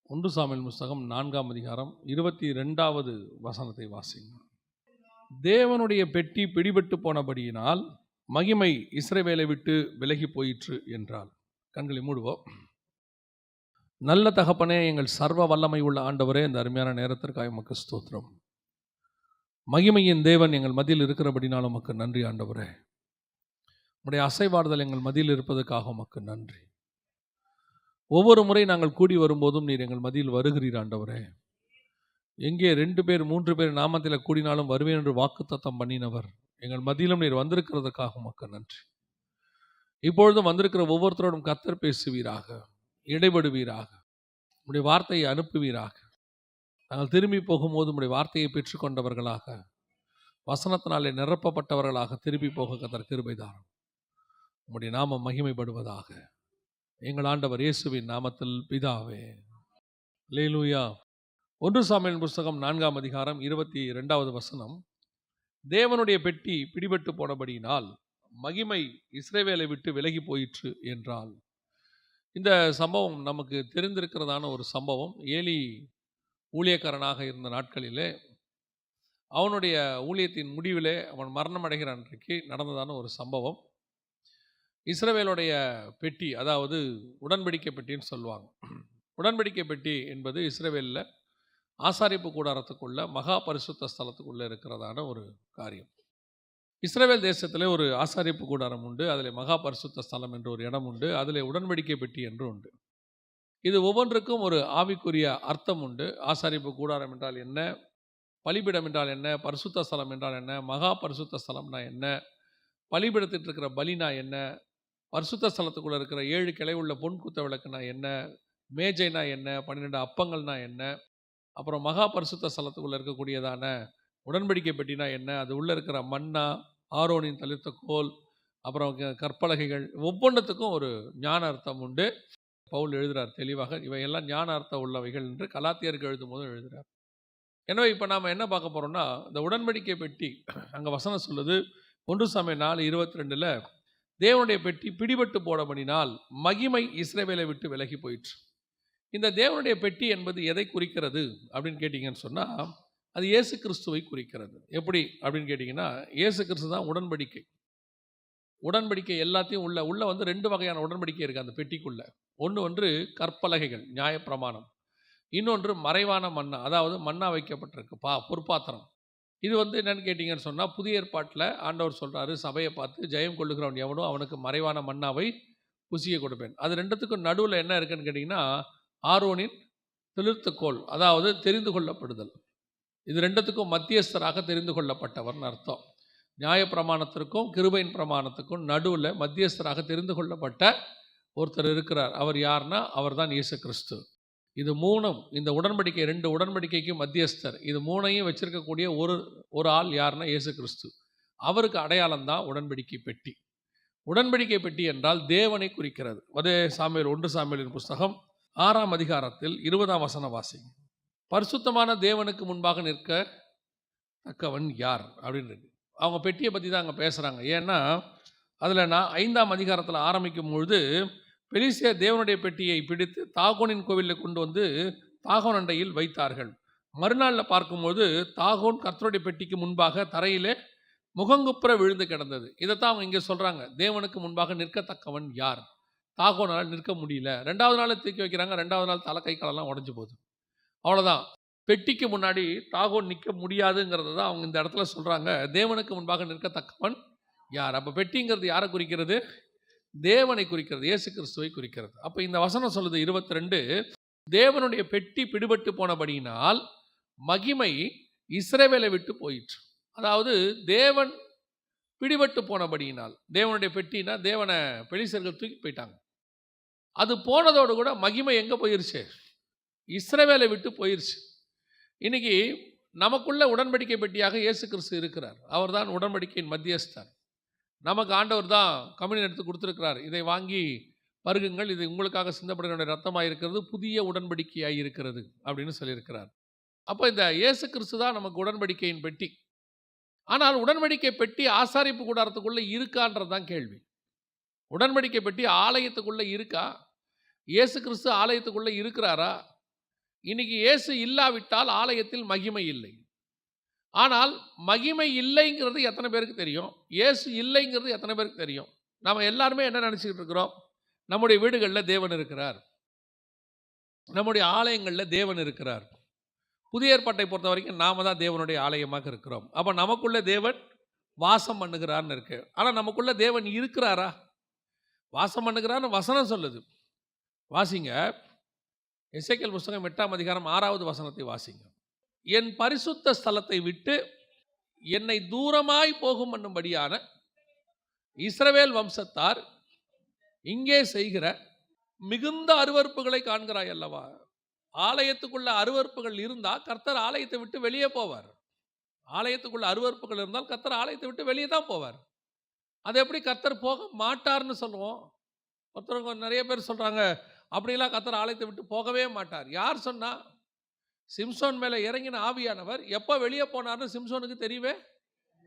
ஒன்று சாமுவேல் புஸ்தகம் 4ஆம் அதிகாரம் 22வது வசனத்தை வாசிங்க. தேவனுடைய பெட்டி பிடிபட்டு போனபடியினால் மகிமை இஸ்ரவேலை விட்டு விலகி போயிற்று என்றால். கண்களை மூடுவோம். நல்ல தகப்பனே, எங்கள் சர்வ வல்லமை உள்ள ஆண்டவரே, இந்த அருமையான நேரத்திற்காக உமக்கு ஸ்தோத்திரம். மகிமையின் தேவன் எங்கள் மத்தியில் இருக்கிறபடினால் உமக்கு நன்றி ஆண்டவரே. உம்முடைய அசைவாடுதல் எங்கள் மத்தியில் இருப்பதற்காக உமக்கு நன்றி. ஒவ்வொரு முறை நாங்கள் கூடி வரும்போதும் நீர் எங்கள் மத்தியில் வருகிறீர் ஆண்டவரே. எங்கே 2 பேர் 3 பேர் நாமத்தில் கூடினாலும் வருவேன் என்று வாக்குத்தத்தம் பண்ணினவர் எங்கள் மத்தியிலும் நீர் வந்திருக்கிறதுக்காக உமக்கு நன்றி. இப்பொழுதும் வந்திருக்கிற ஒவ்வொருத்தரோடும் கர்த்தர் பேசுவீராக, இடைபடுவீராக, உம்முடைய வார்த்தையை அனுப்புவீராக. நாங்கள் திரும்பி போகும்போது உம்முடைய வார்த்தையை பெற்றுக்கொண்டவர்களாக, வசனத்தினாலே நிரப்பப்பட்டவர்களாக திரும்பி போக கர்த்தர் கிருபைதாரும். உம்முடைய நாமம் மகிமைப்படுவதாக. எங்கள் ஆண்டவர் இயேசுவின் நாமத்தில் பிதாவே. அல்லேலூயா. 1 சாமுவேல் புஸ்தகம் 4ஆம் அதிகாரம் 22வது வசனம். தேவனுடைய பெட்டி பிடிபட்டு போனபடியினால் மகிமை இஸ்ரவேலை விட்டு விலகி போயிற்று என்றால். இந்த சம்பவம் நமக்கு தெரிந்திருக்கிறதான ஒரு சம்பவம். ஏலி ஊழியக்காரனாக இருந்த நாட்களிலே அவனுடைய ஊழியத்தின் முடிவிலே அவன் மரணம் அடைகிற அன்றைக்கு நடந்ததான ஒரு சம்பவம். இஸ்ரவேலுடைய பெட்டி, அதாவது உடன்படிக்கை பெட்டின்னு சொல்லுவாங்க. உடன்படிக்கை பெட்டி என்பது இஸ்ரவேலில் ஆசாரிப்பு கூடாரத்துக்குள்ள மகா பரிசுத்த ஸ்தலத்துக்குள்ளே இருக்கிறதான ஒரு காரியம். இஸ்ரவேல் தேசத்தில் ஒரு ஆசாரிப்பு கூடாரம் உண்டு, அதில் மகா பரிசுத்த ஸ்தலம் என்ற ஒரு இடம் உண்டு, அதில் உடன்படிக்கை பெட்டி என்று உண்டு. இது ஒவ்வொன்றுக்கும் ஒரு ஆவிக்குரிய அர்த்தம் உண்டு. ஆசாரிப்பு கூடாரம் என்றால் என்ன, பலிபீடம் என்றால் என்ன, பரிசுத்த ஸ்தலம் என்றால் என்ன, மகா பரிசுத்த ஸ்தலம்னா என்ன, பலிபீடத்திட்டு இருக்கிற பலினா என்ன, பரிசுத்த ஸ்தலத்துக்குள்ளே இருக்கிற 7 கிளை உள்ள பொன் குத்த விளக்குனா என்ன, மேஜைனா என்ன, 12 அப்பங்கள்னா என்ன, அப்புறம் மகா பரிசுத்த ஸ்தலத்துக்குள்ளே இருக்கக்கூடியதான உடன்படிக்கை பெட்டினா என்ன, அது உள்ளே இருக்கிற மன்னா, ஆரோனின் தளிர்த்த கோல், அப்புறம் கற்பலகைகள், ஒவ்வொன்றத்துக்கும் ஒரு ஞான அர்த்தம் உண்டு. பவுல் எழுதுகிறார் தெளிவாக, இவையெல்லாம் ஞான அர்த்தம் உள்ளவைகள் என்று கலாத்தியருக்கு எழுதும் போது எழுதுகிறார். எனவே இப்போ நாம் என்ன பார்க்க போகிறோம்னா, இந்த உடன்படிக்கை பெட்டி அங்கே வசனம் சொல்லுது 1 சாமுவேல் 4:22 தேவனுடைய பெட்டி பிடிபட்டு போனபடினால் மகிமை இஸ்ரவேலை விட்டு விலகி போயிற்று. இந்த தேவனுடைய பெட்டி என்பது எதை குறிக்கிறது அப்படின்னு கேட்டிங்கன்னு சொன்னால், அது இயேசு கிறிஸ்துவை குறிக்கிறது. எப்படி அப்படின்னு கேட்டிங்கன்னா, இயேசு கிறிஸ்து தான் உடன்படிக்கை. உடன்படிக்கை எல்லாத்தையும் உள்ள வந்து 2 வகையான உடன்படிக்கை இருக்குது அந்த பெட்டிக்குள்ளே. ஒன்று கற்பலகைகள், நியாயப்பிரமாணம். இன்னொன்று மறைவான மன்னா, அதாவது மன்னா வைக்கப்பட்டிருக்கு பொற்பாத்திரம். இது வந்து என்னென்னு கேட்டிங்கன்னு சொன்னால், புதிய ஏற்பாட்டில் ஆண்டவர் சொல்கிறாரு, சபையை பார்த்து ஜெயம் கொள்ளுகிறவன் எவனோ அவனுக்கு மறைவான மன்னாவை புசிய கொடுப்பேன். அது 2த்துக்கும் நடுவில் என்ன இருக்குன்னு கேட்டிங்கன்னா, ஆரோனின் தளிர்த்த கோல், அதாவது தெரிந்து கொள்ளப்படுதல். இது 2த்துக்கும் மத்தியஸ்தராக தெரிந்து கொள்ளப்பட்டவர்னு அர்த்தம். நியாயப்பிரமாணத்திற்கும் கிருபையின் பிரமாணத்துக்கும் நடுவில் மத்தியஸ்தராக தெரிந்து கொள்ளப்பட்ட ஒருத்தர் இருக்கிறார். அவர் யார்னா, அவர் தான் இயேசு கிறிஸ்து. இது 3ம் இந்த உடன்படிக்கை 2 உடன்படிக்கைக்கும் மத்தியஸ்தர். இது 3ஐயும் வச்சிருக்கக்கூடிய ஒரு ஆள் யாருன்னா இயேசு கிறிஸ்து. அவருக்கு அடையாளம் தான் உடன்படிக்கை பெட்டி. உடன்படிக்கை பெட்டி என்றால் தேவனை குறிக்கிறது. 1 சாமுவேலின் புஸ்தகம் 6ஆம் அதிகாரத்தில் 20ஆம் வசனம் வாசிங்க. பரிசுத்தமான தேவனுக்கு முன்பாக நிற்க தக்கவன் யார் அப்படின்னு அவங்க பெட்டியை பற்றி தான் அங்கே பேசுகிறாங்க. ஏன்னா அதில் நான் 5ஆம் அதிகாரத்தில் ஆரம்பிக்கும் பொழுது பெலிஸ்தியர் தேவனுடைய பெட்டியை பிடித்து தாகோனின் கோவிலில் கொண்டு வந்து தாகோன் அண்டையில் வைத்தார்கள். மறுநாளில் பார்க்கும்போது தாகோன் கர்த்தருடைய பெட்டிக்கு முன்பாக தரையிலே முகங்குப்புற விழுந்து கிடந்தது. இதைத்தான் அவங்க இங்கே சொல்கிறாங்க, தேவனுக்கு முன்பாக நிற்கத்தக்கவன் யார். தாகோனால் நிற்க முடியல. 2வது நாள் தூக்கி வைக்கிறாங்க. 2வது நாள் தலை கை காலெல்லாம் உடஞ்சி போகுது. அவ்வளோதான். பெட்டிக்கு முன்னாடி தாகோன் நிற்க முடியாதுங்கிறத தான் அவங்க இந்த இடத்துல சொல்கிறாங்க. தேவனுக்கு முன்பாக நிற்கத்தக்கவன் யார். அப்போ பெட்டிங்கிறது யாரை குறிக்கிறது? தேவனை குறிக்கிறது, இயேசு கிறிஸ்துவை குறிக்கிறது. அப்போ இந்த வசனம் சொல்லுது 22, தேவனுடைய பெட்டி பிடிபட்டு போனபடியினால் மகிமை இஸ்ரவேலை விட்டு போயிற்று. அதாவது தேவன் பிடிபட்டு போனபடியினால், தேவனுடைய பெட்டினா தேவனை பெலிஸ்தர்கள் தூக்கி போயிட்டாங்க. அது போனதோடு கூட மகிமை எங்கே போயிருச்சு? இஸ்ரவேலை விட்டு போயிருச்சு. இன்னைக்கு நமக்குள்ள உடன்படிக்கை பெட்டியாக இயேசு கிறிஸ்து இருக்கிறார். அவர் தான் உடன்படிக்கையின் மத்தியஸ்தர். நமக்கு ஆண்டவர் தான் கம்யூனியன் எடுத்து கொடுத்துருக்கிறார். இதை வாங்கி பருகுங்கள், இது உங்களுக்காக சிந்தப்படுகிற ரத்தமாக இருக்கிறது, புதிய உடன்படிக்கையாக இருக்கிறது அப்படின்னு சொல்லியிருக்கிறார். அப்போ இந்த இயேசு கிறிஸ்து தான் நமக்கு உடன்படிக்கையின் பெட்டி. ஆனால் உடன்படிக்கை பெட்டி ஆசாரிப்பு கூடாரத்துக்குள்ளே இருக்கான்றது தான் கேள்வி. உடன்படிக்கை பெட்டி ஆலயத்துக்குள்ளே இருக்கா? இயேசு கிறிஸ்து ஆலயத்துக்குள்ளே இருக்கிறாரா? இன்னைக்கு இயேசு இல்லாவிட்டால் ஆலயத்தில் மகிமை இல்லை. ஆனால் மகிமை இல்லைங்கிறது எத்தனை பேருக்கு தெரியும்? இயேசு இல்லைங்கிறது எத்தனை பேருக்கு தெரியும்? நம்ம எல்லாருமே என்ன நினச்சிக்கிட்டு இருக்கிறோம்? நம்முடைய வீடுகளில் தேவன் இருக்கிறார், நம்முடைய ஆலயங்களில் தேவன் இருக்கிறார். புதிய ஏற்பாட்டை பொறுத்த வரைக்கும் நாம தான் தேவனுடைய ஆலயமாக இருக்கிறோம். அப்போ நமக்குள்ள தேவன் வாசம் பண்ணுகிறார்னு இருக்கு. ஆனால் நமக்குள்ள தேவன் இருக்கிறாரா? வாசம் பண்ணுகிறார்னு வசனம் சொல்லுது. வாசிங்க, எசேக்கியேல் புஸ்தகம் 8ஆம் அதிகாரம் 6வது வசனத்தை வாசிங்க. என் பரிசுத்த ஸ்தலத்தை விட்டு என்னை தூரமாய் போகும் என்னும்படியான இஸ்ரவேல் வம்சத்தார் இங்கே செய்கிற மிகுந்த அருவருப்புகளை காண்கிறாய் அல்லவா? ஆலயத்துக்குள்ள அருவருப்புகள் இருந்தால் கர்த்தர் ஆலயத்தை விட்டு வெளியே போவார். ஆலயத்துக்குள்ள அருவருப்புகள் இருந்தால் கர்த்தர் ஆலயத்தை விட்டு வெளியே தான் போவார். அது எப்படி கர்த்தர் போக மாட்டார்னு சொல்லுவோம்? ஒருத்தவங்க நிறைய பேர் சொல்றாங்க, அப்படிலாம் கர்த்தர் ஆலயத்தை விட்டு போகவே மாட்டார். யார் சொன்னா? சிம்சோன் மேலே இறங்கின ஆவியானவர் எப்போ வெளியே போனார்னு சிம்சோனுக்கு தெரியவே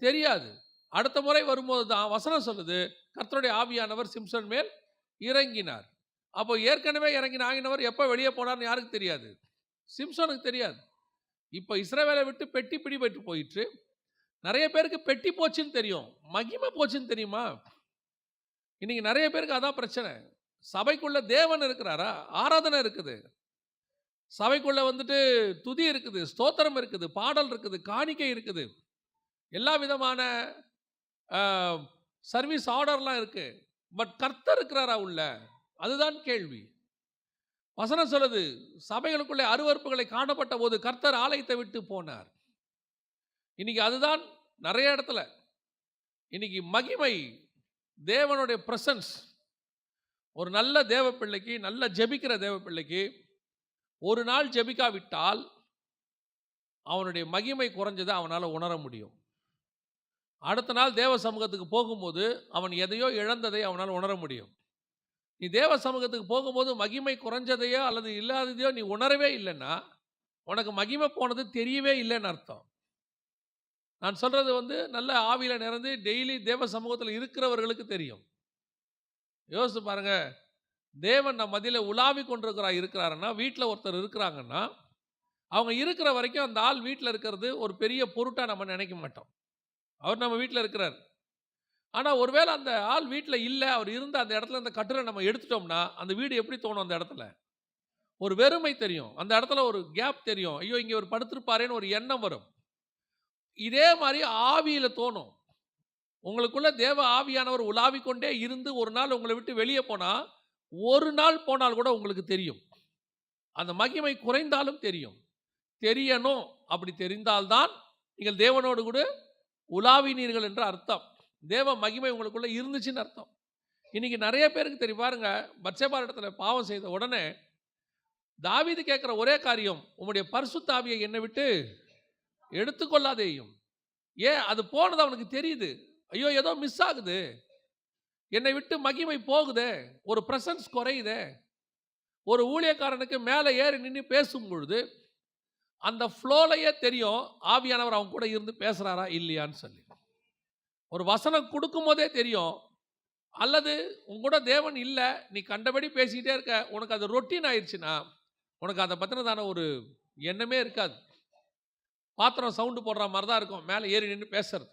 தெரியாது. அடுத்த முறை வரும்போது தான் வசனம் சொல்லுது, கர்த்தருடைய ஆவியானவர் சிம்சோன் மேல் இறங்கினார். அப்போ ஏற்கனவே இறங்கின ஆகினவர் எப்போ வெளியே போனார்னு யாருக்கு தெரியாது? சிம்சோனுக்கு தெரியாது. இப்போ இஸ்ரவேலை விட்டு பெட்டி பிடிபட்டு போயிட்டு நிறைய பேருக்கு பெட்டி போச்சுன்னு தெரியும், மகிமை போச்சுன்னு தெரியுமா? இன்னைக்கு நிறைய பேருக்கு அதான் பிரச்சனை. சபைக்குள்ள தேவன் இருக்கிறாரா? ஆராதனை இருக்குது, சபைக்குள்ள வந்துட்டு துதி இருக்குது, ஸ்தோத்திரம் இருக்குது, பாடல் இருக்குது, காணிக்கை இருக்குது, எல்லா விதமான சர்வீஸ் ஆர்டர்லாம் இருக்கு. பட் கர்த்தர் இருக்கிறாரா உள்ள? அதுதான் கேள்வி. வசனம் சொல்லுது, சபைகளுக்குள்ளே அருவருப்புகளை காணப்பட்ட போது கர்த்தர் ஆலயத்தை விட்டு போனார். இன்னைக்கு அதுதான் நிறைய இடத்துல. இன்னைக்கு மகிமை, தேவனுடைய பிரசன்ஸ், ஒரு நல்ல தேவ பிள்ளைக்கு, நல்ல ஜெபிக்கிற தேவ பிள்ளைக்கு ஒரு நாள் ஜெபிக்காவிட்டால் அவனுடைய மகிமை குறைஞ்சதை அவனால் உணர முடியும். அடுத்த நாள் தேவ சமூகத்துக்கு போகும்போது அவன் எதையோ இழந்ததை அவனால் உணர முடியும். நீ தேவ சமூகத்துக்கு போகும்போது மகிமை குறைஞ்சதையோ அல்லது இல்லாததையோ நீ உணரவே இல்லைன்னா உனக்கு மகிமை போனது தெரியவே இல்லைன்னு அர்த்தம். நான் சொல்கிறது நல்ல ஆவியில் நிறந்து டெய்லி தேவ சமூகத்தில் இருக்கிறவர்களுக்கு தெரியும். யோசிச்சு பாருங்க, தேவன் நம்ம மத்தியில் உலாவி இருக்கிறாருன்னா, வீட்டில் ஒருத்தர் இருக்கிறாங்கன்னா அவங்க இருக்கிற வரைக்கும் அந்த ஆள் வீட்டில் இருக்கிறது ஒரு பெரிய பொருட்டாக நம்ம நினைக்க மாட்டோம். அவர் நம்ம வீட்டில் இருக்கிறார். ஆனால் ஒருவேளை அந்த ஆள் வீட்டில் இல்லை, அவர் இருந்த அந்த இடத்துல அந்த கட்டிலை நம்ம எடுத்துட்டோம்னா அந்த வீடு எப்படி தோணும்? அந்த இடத்துல ஒரு வெறுமை தெரியும், அந்த இடத்துல ஒரு கேப் தெரியும். ஐயோ, இங்கே ஒரு படுத்திருப்பாரேன்னு ஒரு எண்ணம் வரும். இதே மாதிரி ஆவியில் தோணும். உங்களுக்குள்ள தேவ ஆவியானவர் உலாவிக்கொண்டே இருந்து ஒரு நாள் உங்களை விட்டு வெளியே போனால், ஒரு நாள் போனால் கூட உங்களுக்கு தெரியும். அந்த மகிமை குறைந்தாலும் தெரியும். தெரியணும். அப்படி தெரிந்தால்தான் நீங்கள் தேவனோடு கூட உலாவினீர்கள் என்ற அர்த்தம். தேவ மகிமை உங்களுக்குள்ள இருந்துச்சுன்னு அர்த்தம். இன்னைக்கு நிறைய பேருக்கு தெரியும். பாருங்க, பத்சேபா இடத்துல பாவம் செய்த உடனே தாவீது கேட்குற ஒரே காரியம், உம்முடைய பரிசுத்த ஆவியை என்னை விட்டு எடுத்துக்கொள்ளாதேயும். ஏன்? அது போனது அவனுக்கு தெரியுது. ஐயோ, ஏதோ மிஸ் ஆகுது, என்னை விட்டு மகிமை போகுதே, ஒரு பிரசன்ஸ் குறையுதே. ஒரு ஊழியக்காரனுக்கு மேலே ஏறி நின்று பேசும் பொழுது அந்த ஃப்ளோலையே தெரியும் ஆவியானவர் அவங்க கூட இருந்து பேசுகிறாரா இல்லையான்னு சொல்லி. ஒரு வசனம் கொடுக்கும் போதே தெரியும். அல்லது உங்கூட தேவன் இல்லை, நீ கண்டபடி பேசிக்கிட்டே இருக்க, உனக்கு அது ரொட்டீன் ஆயிடுச்சுன்னா உனக்கு அதை பற்றினதான ஒரு எண்ணமே இருக்காது. பாத்திரம் சவுண்டு போடுற மாதிரி தான் இருக்கும் மேலே ஏறி நின்று பேசுறது.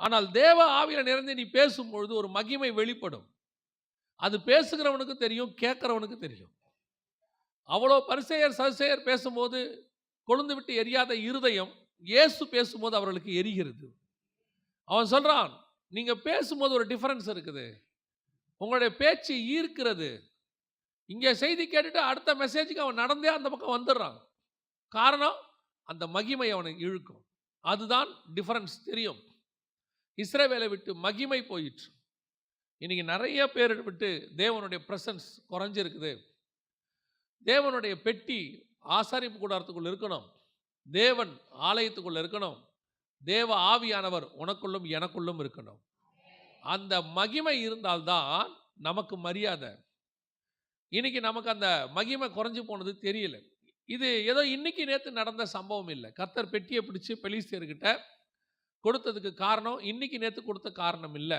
ஆனால் தேவ ஆவியில் நிறைந்து நீ பேசும்பொழுது ஒரு மகிமை வெளிப்படும். அது பேசுகிறவனுக்கு தெரியும், கேட்குறவனுக்கு தெரியும். அவ்வளோ பரிசேயர் சதுசேயர் பேசும்போது கொழுந்து விட்டு எரியாத இருதயம் இயேசு பேசும்போது அவர்களுக்கு எரிகிறது. அவன் சொல்கிறான், நீங்கள் பேசும்போது ஒரு டிஃபரன்ஸ் இருக்குது, உங்களுடைய பேச்சு ஈர்க்கிறது. இங்கே செய்தி கேட்டுட்டு அடுத்த மெசேஜுக்கு அவன் நடந்தே அந்த பக்கம் வந்துடுறான். காரணம், அந்த மகிமை அவனுக்கு இழுக்கும். அதுதான் டிஃபரன்ஸ் தெரியும். இஸ்ரவேலை விட்டு மகிமை போயிற்று. இன்னைக்கு நிறைய பேர் விட்டு தேவனுடைய பிரசன்ஸ் குறைஞ்சிருக்குது. தேவனுடைய பெட்டி ஆசாரிப்பு கூடாரத்துக்குள்ள இருக்கணும், தேவன் ஆலயத்துக்குள்ள இருக்கணும், தேவ ஆவியானவர் உனக்குள்ளும் எனக்குள்ளும் இருக்கணும். அந்த மகிமை இருந்தால்தான் நமக்கு மரியாதை. இன்னைக்கு நமக்கு அந்த மகிமை குறைஞ்சு போனது தெரியல. இது ஏதோ இன்னைக்கு நேற்று நடந்த சம்பவம் இல்லை. கர்த்தர் பெட்டியை பிடிச்சு பெலிஸ்தியர்கிட்ட கொடுத்ததுக்கு காரணம் இன்னைக்கு நேற்று கொடுத்த காரணம் இல்லை.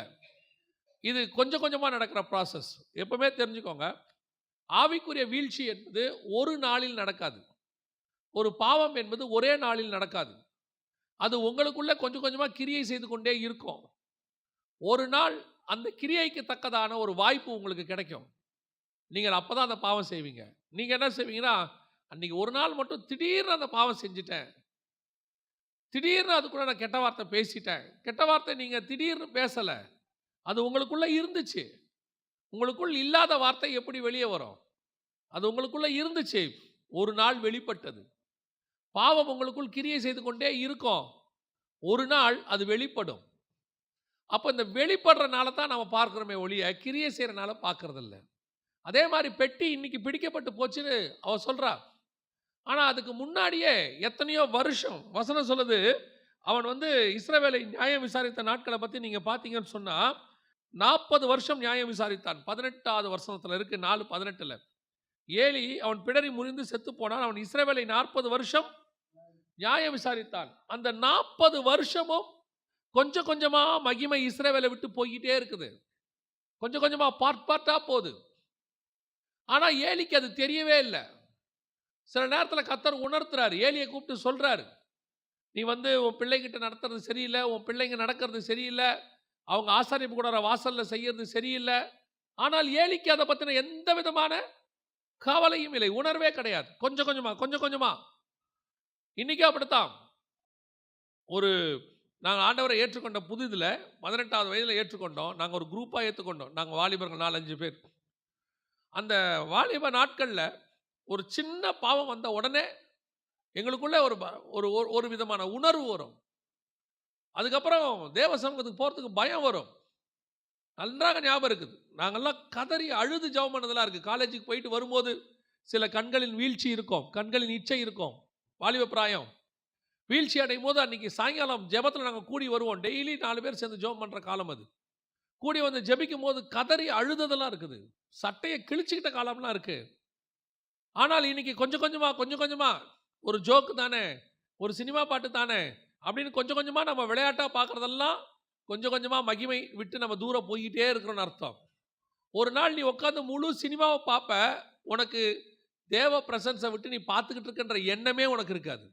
இது கொஞ்சம் கொஞ்சமாக நடக்கிற ப்ராசஸ். எப்பவுமே தெரிஞ்சுக்கோங்க, ஆவிக்குரிய வீழ்ச்சி என்பது ஒரு நாளில் நடக்காது. ஒரு பாவம் என்பது ஒரே நாளில் நடக்காது. அது உங்களுக்குள்ள கொஞ்சம் கொஞ்சமா கிரியை செய்து கொண்டே இருக்கும். ஒரு நாள் அந்த கிரியைக்கு தக்கதான ஒரு வாய்ப்பு உங்களுக்கு கிடைக்கும். நீங்கள் அப்பதான் அந்த பாவம் செய்வீங்க. நீங்க என்ன செய்வீங்கன்னா, அன்னைக்கு ஒரு நாள் மட்டும் திடீர்னு அந்த பாவம் செஞ்சுட்டேன். திடீர்னு அதுக்குள்ள நான் கெட்ட வார்த்தை பேசிட்டேன். கெட்ட வார்த்தை நீங்க திடீர்னு பேசல. அது உங்களுக்குள்ள இருந்துச்சு. உங்களுக்குள் இல்லாத வார்த்தை எப்படி வெளியே வரும்? அது உங்களுக்குள்ள இருந்துச்சு. ஒரு நாள் வெளிப்பட்டது. பாவம் உங்களுக்குள் கிரியை செய்து கொண்டே இருக்கும். ஒரு நாள் அது வெளிப்படும். அப்ப இந்த வெளிப்படுறனால தான் நம்ம பார்க்கிறோமே ஒழிய, கிரியை செய்யறனால பார்க்கறதில்ல. அதே மாதிரி பெட்டி இன்னைக்கு பிடிக்கப்பட்டு போச்சுன்னு அவ சொல்றா. ஆனா அதுக்கு முன்னாடியே எத்தனையோ வருஷம் வசனம் சொல்லுது. அவன் இஸ்ரவேலை நியாயம் விசாரித்த நாட்களை பத்தி நீங்க பார்த்தீங்கன்னு சொன்னா 40 வருஷம் நியாயம் விசாரித்தான். 18வது வசனத்துல இருக்கு, 4:18. ஏலி அவன் பிடரி முறிந்து செத்து போனான். அவன் இஸ்ரவேலை 40 வருஷம் நியாயம் விசாரித்தான். அந்த 40 வருஷமும் கொஞ்சம் கொஞ்சமா மகிமை இஸ்ரவேலை விட்டு போய்கிட்டே இருக்குது. கொஞ்சம் கொஞ்சமா பார்ட்டா போகுது. ஆனா ஏலிக்கு அது தெரியவே இல்லை. சில நேரத்தில் கர்த்தர் உணர்த்துறாரு. ஏலியை கூப்பிட்டு சொல்றாரு, நீ உன் பிள்ளைகிட்ட நடத்துறது சரியில்லை, உன் பிள்ளைங்க நடக்கிறது சரியில்லை, அவங்க ஆசாரிப்பு கூடார வாசல்ல செய்யறது சரியில்லை. ஆனால் ஏலிக்கு அதை பத்தின எந்த விதமான கவலையும் இல்லை, உணர்வே கிடையாது. கொஞ்சம் கொஞ்சமா கொஞ்சம் கொஞ்சமா. இன்னைக்கு அப்படித்தான். நாங்கள் ஆண்டவரை ஏற்றுக்கொண்ட புதிதில் 18வது வயதில் ஏற்றுக்கொண்டோம். நாங்கள் ஒரு குரூப்பாக ஏற்றுக்கொண்டோம். நாங்கள் வாலிபர்கள் 4-5 பேர். அந்த வாலிப நாட்களில் ஒரு சின்ன பாவம் வந்த உடனே எங்களுக்குள்ளே ஒரு விதமான உணர்வு வரும். அதுக்கப்புறம் தேவ சமூகத்துக்கு போகிறதுக்கு பயம் வரும். நன்றாக ஞாபகம் இருக்குது. நாங்கள்லாம் கதறி அழுது ஜெபம் பண்ணதெல்லாம் இருக்குது. காலேஜுக்கு போயிட்டு வரும்போது சில கண்களின் வீழ்ச்சி இருக்கும், கண்களின் இச்சை இருக்கும். வாலிப பிராயம் வீழ்ச்சி அடையும் போது அன்றைக்கி சாயங்காலம் ஜெபத்தில் நாங்கள் கூடி வருவோம். டெய்லி 4 பேர் சேர்ந்து ஜெபம் பண்ணுற காலம் அது. கூடி ஜெபிக்கும் போது கதறி அழுததெல்லாம் இருக்குது. சட்டையை கிழிச்சிக்கிட்ட காலம்லாம் இருக்குது. ஆனால் இன்னைக்கு கொஞ்சம் கொஞ்சமாக ஒரு ஜோக்கு தானே, ஒரு சினிமா பாட்டு தானே அப்படின்னு கொஞ்சம் கொஞ்சமாக நம்ம விளையாட்டாக பார்க்குறதெல்லாம் கொஞ்சம் கொஞ்சமாக மகிமை விட்டு நம்ம தூரம் போய்கிட்டே இருக்கிறோன்னு அர்த்தம். ஒரு நாள் நீ உட்காந்து முழு சினிமாவை பார்ப்ப, உனக்கு தேவ பிரசன்ஸை விட்டு நீ பார்த்துக்கிட்டு இருக்கின்ற எண்ணமே உனக்கு இருக்காது.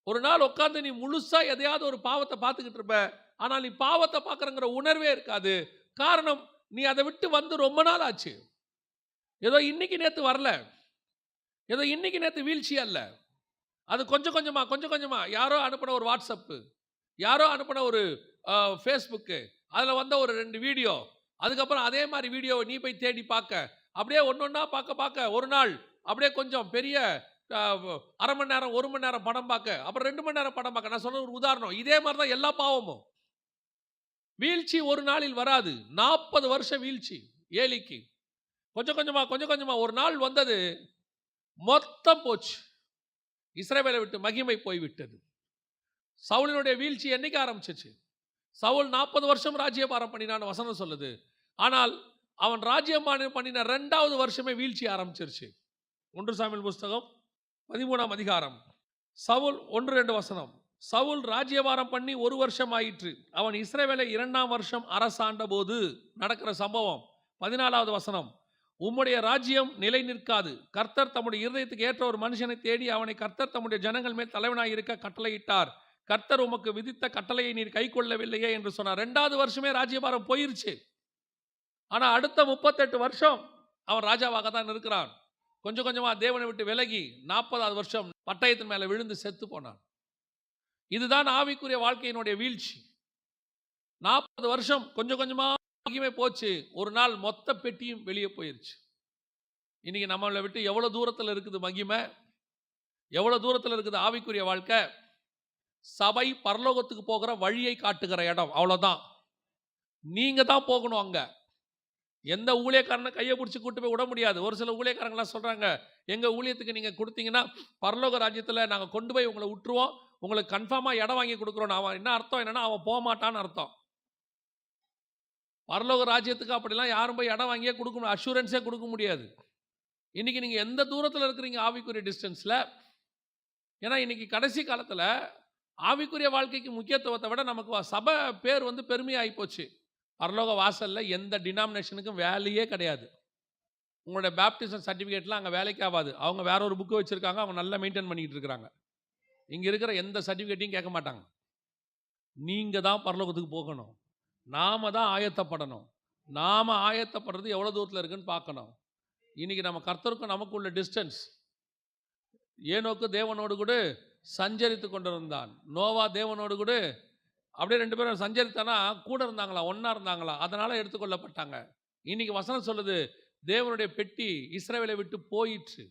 ஒரு நாள் உட்காந்து நீ முழுசாக எதையாவது ஒரு பாவத்தை பார்த்துக்கிட்டு இருப்ப, ஆனால் நீ பாவத்தை பார்க்குறங்கிற உணர்வே இருக்காது. காரணம், நீ அதை விட்டு ரொம்ப நாள் ஆச்சு. ஏதோ இன்னைக்கு நேற்று வரல, ஏதோ இன்னைக்கு நேற்று வீழ்ச்சி அல்ல. அது கொஞ்சம் கொஞ்சமாக யாரோ அனுப்பின ஒரு வாட்ஸ்அப்பு, யாரோ அனுப்பின ஒரு ஃபேஸ்புக்கு, அதில் ஒரு 2 வீடியோ, அதுக்கப்புறம் அதே மாதிரி வீடியோவை நீ போய் தேடி பார்க்க, அப்படியே ஒன்றா பார்க்க ஒரு நாள் அப்படியே கொஞ்சம் பெரிய 1/2 மணி நேரம் 1 மணி நேரம் படம் பார்க்க, அப்புறம் 2 மணி நேரம் படம் பார்க்க. நான் சொன்ன ஒரு உதாரணம். இதே மாதிரி தான் எல்லா பாவமும். வீழ்ச்சி ஒரு நாளில் வராது. 40 வருஷம் வீழ்ச்சி ஏலிக்கு. கொஞ்சம் கொஞ்சமாக ஒரு நாள் வந்தது, மொத்தம் போச்சு. இஸ்ரவேலை விட்டு மகிமை போய்விட்டது. சவுலினுடைய வீழ்ச்சி என்னைக்கு ஆரம்பிச்சிச்சு? சவுல் 40 வருஷம் ராஜ்யபாரம் பண்ணினான்னு வசனம் சொல்லுது. ஆனால் அவன் ராஜ்யபாரம் பண்ணின 2வது வருஷமே வீழ்ச்சி ஆரம்பிச்சிருச்சு. 1 சாமுவேல் புஸ்தகம் 13ஆம் அதிகாரம். சவுல் 1-2 வசனம். சவுல் ராஜ்யபாரம் பண்ணி 1 வருஷம் ஆயிற்று. அவன் இஸ்ரவேலை 2ஆம் வருஷம் அரசாண்ட போது நடக்கிற சம்பவம். 14வது வசனம். உம்முடைய ராஜ்யம் நிலை நிற்காது. கர்த்தர் தம்முடைய இருதயத்துக்கு ஏற்ற ஒரு மனுஷனை தேடி அவனை கர்த்தர் தம்முடைய ஜனங்கள் மேல் தலைவனாய் இருக்க கட்டளையிட்டார். கர்த்தர் உமக்கு விதித்த கட்டளையை நீர் கை கொள்ளவில்லையே என்று சொன்னார். 2வது வருஷமே ராஜ்யபாரம் போயிருச்சு. ஆனா அடுத்த 38 வருஷம் அவன் ராஜாவாக தான் இருக்கிறான். கொஞ்சம் கொஞ்சமா தேவனை விட்டு விலகி 40வது வருஷம் பட்டயத்தின் மேல விழுந்து செத்து போனான். இதுதான் ஆவிக்குரிய வாழ்க்கையினுடைய வீழ்ச்சி. 40 வருஷம் கொஞ்சம் கொஞ்சமா மகிமை போச்சு. ஒரு நாள் மொத்த பெட்டியும் வெளியே போயிருச்சு. இன்னைக்கு நம்மளை விட்டு எவ்வளவு தூரத்தில் இருக்குது மகிமை, எவ்வளவு தூரத்தில் இருக்குது ஆவிக்குரிய வாழ்க்கை. சபை பரலோகத்துக்கு போகிற வழியை காட்டுகிற இடம், அவ்வளவுதான். நீங்க தான் போகணும். அங்க எந்த ஊழியக்காரனை கையை பிடிச்சி கூட்டு போய் விட முடியாது. ஒரு சில ஊழியக்காரங்களாம் சொல்றாங்க, எங்க ஊழியத்துக்கு நீங்க கொடுத்தீங்கன்னா பரலோக ராஜ்யத்தில் நாங்கள் கொண்டு போய் உங்களை விட்டுருவோம், உங்களுக்கு கன்ஃபார்மா இடம் வாங்கி கொடுக்குறோம். அவன் என்ன அர்த்தம்? என்னன்னா அவன் போக மாட்டான்னு அர்த்தம். பரலோக ராஜ்யத்துக்கு அப்படிலாம் யாரும் போய் இடம் வாங்கியே கொடுக்க அஷூரன்ஸே கொடுக்க முடியாது. இன்னைக்கு நீங்க எந்த தூரத்தில் இருக்கிறீங்க ஆவிக்குரிய டிஸ்டன்ஸ்ல? ஏன்னா இன்னைக்கு கடைசி காலத்தில் ஆவிக்குரிய வாழ்க்கைக்கு முக்கியத்துவத்தை விட நமக்கு சபை பேர் பெருமையாகி போச்சு. பரலோக வாசல்ல எந்த டினாமினேஷனுக்கும் வேலையே கிடையாது. உங்களுடைய பேப்டிசம் சர்டிஃபிகேட்லாம் அங்கே வேலைக்கு ஆகாது. அவங்க வேற ஒரு புக்கு வச்சுருக்காங்க, அவங்க நல்லா மெயின்டைன் பண்ணிக்கிட்டு இருக்கிறாங்க. இங்கே இருக்கிற எந்த சர்டிஃபிகேட்டையும் கேட்க மாட்டாங்க. நீங்கள் தான் பரலோகத்துக்கு போகணும், நாம தான் ஆயத்தப்படணும். நாம் ஆயத்தப்படுறது எவ்வளோ தூரத்தில் இருக்குன்னு பார்க்கணும். இன்றைக்கி நம்ம கர்த்தருக்கும் நமக்கு உள்ள டிஸ்டன்ஸ், ஏனோக்கு தேவனோடு கூட சஞ்சரித்து கொண்டிருந்தான், நோவா தேவனோடு கூட அப்படியே 2 பேரும் சஞ்சரித்தானா கூட இருந்தாங்களா, ஒன்றா இருந்தாங்களா, அதனால் எடுத்துக்கொள்ளப்பட்டாங்க. இன்றைக்கி வசனம் சொல்லுது, தேவனுடைய பெட்டி இஸ்ரவேலை விட்டு போயிற்று.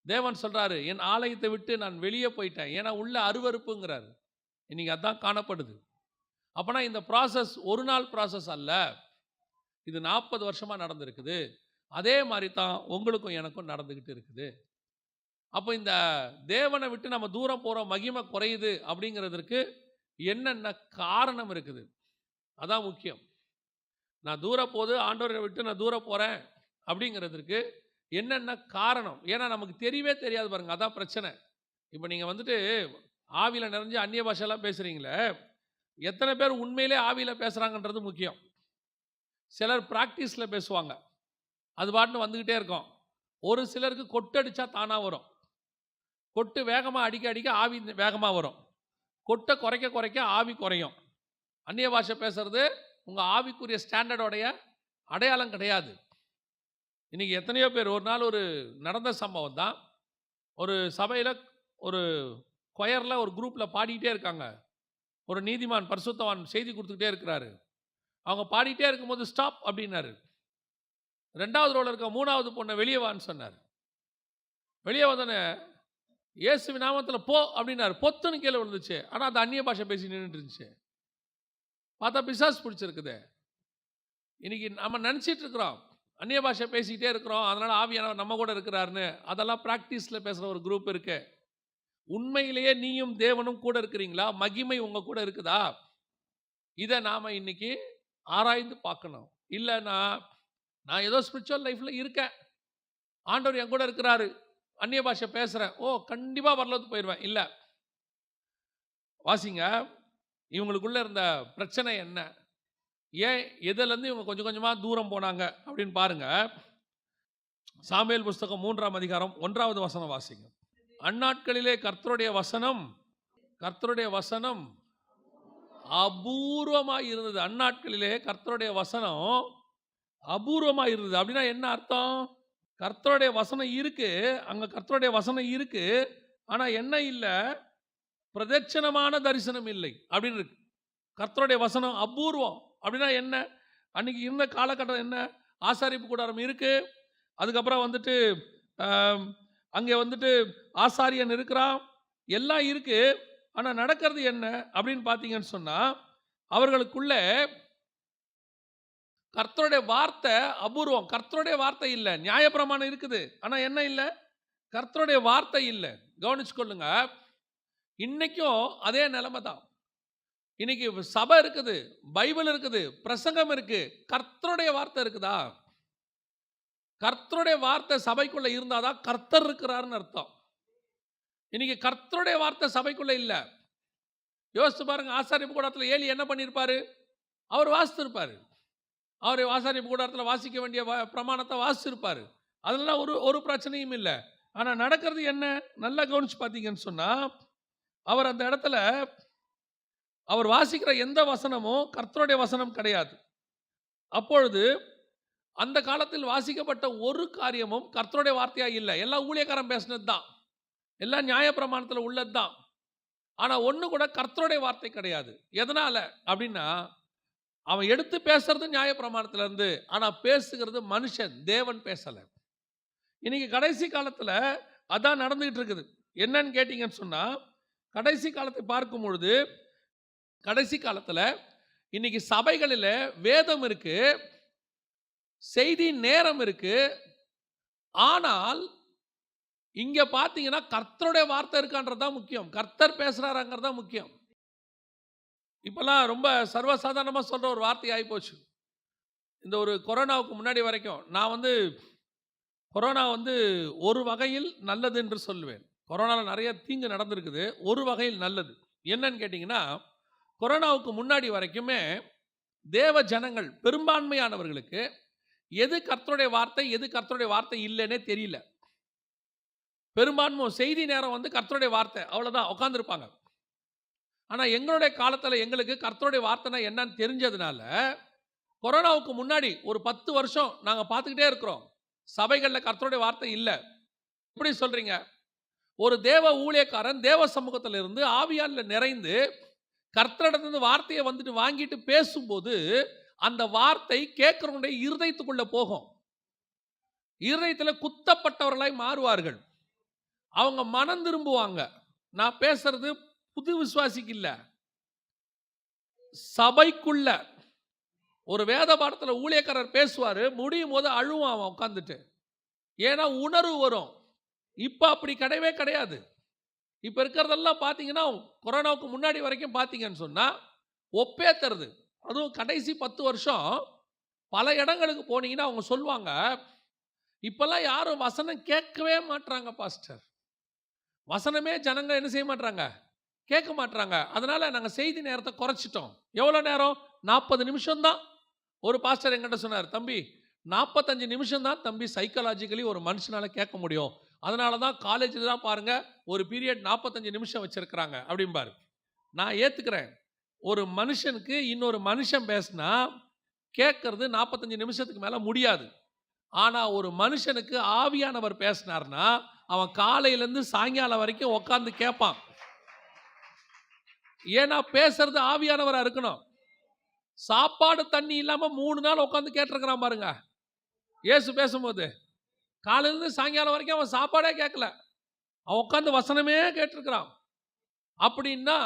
தேவன் சொல்கிறாரு, என் ஆலயத்தை விட்டு நான் வெளியே போயிட்டேன், ஏன்னா உள்ள அருவருப்புங்கிறாரு. இன்றைக்கி அதான் காணப்படுது. அப்போனா இந்த ப்ராசஸ் ஒரு நாள் ப்ராசஸ் அல்ல, இது 40 வருஷமாக நடந்திருக்குது. அதே மாதிரி தான் உங்களுக்கும் எனக்கும் நடந்துக்கிட்டு இருக்குது. அப்போ இந்த தேவனை விட்டு நம்ம தூரம் போகிறோம், மகிமை குறையுது அப்படிங்கிறதுக்கு என்னென்ன காரணம் இருக்குது, அதான் முக்கியம். நான் தூரம் போது ஆண்டவரை விட்டு நான் தூரம் போகிறேன் அப்படிங்கிறதுக்கு என்னென்ன காரணம், ஏன்னா நமக்கு தெரியவே தெரியாது பாருங்க, அதான் பிரச்சனை. இப்போ நீங்கள் வந்துட்டு ஆவியில் நிறைஞ்சு அந்நிய பாஷையெல்லாம் பேசுகிறீங்களே, எத்தனை பேர் உண்மையிலே ஆவியில் பேசுகிறாங்கன்றது முக்கியம். சிலர் ப்ராக்டிஸில் பேசுவாங்க, அது பாட்டுன்னு வந்துக்கிட்டே இருக்கும். ஒரு சிலருக்கு கொட்டடிச்சா தானாக வரும். கொட்டு வேகமாக அடிக்க அடிக்க ஆவி வேகமாக வரும், கொட்டை குறைக்க குறைக்க ஆவி குறையும். அந்நிய பாஷை பேசுறது உங்கள் ஆவிக்குரிய ஸ்டாண்டர்டோடைய அடையாளம் கிடையாது. இன்றைக்கி எத்தனையோ பேர், ஒரு நாள் ஒரு நடந்த சம்பவம் தான், ஒரு சபையில் ஒரு கொயரில் ஒரு குரூப்பில் பாடிக்கிட்டே இருக்காங்க. ஒரு நீதிமான் பரிசுத்தவான் செய்தி கொடுத்துக்கிட்டே இருக்கிறாரு. அவங்க பாடிட்டே இருக்கும்போது ஸ்டாப் அப்படின்னாரு. 2வது ரோவில் இருக்க 3வது பொண்ணை வெளியே வான்னு சொன்னார். வெளியே வந்தோடனே இயேசுவின் நாமத்தில் போ அப்படின்னாரு. பொத்துன்னு கீழே விழுந்துச்சு. ஆனால் அது அந்நிய பாஷை பேசி நின்றுட்டு இருந்துச்சு. பார்த்தா பிசாசு பிடிச்சிருக்குது. இன்னைக்கு நம்ம நினச்சிட்டு இருக்கிறோம் அந்நிய பாஷை பேசிக்கிட்டே இருக்கிறோம், அதனால் ஆவியானவர் நம்ம கூட இருக்கிறாருன்னு. அதெல்லாம் ப்ராக்டிஸில் பேசுகிற ஒரு குரூப் இருக்கு. உண்மையிலேயே நீயும் தேவனும் கூட இருக்கிறீங்களா? மகிமை உங்கள் கூட இருக்குதா? இதை நாம் இன்னைக்கு ஆராய்ந்து பார்க்கணும். இல்லைன்னா நான் ஏதோ ஸ்பிரிச்சுவல் லைஃப்பில் இருக்கேன், ஆண்டவர் என் கூட இருக்கிறாரு, அந்நிய பாஷை பேசுகிறேன், ஓ கண்டிப்பாக பரலோகத்துக்கு போயிடுவேன். இல்லை, வாசிங்க, இவங்களுக்குள்ள இருந்த பிரச்சனை என்ன, ஏன் எதிலேருந்து இவங்க கொஞ்சம் கொஞ்சமாக தூரம் போனாங்க அப்படின்னு பாருங்க. சாமுவேல் புஸ்தகம் 3ஆம் அதிகாரம் 1வது வசனம் வாசிங்க. அந்நாட்களிலே கர்த்தருடைய வசனம் அபூர்வமாக இருந்தது. அந்நாட்களிலே கர்த்தருடைய வசனம் அபூர்வமாக இருந்தது. அப்படின்னா என்ன அர்த்தம்? கர்த்தருடைய வசனம் இருக்கு, அங்கே கர்த்தருடைய வசனம் இருக்கு, ஆனால் என்ன இல்லை, பிரதட்சணமான தரிசனம் இல்லை அப்படின்னு இருக்கு. கர்த்தருடைய வசனம் அபூர்வம் அப்படின்னா என்ன? அன்னைக்கு இருந்த காலகட்டம் என்ன? ஆசாரிப்பு கூடாரம் இருக்கு, அதுக்கப்புறம் வந்துட்டு அங்கே வந்துட்டு ஆசாரியன் இருக்கிறான், எல்லாம் இருக்கு. ஆனால் நடக்கிறது என்ன அப்படின்னு பார்த்தீங்கன்னு சொன்னால், அவர்களுக்குள்ளே கர்த்தருடைய வார்த்தை அபூர்வம். கர்த்தருடைய வார்த்தை இல்லை. நியாயப்பிரமாணம் இருக்குது, ஆனால் என்ன இல்லை? கர்த்தருடைய வார்த்தை இல்லை. கவனிச்சுக்கொள்ளுங்க, இன்னைக்கும் அதே நிலைமை தான். இன்னைக்கு சபை இருக்குது, பைபிள் இருக்குது, பிரசங்கம் இருக்கு, கர்த்தருடைய வார்த்தை இருக்குதா? கர்த்தருடைய வார்த்தை சபைக்குள்ள இருந்தாதான் கர்த்தர் இருக்கிறாருன்னு அர்த்தம். இன்னைக்கு கர்த்தருடைய வார்த்தை சபைக்குள்ள இல்லை. யோசிச்சு பாருங்க, ஆசாரிப்பு கூடாரத்தில் ஏலி என்ன பண்ணியிருப்பாரு? அவர் வாசித்திருப்பாரு. அவர் ஆசாரிப்பு கூடாரத்தில் வாசிக்க வேண்டிய பிரமாணத்தை வாசிச்சிருப்பாரு. அதெல்லாம் ஒரு பிரச்சனையும் இல்லை. ஆனால் நடக்கிறது என்ன? நல்லா கவனிச்சு பார்த்தீங்கன்னு சொன்னால், அவர் அந்த இடத்துல அவர் வாசிக்கிற எந்த வசனமும் கர்த்தருடைய வசனம் கிடையாது. அப்பொழுது அந்த காலத்தில் வாசிக்கப்பட்ட ஒரு காரியமும் கர்த்தருடைய வார்த்தையாக இல்லை. எல்லாம் ஊழியக்காரன் பேசினது தான், எல்லாம் நியாயப்பிரமாணத்தில் உள்ளது தான். ஆனால் ஒன்று கூட கர்த்தருடைய வார்த்தை கிடையாது. எதனால் அப்படின்னா, அவன் எடுத்து பேசுறது நியாயப்பிரமாணத்திலேருந்து, ஆனால் பேசுகிறது மனுஷன், தேவன் பேசலை. இன்னைக்கு கடைசி காலத்தில் அதான் நடந்துகிட்டு இருக்குது. என்னன்னு கேட்டிங்கன்னு சொன்னால், கடைசி காலத்தை பார்க்கும் பொழுது, கடைசி காலத்தில் இன்னைக்கு சபைகளில் வேதம் இருக்கு, செய்தி நேரம் இருக்கு, ஆனால் இங்க பார்த்தீங்கன்னா கர்த்தருடைய வார்த்தை இருக்கான்றது தான் முக்கியம், கர்த்தர் பேசுறாருங்கிறது தான் முக்கியம். இப்பெல்லாம் ரொம்ப சர்வசாதாரணமாக சொல்ற ஒரு வார்த்தை ஆகி போச்சு. இந்த ஒரு கொரோனாவுக்கு முன்னாடி வரைக்கும் நான் கொரோனா ஒரு வகையில் நல்லது என்று சொல்லுவேன். கொரோனாவில் நிறைய தீங்கு நடந்திருக்குது, ஒரு வகையில் நல்லது. என்னன்னு கேட்டிங்கன்னா, கொரோனாவுக்கு முன்னாடி வரைக்குமே தேவ ஜனங்கள் பெரும்பான்மையானவர்களுக்கு எது கர்த்தருடைய வார்த்தை, எது கர்த்தருடைய வார்த்தை இல்லைன்னே தெரியல. பெரும்பான்மை செய்தி நேரம் வந்து கர்த்தருடைய வார்த்தை அவ்வளோதான் உட்காந்துருப்பாங்க. ஆனால் எங்களுடைய காலத்தில் எங்களுக்கு கர்த்தருடைய வார்த்தைனா என்னன்னு தெரிஞ்சதுனால, கொரோனாவுக்கு முன்னாடி ஒரு 10 வருஷம் நாங்கள் பார்த்துக்கிட்டே இருக்கிறோம். சபைகளில் கர்த்தருடைய வார்த்தை இல்லை. எப்படி சொல்றீங்க? ஒரு தேவ ஊழியக்காரன் தேவ சமூகத்தில் இருந்து ஆவியானில் நிறைந்து கர்த்தரிடத்திலிருந்து வார்த்தையை வந்துட்டு வாங்கிட்டு பேசும்போது அந்த வார்த்தை கேட்கிறவனுடைய இருதயத்துக்குள்ள போகும். இருதயத்தில் குத்தப்பட்டவர்களாய் மாறுவார்கள். அவங்க மனம் திரும்புவாங்க. நான் பேசுறது புது விசுவாசிக்கு இல்ல, சபைக்குள்ள. ஒரு வேத பாடத்தில் ஊழியக்காரர் பேசுவார், முடியும் போது அழுவான் அவன் உட்காந்துட்டு. ஏன்னா உணர்வு வரும். இப்போ அப்படி கிடையவே கிடையாது. இப்போ இருக்கிறதெல்லாம் பார்த்தீங்கன்னா கொரோனாவுக்கு முன்னாடி வரைக்கும் பார்த்தீங்கன்னு சொன்னால் ஒப்பேத்துறது. அதுவும் கடைசி 10 வருஷம் பல இடங்களுக்கு போனீங்கன்னா அவங்க சொல்லுவாங்க, இப்பெல்லாம் யாரும் வசனம் கேட்கவே மாட்றாங்க பாஸ்டர். வசனமே ஜனங்க என்ன செய்ய மாட்றாங்க, கேட்க மாட்றாங்க. அதனால நாங்கள் செய்தி நேரத்தை குறைச்சிட்டோம். எவ்வளோ நேரம்? 40 நிமிஷம் தான். ஒரு பாஸ்டர் என்கிட்ட சொன்னார், தம்பி 45 நிமிஷம் தான் தம்பி சைக்காலஜிக்கலி ஒரு மனுஷனால் கேட்க முடியும். அதனால தான் காலேஜில் தான் பாருங்கள் ஒரு பீரியட் 45 நிமிஷம் வச்சுருக்கிறாங்க அப்படிம்பாரு. நான் ஏற்றுக்கிறேன். ஒரு மனுஷனுக்கு இன்னொரு மனுஷன் பேசினா கேட்கறது 45 நிமிஷத்துக்கு மேலே முடியாது. ஆனால் ஒரு மனுஷனுக்கு ஆவியானவர் பேசினார்னா அவன் காலையிலேருந்து சாயங்காலம் வரைக்கும் உட்காந்து கேட்பான். ஏன்னா பேசுறது ஆவியானவராக இருக்கணும். சாப்பாடு தண்ணி இல்லாமல் 3 நாள் உட்காந்து கேட்டிருக்கிறான் பாருங்க. இயேசு பேசும்போது காலையிலேருந்து சாயங்காலம் வரைக்கும் அவன் சாப்பாடே கேட்கல, அவன் உட்காந்து வசனமே கேட்டிருக்கிறான். அப்படின்னா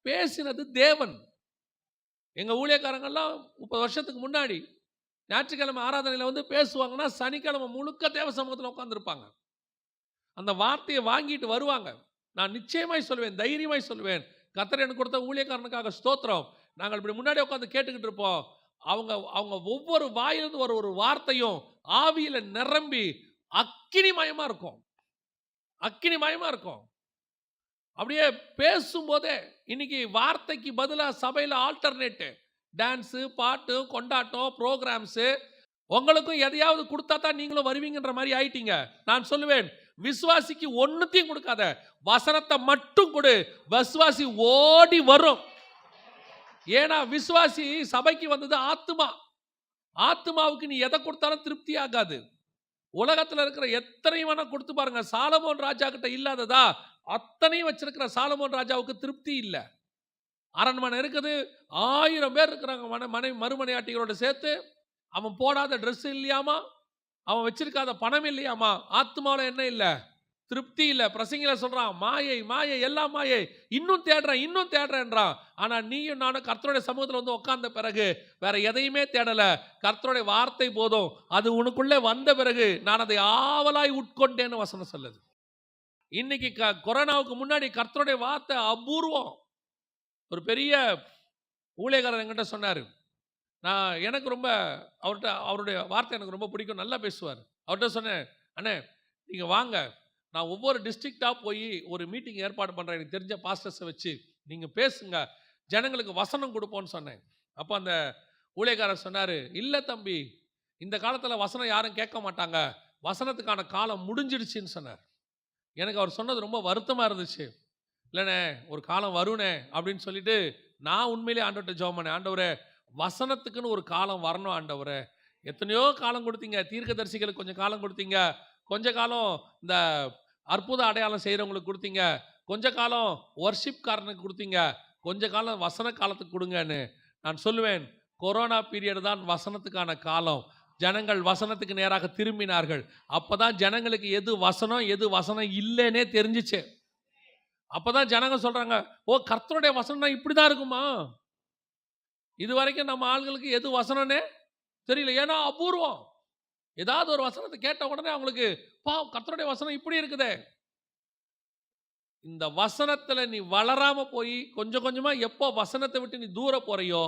பேசினது தேவன். எங்கள் ஊழியக்காரங்கள்லாம் 30 வருஷத்துக்கு முன்னாடி ஞாயிற்றுக்கிழமை ஆராதனையில் வந்து பேசுவாங்கன்னா சனிக்கிழமை முழுக்க தேவ சமூகத்தில் உட்காந்துருப்பாங்க. அந்த வார்த்தையை வாங்கிட்டு வருவாங்க. நான் நிச்சயமாய் சொல்வேன், தைரியமாய் சொல்வேன், கர்த்தர் எனக்கு கொடுத்த ஊழியக்காரனுக்காக ஸ்தோத்திரம். நாங்கள் இப்படி முன்னாடி உட்காந்து கேட்டுக்கிட்டு இருப்போம். அவங்க அவங்க ஒவ்வொரு வாயிலிருந்து ஒரு வார்த்தையும் ஆவியில் நிரம்பி அக்கினிமயமாக இருக்கும். அக்கினிமயமாக இருக்கும். அப்படியே பேசும்போதே இன்னைக்கு வார்த்தைக்கு பதிலாக சபையில் ஆல்டர்னேட்டு டான்ஸு, பாட்டு, கொண்டாட்டம், ப்ரோக்ராம்ஸு. உங்களுக்கும் எதையாவது கொடுத்தா தான் நீங்களும் வருவீங்கன்ற மாதிரி ஆயிட்டீங்க. நான் சொல்லுவேன், விசுவாசிக்கு ஒன்றுத்தையும் கொடுக்காத, வசனத்தை மட்டும் கொடு, விசுவாசி ஓடி வரும். ஏன்னா விசுவாசி சபைக்கு வந்தது ஆத்துமா. ஆத்துமாவுக்கு நீ எதை கொடுத்தாலும் திருப்தி ஆகாது. உலகத்தில் இருக்கிற எத்தனையும் வேணா கொடுத்து பாருங்க, சாலமோன் ராஜா கிட்ட இல்லாததா அத்தனையும் வச்சிருக்கிற சாலமோன் ராஜாவுக்கு திருப்தி இல்லை. அரண்மனை இருக்குது, 1000 பேர் இருக்கிறாங்க மறுமனையாட்டிகளோட சேர்த்து. அவன் போடாத ட்ரெஸ் இல்லையாமா, அவன் வச்சிருக்காத பணம் இல்லையாமா. ஆத்மாவில் என்ன இல்லை? திருப்தி இல்லை. பிரசங்கில சொல்றான், மாயை மாயை எல்லாம் மாயை, இன்னும் தேடுறேன் இன்னும் தேடுறேன்றான். ஆனால் நீயும் நானும் கர்த்தருடைய சமூகத்தில் வந்து உட்கார்ந்த பிறகு வேற எதையுமே தேடலை. கர்த்தருடைய வார்த்தை போதும். அது உனக்குள்ளே வந்த பிறகு நான் அதை ஆவலாய் உட்கொண்டேன்னு வசனம் சொல்லுது. இன்னைக்கு கொரோனாவுக்கு முன்னாடி கர்த்தருடைய வார்த்தை அபூர்வம். ஒரு பெரிய ஊழியக்காரர் என்கிட்ட சொன்னார், நான் எனக்கு ரொம்ப அவருடைய வார்த்தை எனக்கு ரொம்ப பிடிக்கும், நல்லா பேசுவார். அவர்கிட்ட சொன்னேன், அண்ணே நீங்கள் வாங்க, நான் ஒவ்வொரு டிஸ்ட்ரிக்டாக போய் ஒரு மீட்டிங் ஏற்பாடு பண்ணுறேன், எனக்கு தெரிஞ்ச பாஸ்டர்ஸை வச்சு நீங்கள் பேசுங்க, ஜனங்களுக்கு வசனம் கொடுப்போன்னு சொன்னேன். அப்போ அந்த ஊழியக்காரர் சொன்னார், இல்லை தம்பி, இந்த காலத்தில் வசனம் யாரும் கேட்க மாட்டாங்க, வசனத்துக்கான காலம் முடிஞ்சிடுச்சின்னு சொன்னார். எனக்கு அவர் சொன்னது ரொம்ப வருத்தமாக இருந்துச்சு. இல்லைண்ணே, ஒரு காலம் வருணே அப்படின்னு சொல்லிட்டு நான் உண்மையிலே ஆண்டவர்கிட்ட ஜெபம் பண்ணேன், ஆண்டவரே வசனத்துக்குன்னு ஒரு காலம் வரணும் ஆண்டவரே. எத்தனையோ காலம் கொடுத்தீங்க, தீர்க்கதரிசிகளுக்கு கொஞ்சம் காலம் கொடுத்தீங்க, கொஞ்ச காலம் இந்த அற்புத அடையாளம் செய்கிறவங்களுக்கு கொடுத்தீங்க, கொஞ்ச காலம் வர்ஷிப்காரனுக்கு கொடுத்தீங்க, கொஞ்ச காலம் வசன காலத்துக்கு கொடுங்கன்னு. நான் சொல்லுவேன், கொரோனா பீரியட் தான் வசனத்துக்கான காலம். ஜனங்கள் வசனத்துக்கு நேராக திரும்பினார்கள். அப்போதான் ஜனங்களுக்கு எது வசனம் எது வசனம் இல்லைன்னே தெரிஞ்சிச்சு. அப்போதான் ஜனங்க சொல்கிறாங்க, ஓ கர்த்தருடைய வசனம்னா இப்படி தான் இருக்குமா? இது வரைக்கும் நம்ம ஆளுங்களுக்கு எது வசனம்னே தெரியல. ஏன்னா அபூர்வம். ஏதாவது ஒரு வசனத்தை கேட்ட உடனே அவங்களுக்கு கர்த்தருடைய வசனம் இப்படி இருக்குதே. இந்த வசனத்தில் நீ வளராம போய் கொஞ்சம் கொஞ்சமா எப்போ வசனத்தை விட்டு நீ தூர போறையோ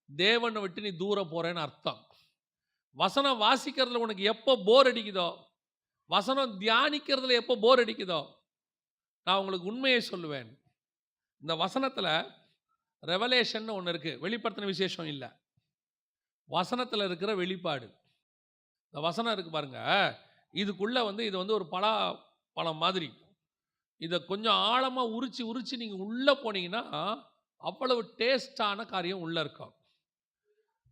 தேவனை விட்டு நீ தூர போறேன்னு அர்த்தம். வசனம் வாசிக்கிறதுல உனக்கு எப்போ போர் அடிக்குதோ, வசனம் தியானிக்கிறதுல எப்போ போர் அடிக்குதோ, நான் உங்களுக்கு உண்மையை சொல்லுவேன், இந்த வசனத்தில் ரெவலேஷன் ஒன்று இருக்கு, வெளிப்படுத்தின விசேஷம் இல்லை, வசனத்தில் இருக்கிற வெளிப்பாடு. இந்த வசனம் இருக்கு பாருங்க, இதுக்குள்ள இது ஒரு பழம் மாதிரி. இதை கொஞ்சம் ஆழமாக உரிச்சு நீங்கள் உள்ளே போனீங்கன்னா அவ்வளவு டேஸ்டான காரியம் உள்ளே இருக்கும்.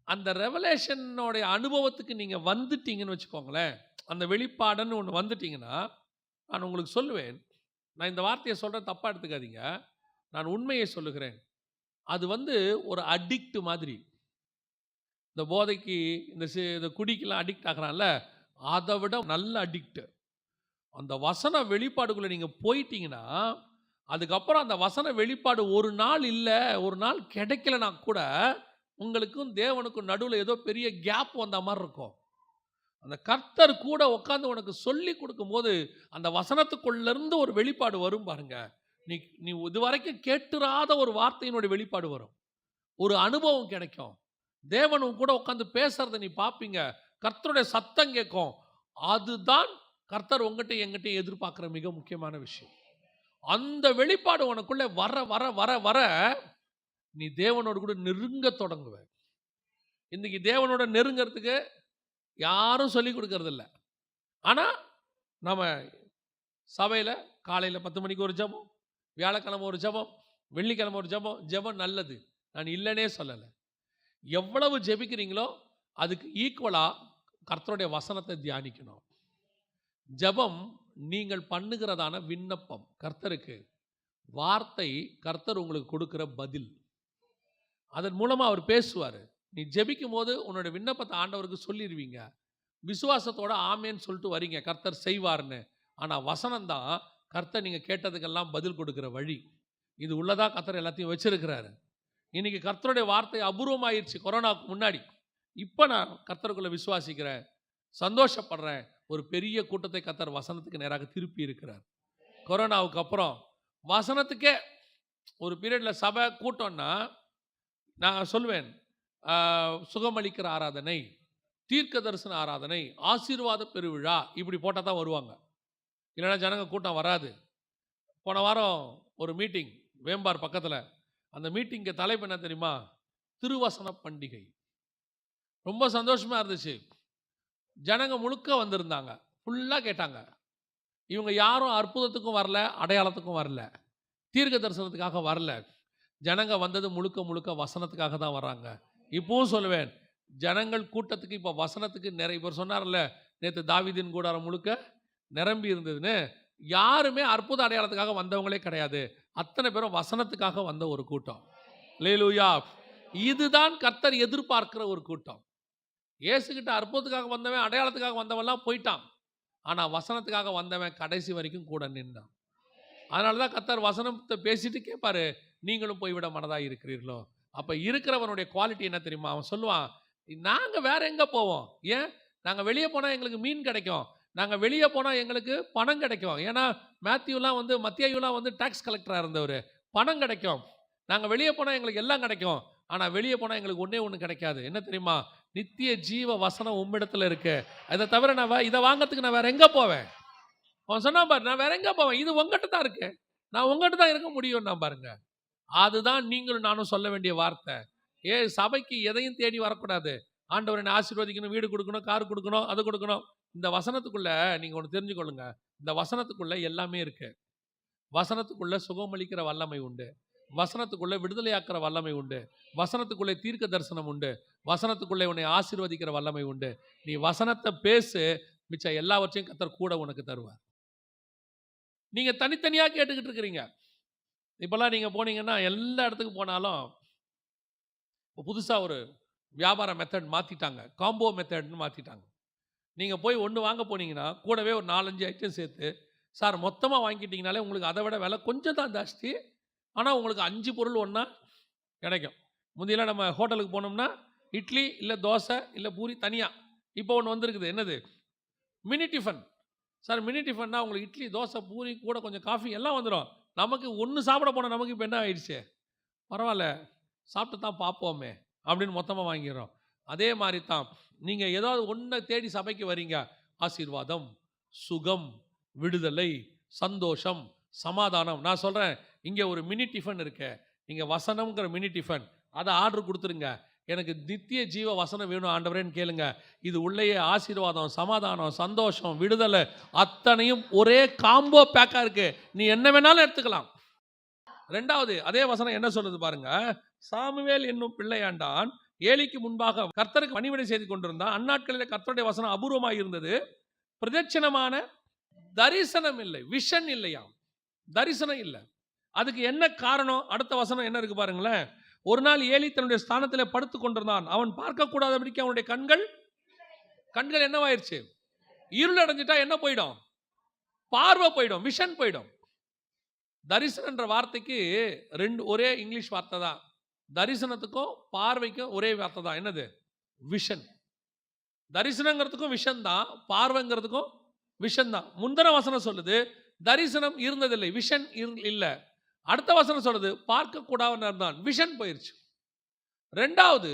அந்த ரெவலேஷனோடைய அனுபவத்துக்கு நீங்கள் வந்துட்டீங்கன்னு வச்சுக்கோங்களேன், அந்த வெளிப்பாடுன்னு ஒன்று வந்துட்டீங்கன்னா, நான் உங்களுக்கு சொல்லுவேன், நான் இந்த வார்த்தையை சொல்கிறேன், தப்பாக எடுத்துக்காதீங்க, நான் உண்மையை சொல்லுகிறேன். அது ஒரு அடிக்ட் மாதிரி. இந்த போதைக்கு இந்த குடிக்கெல்லாம் அடிக்ட் ஆகிறான்ல, அதை விட நல்ல அடிக்ட். அந்த வசன வெளிப்பாடுக்குள்ளே நீங்கள் போயிட்டீங்கன்னா, அதுக்கப்புறம் அந்த வசன வெளிப்பாடு ஒரு நாள் இல்லை, ஒரு நாள் கிடைக்கலனா கூட உங்களுக்கும் தேவனுக்கும் நடுவில் ஏதோ பெரிய கேப் வந்த மாதிரி இருக்கும். அந்த கர்த்தர் கூட உட்காந்து உனக்கு சொல்லி கொடுக்கும்போது அந்த வசனத்துக்குள்ளேருந்து ஒரு வெளிப்பாடு வரும் பாருங்க. நீ இதுவரைக்கும் கேட்டுறாத ஒரு வார்த்தையினுடைய வெளிப்பாடு வரும், ஒரு அனுபவம் கிடைக்கும். தேவனும் கூட உட்காந்து பேசுறதை நீ பார்ப்பீங்க, கர்த்தருடைய சத்தம் கேட்கும். அதுதான் கர்த்தர் உங்ககிட்ட எங்கிட்ட எதிர்பார்க்குற மிக முக்கியமான விஷயம். அந்த வெளிப்பாடு உனக்குள்ள வர வர வர வர நீ தேவனோடு கூட நெருங்க தொடங்குவ. இன்னைக்கு தேவனோட நெருங்கிறதுக்கு யாரும் சொல்லி கொடுக்கறது இல்லை. ஆனால் நம்ம சபையில் காலையில் 10 மணிக்கு ஒரு ஜெபம், வியாழக்கிழமை ஒரு ஜெபம், வெள்ளிக்கிழமை ஒரு ஜெபம். ஜெபம் நல்லது, நான் இல்லைன்னே சொல்லலை. எவ்வளவு ஜெபிக்கிறீங்களோ அதுக்கு ஈக்குவலாக கர்த்தருடைய வசனத்தை தியானிக்கணும். ஜெபம் நீங்கள் பண்ணுகிறதான விண்ணப்பம் கர்த்தருக்கு, வார்த்தை கர்த்தர் உங்களுக்கு கொடுக்கிற பதில். அதன் மூலமாக அவர் பேசுவார். நீ ஜெபிக்கும் போது உன்னோட விண்ணப்பத்தை ஆண்டவருக்கு சொல்லிடுவீங்க, விசுவாசத்தோட ஆமேன்னு சொல்லிட்டு வரீங்க, கர்த்தர் செய்வார்னு. ஆனால் வசனம் தான் கர்த்தர் நீங்கள் கேட்டதுக்கெல்லாம் பதில் கொடுக்குற வழி. இது உள்ளதாக கர்த்தர் எல்லாத்தையும் வச்சிருக்கிறாரு. இன்னைக்கு கர்த்தருடைய வார்த்தை அபூர்வமாயிருச்சு கொரோனாவுக்கு முன்னாடி. இப்போ நான் கர்த்தருக்குள்ளே விசுவாசிக்கிறேன், சந்தோஷப்படுறேன். ஒரு பெரிய கூட்டத்தை கர்த்தர் வசனத்துக்கு நேராக திருப்பி இருக்கிறார். கொரோனாவுக்கு அப்புறம் வசனத்துக்கே ஒரு பீரியடில் சபை கூட்டம்னா நான் சொல்லுவேன், சுகமளிக்கிற ஆராதனை, தீர்க்க தரிசன ஆராதனை, ஆசீர்வாத பெருவிழா, இப்படி போட்டால் தான் வருவாங்க, இல்லைன்னா ஜனங்க கூட்டம் வராது. போன வாரம் ஒரு மீட்டிங் வேம்பார் பக்கத்தில், அந்த மீட்டிங்கு தலைப்பு என்ன தெரியுமா? திருவசன பண்டிகை. ரொம்ப சந்தோஷமாக இருந்துச்சு. ஜனங்க முழுக்க வந்திருந்தாங்க, ஃபுல்லாக கேட்டாங்க. இவங்க யாரும் அற்புதத்துக்கும் வரல, அடையாளத்துக்கும் வரல, தீர்க்க தரிசனத்துக்காக வரல. ஜனங்க வந்தது முழுக்க முழுக்க வசனத்துக்காக தான் வராங்க. இப்பவும் சொல்லுவேன், ஜனங்கள் கூட்டத்துக்கு இப்போ வசனத்துக்கு நிறைய பேர் சொன்னார்ல, நேற்று தாவீதின் கூடாரம் முழுக்க நிரம்பி இருந்ததுன்னு. யாருமே அற்புத அடையாளத்துக்காக வந்தவங்களே கிடையாது, அத்தனை பேரும் வசனத்துக்காக வந்த ஒரு கூட்டம். அல்லேலூயா. இதுதான் கர்த்தர் எதிர்பார்க்கிற ஒரு கூட்டம். இயேசுகிட்ட அற்புதத்துக்காக வந்தவன், அடையாளத்துக்காக வந்தவன்லாம் போயிட்டான். ஆனால் வசனத்துக்காக வந்தவன் கடைசி வரைக்கும் கூட நின்றான். அதனால தான் கர்த்தர் வசனத்தை பேசிட்டு கேட்பாரு, நீங்களும் போய்விட மனதாக இருக்கிறீர்களோ? அப்போ இருக்கிறவனுடைய குவாலிட்டி என்ன தெரியுமா? அவன் சொல்லுவான், நாங்கள் வேற எங்கே போவோம்? ஏன்? நாங்கள் வெளியே போனால் எங்களுக்கு மீன் கிடைக்கும், நாங்கள் வெளியே போனால் எங்களுக்கு பணம் கிடைக்கும். ஏன்னா மத்தியாயுலாம் டாக்ஸ் கலெக்டராக இருந்தவர், பணம் கிடைக்கும். நாங்கள் வெளியே போனால் எங்களுக்கு எல்லாம் கிடைக்கும். ஆனால் வெளியே போனால் எங்களுக்கு ஒன்றே ஒன்று கிடைக்காது. என்ன தெரியுமா? நித்திய ஜீவ வசனம் உம்மிடத்தில் இருக்கு. அதை தவிர நான் இதை வாங்கிறதுக்கு நான் வேற எங்கே போவேன்? அவன் சொன்னா பாரு, நான் வேற எங்கே போவேன்? இது உங்ககிட்ட தான் இருக்கு, நான் உங்ககிட்ட தான் இருக்க முடியும். நான் பாருங்க, அதுதான் நீங்களும் நானும் சொல்ல வேண்டிய வார்த்தை. சபைக்கு எதையும் தேடி வரக்கூடாது. ஆண்டவர் என்னை ஆசீர்வதிக்கணும், வீடு கொடுக்கணும், கார் கொடுக்கணும், அது கொடுக்கணும். இந்த வசனத்துக்குள்ள நீங்கள் ஒன்று தெரிஞ்சுக்கொள்ளுங்க, இந்த வசனத்துக்குள்ள எல்லாமே இருக்கு. வசனத்துக்குள்ள சுகமளிக்கிற வல்லமை உண்டு, வசனத்துக்குள்ளே விடுதலையாக்குற வல்லமை உண்டு, வசனத்துக்குள்ளே தீர்க்க தரிசனம் உண்டு, வசனத்துக்குள்ளே உன்னை ஆசீர்வதிக்கிற வல்லமை உண்டு. நீ வசனத்தை பேசு, மிச்சம் எல்லாவற்றையும் கர்த்தர் கூட உனக்கு தருவார். நீங்க தனித்தனியாக கேட்டுக்கிட்டு இருக்கிறீங்க. இப்பெல்லாம் நீங்க போனீங்கன்னா, எல்லா இடத்துக்கு போனாலும் புதுசாக ஒரு வியாபார மெத்தட் மாற்றிட்டாங்க, காம்போ மெத்தட்னு மாற்றிட்டாங்க. நீங்கள் போய் ஒன்று வாங்க போனீங்கன்னா கூடவே ஒரு 4-5 ஐட்டம் சேர்த்து, சார் மொத்தமாக வாங்கிட்டீங்கனாலே உங்களுக்கு அதை விட விலை கொஞ்சம் தான் ஜாஸ்தி, ஆனால் உங்களுக்கு 5 பொருள் ஒன்றா கிடைக்கும். முந்தையெல்லாம் நம்ம ஹோட்டலுக்கு போனோம்னா இட்லி இல்லை தோசை இல்லை பூரி தனியாக. இப்போ ஒன்று வந்திருக்குது, என்னது? Mini tiffin. சார் மினி டிஃபன்னா உங்களுக்கு இட்லி தோசை பூரி கூட கொஞ்சம் காஃபி எல்லாம் வந்துடும். நமக்கு ஒன்று சாப்பிட போனால் நமக்கு இப்போ என்ன ஆயிடுச்சு? பரவாயில்ல, சாப்பிட்டு தான் பார்ப்போமே அப்படின்னு மொத்தமாக வாங்கிடுறோம். அதே மாதிரி தான் நீங்கள் ஏதாவது ஒன்றை தேடி சபைக்கு வரீங்க, ஆசீர்வாதம், சுகம், விடுதலை, சந்தோஷம், சமாதானம். நான் சொல்கிறேன், இங்கே ஒரு மினி டிஃபன் இருக்கு, நீங்கள் வசனம்ங்கிற மினி டிஃபன் அதை ஆர்டர் கொடுத்துருங்க. எனக்கு நித்திய ஜீவ வசனம் வேணும் ஆண்டவரேன்னு கேளுங்க. இது உள்ளேயே ஆசீர்வாதம், சமாதானம், சந்தோஷம், விடுதலை அத்தனையும் ஒரே காம்போ பேக்கா இருக்கு. நீ என்ன வேணாலும் எடுத்துக்கலாம். ரெண்டாவது அதே வசனம் என்ன சொல்லுது பாருங்க. சாமுவேல் என்னும் பிள்ளையாண்டான் ஏலிக்கு முன்பாக கர்த்தருக்கு பணிவிடை செய்து கொண்டிருந்தான். அந்நாட்களில் கர்த்தருடைய வசனம் அபூர்வமாக இருந்தது. பிரதட்சணமான தரிசனம் இல்லை, விஷன் இல்லையாம், தரிசனம் இல்லை. அதுக்கு என்ன காரணம்? அடுத்த வசனம் என்ன இருக்கு பாருங்களேன். ஒரு நாள் ஏலி தன்னுடைய ஸ்தானத்தில் படுத்து கொண்டிருந்தான். அவன் பார்க்க கூடாதபடிக்கு அவனுடைய கண்கள் என்னவாயிருச்சு? இருள் அடைஞ்சிட்டா என்ன போயிடும்? பார்வை போயிடும், விஷன் போயிடும். தரிசனம் என்ற வார்த்தைக்கு ஒரே இங்கிலீஷ் வார்த்தை தான். தரிசனத்துக்கும் பார்வைக்கும் ஒரே வார்த்தை தான். என்னது? விஷன். தரிசனங்கிறதுக்கும் விஷன் தான், பார்வைங்கிறதுக்கும் விஷன் தான். முந்தின வசனம் சொல்லுது தரிசனம் இருந்ததில்லை, விஷன் இல்லை. அடுத்த வசனம் சொல்லுது பார்க்க கூடாது இருந்தான், விஷன் போயிருச்சு. ரெண்டாவது,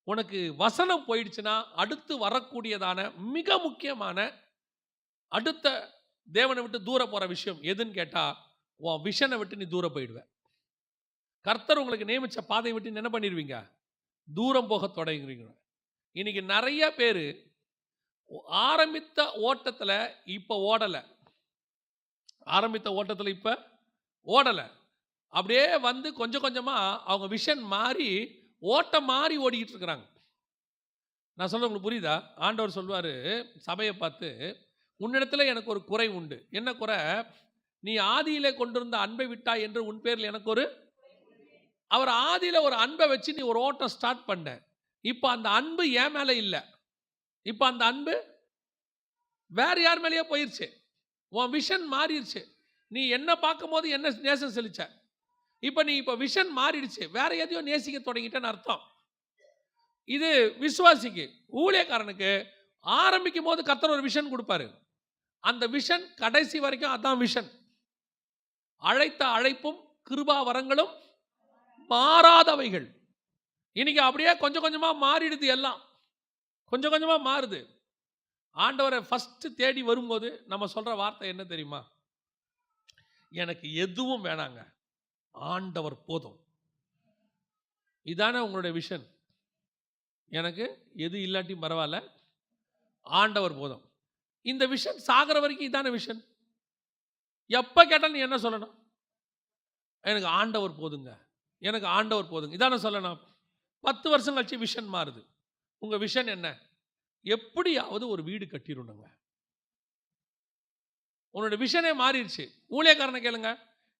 உனக்கு வசனம் போயிடுச்சுன்னா அடுத்து வரக்கூடியதான மிக முக்கியமான அடுத்த தேவனை விட்டு தூர போற விஷயம் எதுன்னு கேட்டா, உன் விஷனை விட்டு நீ தூரம் போயிடுவ. கர்த்தர் உங்களுக்கு நியமிச்ச பாதையை விட்டு என்ன பண்ணிடுவீங்க? தூரம் போக தொடங்குறீங்க. இன்னைக்கு நிறைய பேர் ஆரம்பித்த ஓட்டத்தில் இப்போ ஓடலை, ஆரம்பித்த ஓட்டத்தில் இப்போ ஓடலை, அப்படியே வந்து கொஞ்சம் கொஞ்சமாக அவங்க விஷன் மாறி ஓட்டம் மாறி ஓடிக்கிட்டு இருக்கிறாங்க. நான் சொல்ல உங்களுக்கு புரியுதா? ஆண்டவர் சொல்வார் சபையை பார்த்து, உன்னிடத்தில் எனக்கு ஒரு குறை உண்டு. என்ன குறை? நீ ஆதியிலே கொண்டிருந்த அன்பை விட்டாய் என்று உன் பேரில் எனக்கு ஒரு, அவர் ஆதியில் ஒரு அன்பை வச்சு நீ ஒரு ஓட்டம் ஸ்டார்ட் பண்ண. இப்போ அந்த அன்பு என் மேலே இல்லை, இப்போ அந்த அன்பு வேற யார் மேலேயே போயிருச்சு. உன் விஷன் மாறிடுச்சு. நீ என்ன பார்க்கும் போது என்ன நேசம் செலுத்த, இப்போ விஷன் மாறிடுச்சு, வேற எதையோ நேசிக்க தொடங்கிட்டேன்னு அர்த்தம். இது விசுவாசிக்கு, ஊழியக்காரனுக்கு ஆரம்பிக்கும் போது கர்த்தர் ஒரு விஷன் கொடுப்பாரு. அந்த விஷன் கடைசி வரைக்கும் அதான் விஷன். அழைத்த அழைப்பும் கிருபா வரங்களும் மாறாதவைகள். இன்னைக்கு அப்படியே கொஞ்சம் கொஞ்சமா மாறிடுது, எல்லாம் கொஞ்சம் கொஞ்சமா மாறுது. ஆண்டவரை ஃபர்ஸ்ட் தேடி வரும்போது நம்ம சொல்ற வார்த்தை என்ன தெரியுமா? எனக்கு எதுவும் வேணாங்க, ஆண்டவர் போதும். இதானே உங்களுடைய விஷன். எனக்கு எது இல்லாட்டியும் பரவாயில்ல, ஆண்டவர் போதும். இந்த விஷன் சாகிற வரைக்கும் இதான விஷன். எப்ப கேட்டாலும் நீ என்ன சொல்லணும்? எனக்கு ஆண்டவர் போதுங்க, எனக்கு ஆண்டவர் போதுங்க, இதான சொல்லணும். 10 வருஷம் கழிச்சு விஷன் மாறுது. உங்க விஷன் என்ன? எப்படியாவது ஒரு வீடு கட்டிடணுங்க. உன்னோட விஷனே மாறிடுச்சு. ஊழியக்காரனை கேளுங்க,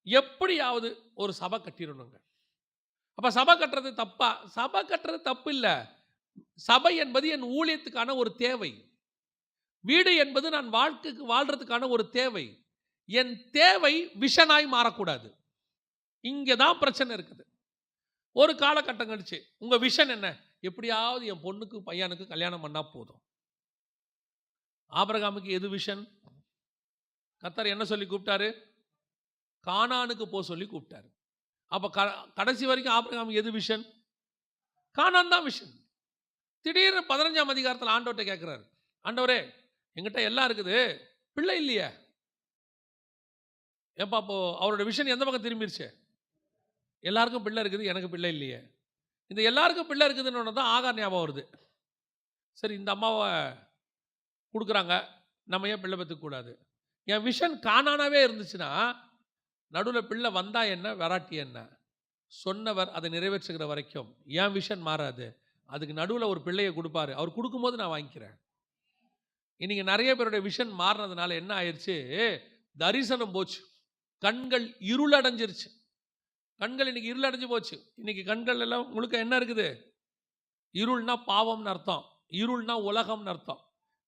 எப்படியாவது ஒரு சபை கட்டிடணுங்க. அப்ப சபை கட்டுறது தப்பா? சபை கட்டுறது தப்பு இல்லை. சபை என்பது என் ஊழியத்துக்கான ஒரு தேவை. வீடு என்பது நான் வாழ்றதுக்கான ஒரு தேவை. என் தேவை விஷனாய் மாறக்கூடாது. இங்கதான் பிரச்சனை இருக்குது. ஒரு காலகட்டம் கழிச்சு உங்க விஷன் என்ன? எப்படியாவது என் பொண்ணுக்கு பையனுக்கு கல்யாணம் பண்ணா போதும். ஆபிரகாமுக்கு எது விஷன்? கர்த்தர் என்ன சொல்லி கூப்பிட்டாரு? கானானுக்கு போ சொல்லி கூப்பிட்டாரு. அப்ப கடைசி வரைக்கும் ஆபிரகாமுக்கு எது விஷன்? கானான் தான் விஷன். திடீர்னு 15ஆம் அதிகாரத்தில் ஆண்டவர்கிட்ட கேட்கிறாரு, ஆண்டவரே எங்கிட்ட எல்லாம் இருக்குது, பிள்ளை இல்லையே. ஏப்பா அப்போ அவரோட விஷன் எந்த பக்கம் திரும்பிடுச்சு? எல்லாருக்கும் பிள்ளை இருக்குது, எனக்கு பிள்ளை இல்லையே. இந்த எல்லாருக்கும் பிள்ளை இருக்குதுன்னு தான் ஆகார் ஞாபகம் வருது. சரி, இந்த அம்மாவை கொடுக்குறாங்க, நம்ம ஏன் பிள்ளை பெற்றுக்கூடாது? என் விஷன் காணானாவே இருந்துச்சுன்னா நடுவில் பிள்ளை வந்தா என்ன, வராட்டி என்ன, சொன்னவர் அதை நிறைவேற்றுகிற வரைக்கும் என் விஷன் மாறாது. அதுக்கு நடுவில் ஒரு பிள்ளையை கொடுப்பாரு, அவர் கொடுக்கும்போது நான் வாங்கிக்கிறேன். இன்னைக்கு நிறைய பேருடைய விஷன் மாறினதுனால என்ன ஆயிடுச்சு? தரிசனம் போச்சு, கண்கள் இருளடைஞ்சிருச்சு. கண்கள் இன்னைக்கு இருளடைஞ்சு போச்சு. இன்னைக்கு கண்கள் எல்லாம் முழுக்க என்ன இருக்குது? இருள்னா பாவம்னு அர்த்தம், இருள்னா உலகம்னு அர்த்தம்.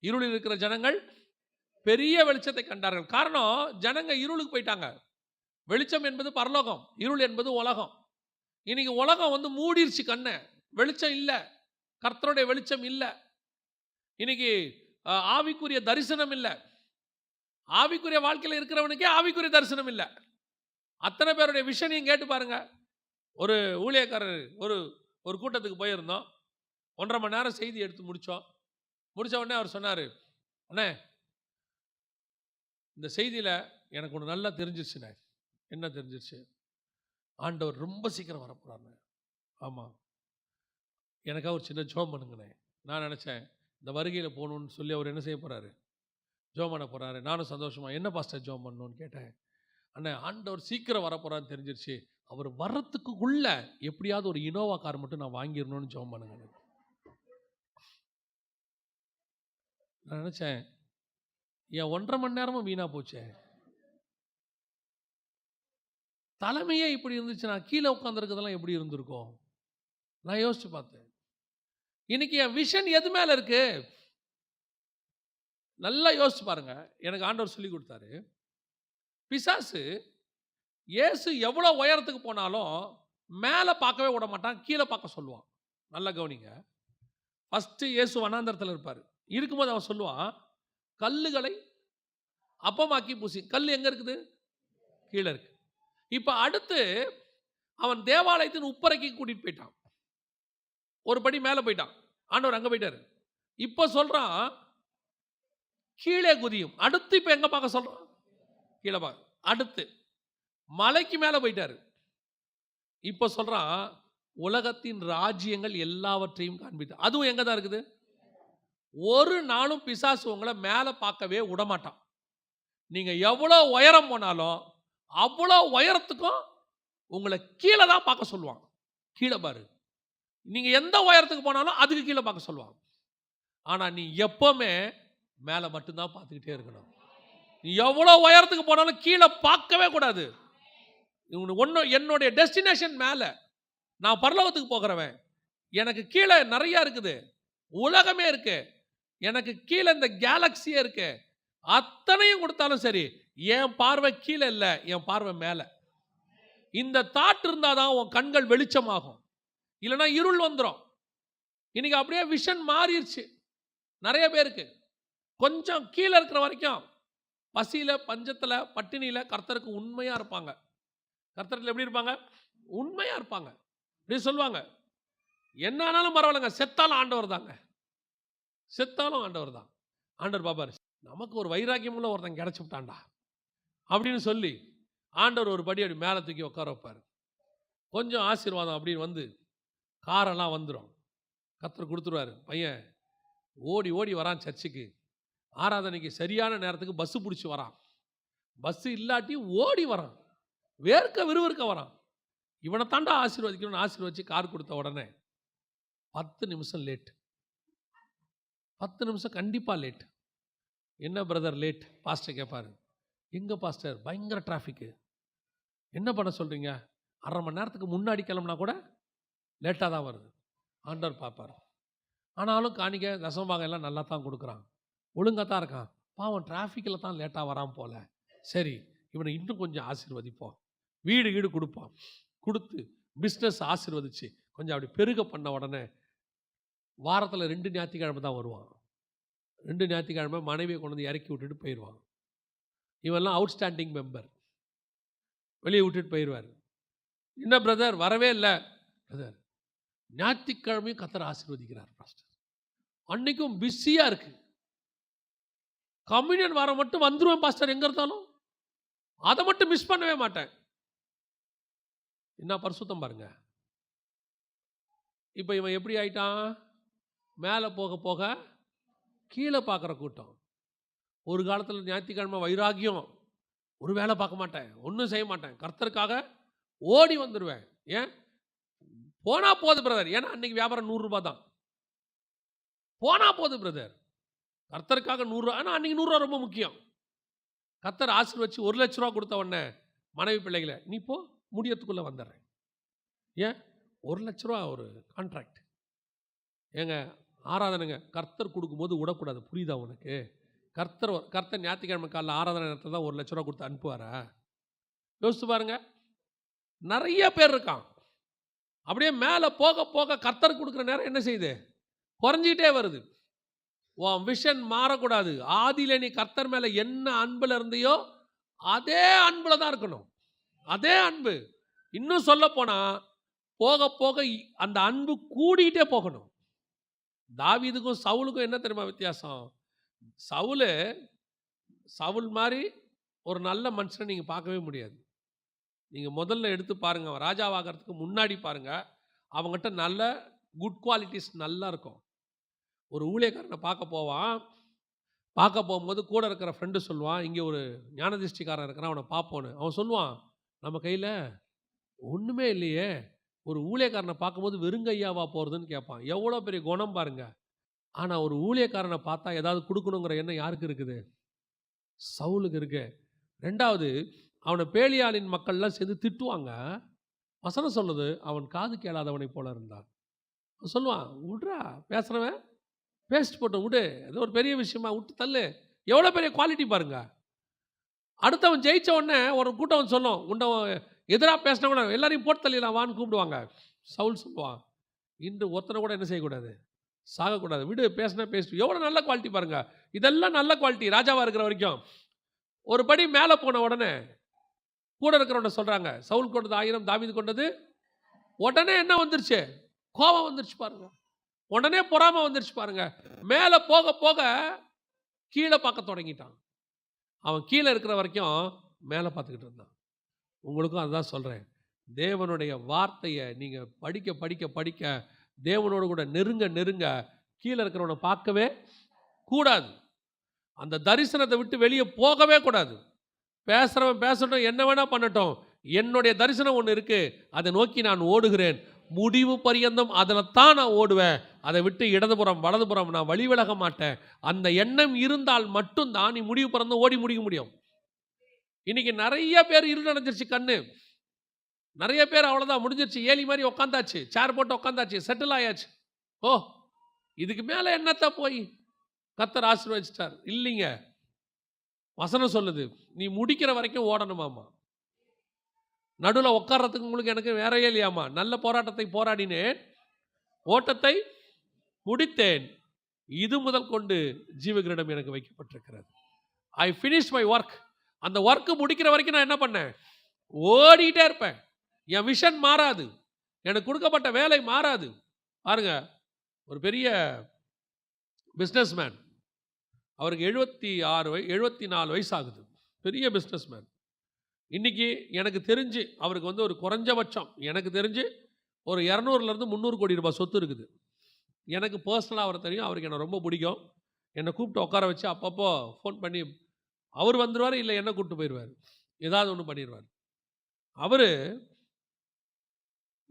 இருளில் இருக்கிற ஜனங்கள் பெரிய வெளிச்சத்தை கண்டார்கள். காரணம், ஜனங்க இருளுக்கு போயிட்டாங்க. வெளிச்சம் என்பது பரலோகம், இருள் என்பது உலகம். இன்னைக்கு உலகம் வந்து மூடிருச்சு கண்ணை, வெளிச்சம் இல்லை, கர்த்தருடைய வெளிச்சம் இல்லை. இன்னைக்கு ஆவிக்குரிய தரிசனம் இல்லை. ஆவிக்குரிய வாழ்க்கையில் இருக்கிறவனுக்கே ஆவிக்குரிய தரிசனம் இல்லை. அத்தனை பேருடைய விஷனையும் கேட்டு பாருங்க. ஒரு ஊழியக்காரர் ஒரு கூட்டத்துக்கு போயிருந்தோம். 1.5 மணி நேரம் செய்தி எடுத்து முடிச்ச உடனே அவர் சொன்னார், அண்ணே இந்த செய்தியில் எனக்கு ஒன்று நல்லா தெரிஞ்சிருச்சுண்ணே. என்ன தெரிஞ்சிருச்சு? ஆண்டவர் ரொம்ப சீக்கிரம் வரப்போறாரு. ஆமாம், எனக்காக ஒரு சின்ன ஜோம் பண்ணுங்கண்ணே. நான் நினச்சேன் இந்த வருகையில் போகணுன்னு சொல்லி அவர் என்ன செய்ய போகிறாரு, ஜோம் பண்ண போகிறாரு. நானும் சந்தோஷமாக என்ன பாஸ்டர் ஜோம் பண்ணணும்னு கேட்டேன். அண்ணே ஆண்டவர் சீக்கிரம் வரப்போகிறான்னு தெரிஞ்சிருச்சு, அவர் வர்றதுக்குள்ள எப்படியாவது ஒரு இனோவா கார் மட்டும் நான் வாங்கிடணும்னு ஜோம் பண்ணுங்க. நான் நினச்சேன் என் 1.5 மணி நேரமும் வீணாக போச்சே. தலைமையே இப்படி இருந்துச்சுன்னா கீழே உட்காந்துருக்கிறதெல்லாம் எப்படி இருந்திருக்கும்? நான் யோசிச்சு பார்த்தேன். இன்னைக்கு என் விஷன் எது மேலே இருக்கு? நல்லா யோசிச்சு பாருங்க. எனக்கு ஆண்டவர் சொல்லி கொடுத்தாரு, பிசாசு இயேசு எவ்வளோ உயரத்துக்கு போனாலும் மேலே பார்க்கவே விட மாட்டான், கீழே பார்க்க சொல்லுவான். நல்லா கவனிங்க. ஃபஸ்ட்டு இயேசு வனாந்தரத்தில் இருப்பார். இருக்கும்போது அவன் சொல்லுவான், கல்லுகளை அப்பமாக்கி பூசி. கல் எங்கே இருக்குது? கீழே இருக்கு. இப்போ அடுத்து அவன் தேவாலயத்தின் உப்பரைக்கு கூட்டிகிட்டு போயிட்டான். ஒரு படி மேலே போயிட்டான். ஆண்டவர் அங்கே போயிட்டார். இப்போ சொல்கிறான் கீழே குதியும். அடுத்து இப்போ எங்கே பார்க்க சொல்கிறான்? கீழே பார்க்க. அடுத்து மலைக்கு மேலே போயிட்டார். இப்போ சொல்கிறான் உலகத்தின் ராஜ்யங்கள் எல்லாவற்றையும் காண்பித்தார். அதுவும் எங்கே தான் இருக்குது? ஒரு நாளும் பிசாசு உங்களை மேலே பார்க்கவே விடமாட்டான். நீங்கள் எவ்வளோ உயரம் போனாலும் அவ்வளோ உயரத்துக்கும் உங்களை கீழே தான் பார்க்க சொல்லுவான். கீழே பாரு. நீங்கள் எந்த உயரத்துக்கு போனாலும் அதுக்கு கீழே பார்க்க சொல்லுவான். ஆனால் நீ எப்போவுமே மேலே மட்டும்தான் பார்த்துக்கிட்டே இருக்கணும். நீ எவ்வளோ உயரத்துக்கு போனாலும் கீழே பார்க்கவே கூடாது. ஒன்று என்னுடைய டெஸ்டினேஷன் மேலே. நான் பரலோகத்துக்கு போகிறவன். எனக்கு கீழே நிறையா இருக்குது, உலகமே இருக்கு, எனக்கு கீழே இந்த கேலக்சியே இருக்கு. அத்தனையும் கொடுத்தாலும் சரி, என் பார்வை கீழே இல்லை, என் பார்வை மேலே. இந்த தாட் இருந்தால் தான் உன் கண்கள் வெளிச்சமாகும், இல்லைனா இருள் வந்துடும். இன்னைக்கு அப்படியே விஷன் மாறிடுச்சு நிறைய பேருக்கு. கொஞ்சம் கீழே இருக்கிற வரைக்கும் பசியில், பஞ்சத்தில், பட்டினியில் கர்த்தருக்கு உண்மையாக இருப்பாங்க. கர்த்தருக்கு எப்படி இருப்பாங்க? உண்மையாக இருப்பாங்க. அப்படி சொல்லுவாங்க, என்ன ஆனாலும் பரவாயில்லைங்க, செத்தாலும் ஆண்டவர் தாங்க, செத்தாலும் ஆண்டவர் தான். ஆண்டவர் பாப்பாரு, நமக்கு ஒரு வைராக்கியமுள்ள ஒருத்தன் கிடச்சி விட்டான்டா அப்படின்னு சொல்லி ஆண்டவர் ஒரு படி அப்படி மேலே தூக்கி உட்கார வைப்பார். கொஞ்சம் ஆசீர்வாதம் அப்படின்னு வந்து காரெல்லாம் வந்துடும். கர்த்தர் கொடுத்துருவார். பையன் ஓடி ஓடி வரான் சர்ச்சுக்கு. ஆராதனைக்கு சரியான நேரத்துக்கு பஸ்ஸு பிடிச்சி வரான். பஸ்ஸு இல்லாட்டி ஓடி வரான், வேர்க்க விறுவிறுக்க வரான். இவனை தாண்டா ஆசீர்வதிக்கணும்னு ஆசீர்வதிச்சு கார் கொடுத்த உடனே 10 நிமிஷம் லேட். 10 நிமிஷம் கண்டிப்பாக லேட். என்ன பிரதர் லேட்? பாஸ்டர் கேட்பார். எங்கே பாஸ்டர்? பயங்கர டிராஃபிக்கு. என்ன பண்ண சொல்கிறீங்க? 1/2 மணி நேரத்துக்கு முன்னாடி கிளம்புனா கூட லேட்டாக தான் வருது. ஆண்டவர் பார்ப்பார். ஆனாலும் காணிக்க தசமபாகம் எல்லாம் நல்லா தான் கொடுக்குறான், ஒழுங்காக தான் இருக்கான். பாவம் டிராஃபிக்கில் தான் லேட்டாக வரான் போல. சரி, இவனை இன்னும் கொஞ்சம் ஆசீர்வதிப்போம், வீடு வீடு கொடுப்பான். கொடுத்து பிஸ்னஸ் ஆசீர்வதிச்சு கொஞ்சம் அப்படி பெருக பண்ண உடனே வாரத்தில் 2 ஞாயிற்றுக்கிழமை தான் வருவான். 2 ஞாயிற்றுக்கிழமை மனைவியை கொண்டு வந்து இறக்கி விட்டுட்டு போயிடுவான். இவெல்லாம் அவுட்ஸ்டாண்டிங் மெம்பர், வெளியே விட்டுட்டு போயிடுவார். என்ன பிரதர் வரவே இல்லை? பிரதர் ஞாயிற்றுக்கிழமையும் கர்த்தர் ஆசீர்வதிக்கிறார் பாஸ்டர், அன்னைக்கும் பிஸியாக இருக்கு. கம்யூனியன் வாரம் மட்டும் வந்துடுவேன் பாஸ்டர், எங்கே இருந்தாலும் அதை மட்டும் மிஸ் பண்ணவே மாட்டேன். என்ன பரிசுத்தம் பாருங்க. இப்போ இவன் எப்படி ஆயிட்டான்? மேலே போக போக கீழே பார்க்குற கூட்டம். ஒரு காலத்தில் ஞாயிற்றுக்கிழமை வைராகியம், ஒரு வேலை பார்க்க மாட்டேன், ஒன்றும் செய்ய மாட்டேன், கர்த்தருக்காக ஓடி வந்துடுவேன். ஏன்? போனால் போகுது பிரதர். ஏன்னா அன்றைக்கி வியாபாரம் 100 ரூபா தான். போனால் போகுது பிரதர், கர்த்தருக்காக 100 ரூபா. ஆனால் அன்றைக்கி 100 ரூபா ரொம்ப முக்கியம். கர்த்தர் ஆசீர்வதிச்சு 1 லட்ச ரூபா கொடுத்த உடனே மனைவி பிள்ளைகளை, நீ போ, முடியத்துக்குள்ளே வந்துடுறேன். ஏன்? 1 லட்ச ரூபா ஒரு கான்ட்ராக்ட். ஏங்க ஆராதனைங்க கர்த்தர் கொடுக்கும்போது விடக்கூடாது, புரியுதா உனக்கு? கர்த்தர் ஞாயிற்றுக்கிழமை காலையில் ஆராதனை நேரத்தில் தான் 1 லட்ச ரூபா கொடுத்து அனுப்புவாரா? யோசிச்சு பாருங்க. நிறைய பேர் இருக்கான். அப்படியே மேலே போக போக கர்த்தர் கொடுக்குற நேரம் என்ன செய்யுது? குறைஞ்சிக்கிட்டே வருது. உன் விஷன் மாறக்கூடாது. ஆதியில நீ கர்த்தர் மேலே என்ன அன்பில் இருந்தையோ அதே அன்பில் தான் இருக்கணும். அதே அன்பு. இன்னும் சொல்ல போனால் போக போக அந்த அன்பு கூடிக்கிட்டே போகணும். தாவீதுக்கும் சவுலுக்கும் என்ன தெரியுமா வித்தியாசம்? சவுல் மாதிரி ஒரு நல்ல மனுஷனை நீங்கள் பார்க்கவே முடியாது. நீங்கள் முதல்ல எடுத்து பாருங்கள், ராஜாவாகிறதுக்கு முன்னாடி பாருங்கள், அவங்ககிட்ட நல்ல குட் குவாலிட்டிஸ் நல்லா இருக்கும். ஒரு ஊழியக்காரனை பார்க்க போவான். பார்க்க போகும்போது கூட இருக்கிற ஃப்ரெண்டு சொல்லுவான், இங்கே ஒரு ஞானதிஷ்டிக்காரன் இருக்கிறான், அவனை பார்ப்போன்னு. அவன் சொல்லுவான், நம்ம கையில் ஒன்றுமே இல்லையே, ஒரு ஊழியக்காரனை பார்க்கும்போது வெறுங்கையாவா போகிறதுன்னு கேட்பான். எவ்வளோ பெரிய குணம் பாருங்க. ஆனால் ஒரு ஊழியக்காரனை பார்த்தா ஏதாவது கொடுக்கணுங்கிற எண்ணம் யாருக்கு இருக்குது? சவுலுக்கு இருக்கு. ரெண்டாவது, அவனை பேலியாளின் மக்கள்லாம் சேர்ந்து திட்டுவாங்க. வசனம் சொல்லுது, அவன் காது கேளாதவனை போல இருந்தான். சொல்லுவான், விட்றா பேசுகிறவன் பேஸ்ட் போட்டு விடு, ஏதோ ஒரு பெரிய விஷயமா விட்டு தள்ளு. எவ்வளோ பெரிய குவாலிட்டி பாருங்க. அடுத்தவன் ஜெயிச்ச உடனே ஒரு கூட்டம் சொல்லும், உண்டவன் எதிராக பேசினா கூட எல்லாரையும் போட்டு தள்ளிடலாம் வான்னு கூப்பிடுவாங்க. சவுல் சொல்லுவான், இன்று ஒருத்தனை கூட என்ன செய்யக்கூடாது, சாகக்கூடாது, விடு, பேசினா பேசிட்டு. எவ்வளோ நல்ல குவாலிட்டி பாருங்க. இதெல்லாம் நல்ல குவாலிட்டி ராஜாவாக இருக்கிற வரைக்கும். ஒரு படி மேலே போன உடனே கூட இருக்கிறவன சொல்கிறாங்க, சவுல் கொண்டது 1000, தாவீது கொண்டது. உடனே என்ன வந்துருச்சு? கோபம் வந்துருச்சு பாருங்க. உடனே பொறாமை வந்துருச்சு பாருங்க. மேலே போக போக கீழே பார்க்க தொடங்கிட்டான். அவன் கீழே இருக்கிற வரைக்கும் மேலே பார்த்துக்கிட்டு இருந்தான். உங்களுக்கும் அதுதான் சொல்கிறேன். தேவனுடைய வார்த்தையை நீங்கள் படிக்க படிக்க படிக்க தேவனோடு கூட நெருங்க நெருங்க கீழே இருக்கிறவனை பார்க்கவே கூடாது. அந்த தரிசனத்தை விட்டு வெளியே போகவே கூடாது. பேசுகிறவன் பேசட்டும், என்ன வேணால் பண்ணட்டும், என்னுடைய தரிசனம் ஒன்று இருக்குது, அதை நோக்கி நான் ஓடுகிறேன், முடிவு பரியந்தம் அதில் தான் நான் ஓடுவேன். அதை விட்டு இடதுபுறம் வலதுபுறம் நான் வழி விலக மாட்டேன். அந்த எண்ணம் இருந்தால் மட்டும்தான் நீ முடிவு பறந்து ஓடி முடிக்க முடியும். இன்னைக்கு நிறைய பேர் இருளடைஞ்சிருச்சு கண்ணு. நிறைய பேர் அவ்வளோதான், முடிஞ்சிருச்சு, ஏலி மாதிரி உட்காந்தாச்சு, சேர் போட்டு உட்காந்தாச்சு, செட்டில் ஆயாச்சு. ஓ, இதுக்கு மேலே என்னத்த போய் கர்த்தர் ஆசீர்வதிச்சிட்டார். இல்லைங்க, வசனம் சொல்லுது, நீ முடிக்கிற வரைக்கும் ஓடணுமாமா. நடுவில் உட்கார்றதுக்கு உங்களுக்கு எனக்கு வேறையே இல்லையாமா. நல்ல போராட்டத்தை போராடினேன், ஓட்டத்தை முடித்தேன், இது முதல் கொண்டு ஜீவகிரீடம் எனக்கு வைக்கப்பட்டிருக்கிறது. I finish my work. அந்த ஒர்க்கு முடிக்கிற வரைக்கும் நான் என்ன பண்ணேன்? ஓடிட்டே இருப்பேன். என் விஷன் மாறாது, எனக்கு கொடுக்கப்பட்ட வேலை மாறாது. பாருங்க, ஒரு பெரிய பிஸ்னஸ்மேன், அவருக்கு 74 வயசு ஆகுது, பெரிய பிஸ்னஸ்மேன். இன்றைக்கி எனக்கு தெரிஞ்சு அவருக்கு ஒரு குறைஞ்சபட்சம் எனக்கு தெரிஞ்சு ஒரு 200 300 கோடி ரூபாய் சொத்து இருக்குது. எனக்கு பர்சனலாக அவரை தெரியும், அவருக்கு என்னை ரொம்ப பிடிக்கும். என்னை கூப்பிட்டு உட்கார வச்சு அப்பப்போ ஃபோன் பண்ணி அவர் வந்துடுவார், இல்லை என்னை கூப்பிட்டு போயிடுவார், ஏதாவது ஒன்று பண்ணிடுவார். அவர்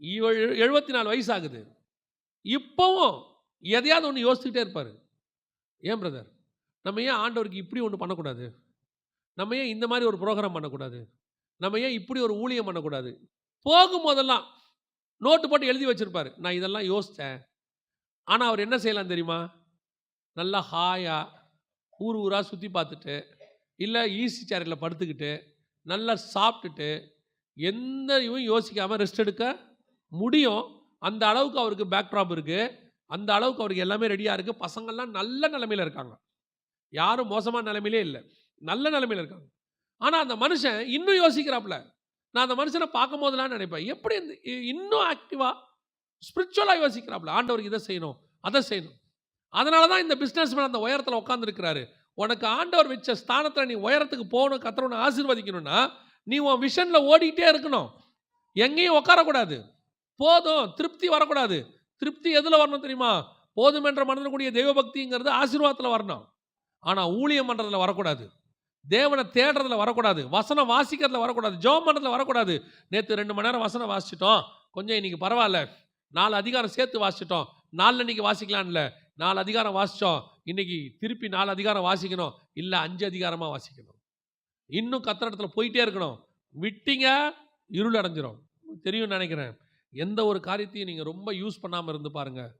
74 வயசு ஆகுது, இப்போவும் எதையாவது ஒன்று யோசிச்சுக்கிட்டே இருப்பார். ஏன் பிரதர், நம்ம ஏன் ஆண்டவருக்கு இப்படி ஒன்று பண்ணக்கூடாது, நம்ம ஏன் இந்த மாதிரி ஒரு ப்ரோக்ராம் பண்ணக்கூடாது, நம்ம ஏன் இப்படி ஒரு ஊழியம் பண்ணக்கூடாது? போகும்போதெல்லாம் நோட்டு போட்டு எழுதி வச்சுருப்பார், நான் இதெல்லாம் யோசித்தேன். ஆனால் அவர் என்ன செய்யலாம் தெரியுமா? நல்லா ஹாயாக ஊராக சுற்றி பார்த்துட்டு, இல்லை ஈஸி சேரில் படுத்துக்கிட்டு நல்லா சாப்பிட்டுட்டு எந்த இதுவும் யோசிக்காமல் ரெஸ்ட் எடுக்க முடியும். அந்த அளவுக்கு அவருக்கு பேக்ட்ராப் இருக்குது, அந்த அளவுக்கு அவருக்கு எல்லாமே ரெடியாக இருக்குது. பசங்கள்லாம் நல்ல நிலைமையில் இருக்காங்க, யாரும் மோசமான நிலைமையிலே இல்லை, நல்ல நிலைமையில் இருக்காங்க. ஆனால் அந்த மனுஷன் இன்னும் யோசிக்கிறாப்புல. நான் அந்த மனுஷனை பார்க்கும் போதெல்லாம் நினைப்பேன், எப்படி இன்னும் ஆக்டிவாக ஸ்பிரிச்சுவலாக யோசிக்கிறாப்புல, ஆண்டவருக்கு இதை செய்யணும் அதை செய்யணும். அதனால தான் இந்த பிஸ்னஸ்மேன் அந்த உயரத்தில் உட்காந்துருக்கிறாரு. உனக்கு ஆண்டவர் வச்ச ஸ்தானத்தில் நீ உயரத்துக்கு போகணும், கர்த்தரை ஆசீர்வதிக்கணும்னா நீ உன் விஷனில் ஓடிக்கிட்டே இருக்கணும், எங்கேயும் உட்காரக்கூடாது. போதும், திருப்தி வரக்கூடாது. திருப்தி எதில் வரணும் தெரியுமா? போதும் என்ற மனதில் தெய்வ பக்திங்கிறது ஆசீர்வாதத்தில் வரணும். ஆனால் ஊழியம் பண்ணுறதுல வரக்கூடாது, தேவனை தேடுறதுல வரக்கூடாது, வசனம் வாசிக்கிறதுல வரக்கூடாது, ஜெபம் பண்ணுறதுல வரக்கூடாது. நேற்று 2 மணி நேரம் வசனம் வாசிச்சிட்டோம், கொஞ்சம் இன்றைக்கி பரவாயில்ல, 4 அதிகாரம் சேர்த்து வாசிச்சிட்டோம், 4 அன்றைக்கி வாசிக்கலாம், இல்லை 4 அதிகாரம் வாசித்தோம், இன்றைக்கி திருப்பி 4 அதிகாரம் வாசிக்கணும், இல்லை 5 அதிகாரமாக வாசிக்கணும். இன்னும் கத்திரத்தில் போயிட்டே இருக்கணும். விட்டீங்க இருள் அடைஞ்சிரும். தெரியும் நினைக்கிறேன். எந்த ஒரு காரியத்தையும் நீங்கள் ரொம்ப யூஸ் பண்ணாமல் இருந்து பாருங்கள்,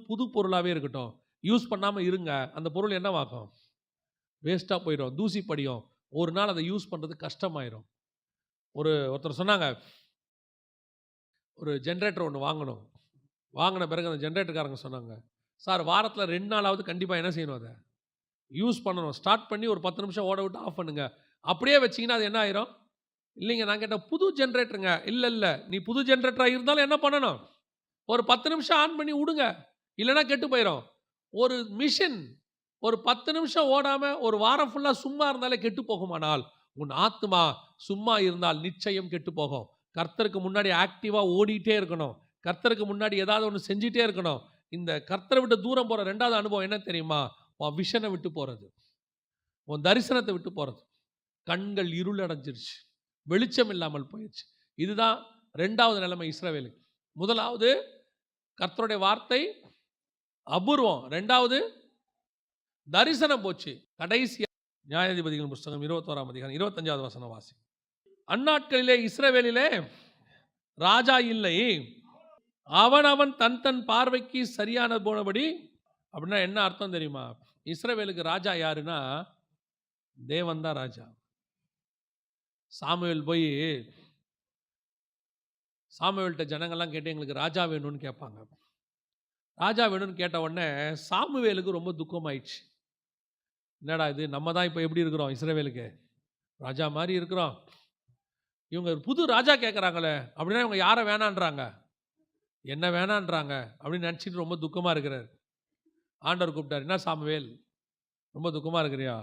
புது பொருளாகவே இருக்கட்டும், யூஸ் பண்ணாமல் இருங்க, அந்த பொருள் என்னவாகும்? வேஸ்ட்டாக போயிடும், தூசி படியும். ஒரு நாள் அதை யூஸ் பண்ணுறது கஷ்டமாயிரும். ஒருத்தர் சொன்னாங்க, ஒரு ஜென்ரேட்டர் ஒன்று வாங்கணும். வாங்கின பிறகு அந்த ஜென்ரேட்டருக்காரங்க சொன்னாங்க, சார் வாரத்தில் 2 நாளாவது கண்டிப்பாக என்ன செய்யணும், அதை யூஸ் பண்ணணும். ஸ்டார்ட் பண்ணி ஒரு 10 நிமிஷம் ஓட விட்டு ஆஃப் பண்ணுங்க. அப்படியே வச்சிங்கன்னா அது என்ன ஆயிரும்? இல்லைங்க, நான் கேட்டேன் புது ஜென்ரேட்டருங்க. இல்லை, நீ புது ஜென்ரேட்டராக இருந்தாலும் என்ன பண்ணணும்? ஒரு 10 நிமிஷம் ஆன் பண்ணி விடுங்க, இல்லைன்னா கெட்டு போயிடும். ஒரு மிஷின் ஒரு 10 நிமிஷம் ஓடாமல் ஒரு வாரம் ஃபுல்லாக சும்மா இருந்தாலே கெட்டு போகுமானால், உன் ஆத்மா சும்மா இருந்தால் நிச்சயம் கெட்டு போகும். கர்த்தருக்கு முன்னாடி ஆக்டிவாக ஓடிட்டே இருக்கணும். கர்த்தருக்கு முன்னாடி ஏதாவது ஒன்று செஞ்சிட்டே இருக்கணும். இந்த கர்த்தரை விட்டு தூரம் போகிற ரெண்டாவது அனுபவம் என்ன தெரியுமா? உன் விஷனை விட்டு போகிறது, உன் தரிசனத்தை விட்டு போகிறது. கண்கள் இருள் அடைஞ்சிருச்சு, வெளிச்சம் இல்லாமல் போயிடுச்சு. இதுதான் ரெண்டாவது நிலைமை இஸ்ரவேலுக்கு. முதலாவது கர்த்தருடைய வார்த்தை அபூர்வம், ரெண்டாவது தரிசனம் போச்சு. கடைசியா நியாயாதிபதிகள் புஸ்தகம் 21ஆம் அதிகாரம் 25வது வசனம் வாசி. அந்நாட்களிலே இஸ்ரவேலிலே ராஜா இல்லை, அவன் தன் தன் பார்வைக்கு சரியான போனபடி. அப்படின்னா என்ன அர்த்தம் தெரியுமா? இஸ்ரவேலுக்கு ராஜா யாருன்னா தேவன் தான் ராஜா. சாமுவேல் போய் சாமுவேல்கிட்ட ஜனங்கள்லாம் கேட்டு எங்களுக்கு ராஜா வேணும்னு கேட்பாங்க. ராஜா வேணும்னு கேட்ட உடனே சாமுவேலுக்கு ரொம்ப துக்கமாயிடுச்சு. என்னடா இது, நம்ம தான் இப்போ எப்படி இருக்கிறோம், இஸ்ரவேலுக்கு ராஜா மாதிரி இருக்கிறோம், இவங்க புது ராஜா கேட்குறாங்களே, அப்படின்னா இவங்க யாரை வேணான்றாங்க, என்ன வேணான்றாங்க அப்படின்னு நினச்சிட்டு ரொம்ப துக்கமாக இருக்கிறார். ஆண்டவர் கூப்பிட்டார், என்ன சாமுவேல் ரொம்ப துக்கமாக இருக்கிறியா?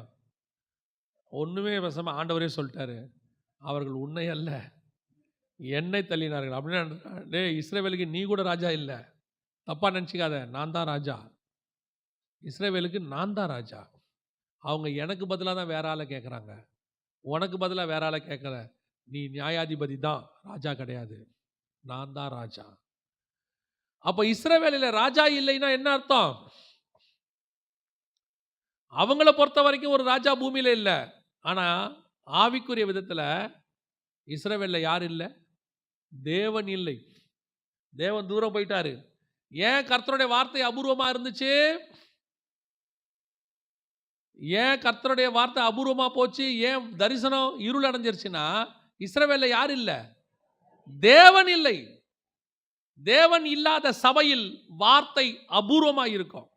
ஒன்றுமே பேசாமல் ஆண்டவரே சொல்லிட்டாரு, அவர்கள் உன்னை அல்ல என்னை தள்ளினார்கள். அப்படின்னா டே இஸ்ரவேலுக்கு நீ கூட ராஜா இல்லை, தப்பாக நினச்சிக்காத, நான் தான் ராஜா. இஸ்ரவேலுக்கு நான் தான் ராஜா. அவங்க எனக்கு பதிலாக தான் வேற ஆளை கேட்குறாங்க, உனக்கு பதிலாக வேற ஆளை கேட்கல. நீ நியாயாதிபதி தான், ராஜா கிடையாது, நான் தான் ராஜா. அப்போ இஸ்ரவேலில் ராஜா இல்லைன்னா என்ன அர்த்தம்? அவங்கள பொறுத்த வரைக்கும் ஒரு ராஜா பூமியில் இல்லை. ஆனால் ஆவிக்குரிய விதத்தில் இஸ்ரவேலில் யார் இல்லை? தேவன் இல்லை. தேவன் தூரம் போயிட்டாரு. ஏன் கர்த்தருடைய வார்த்தை அபூர்வமாக இருந்துச்சு? ஏன் கர்த்தருடைய வார்த்தை அபூர்வமாக போச்சு? ஏன் தரிசனம் இருள் அடைஞ்சிருச்சுன்னா இஸ்ரவேலில் யார் இல்லை? தேவன் இல்லை. தேவன் இல்லாத சபையில் வார்த்தை அபூர்வமாக இருக்கும்.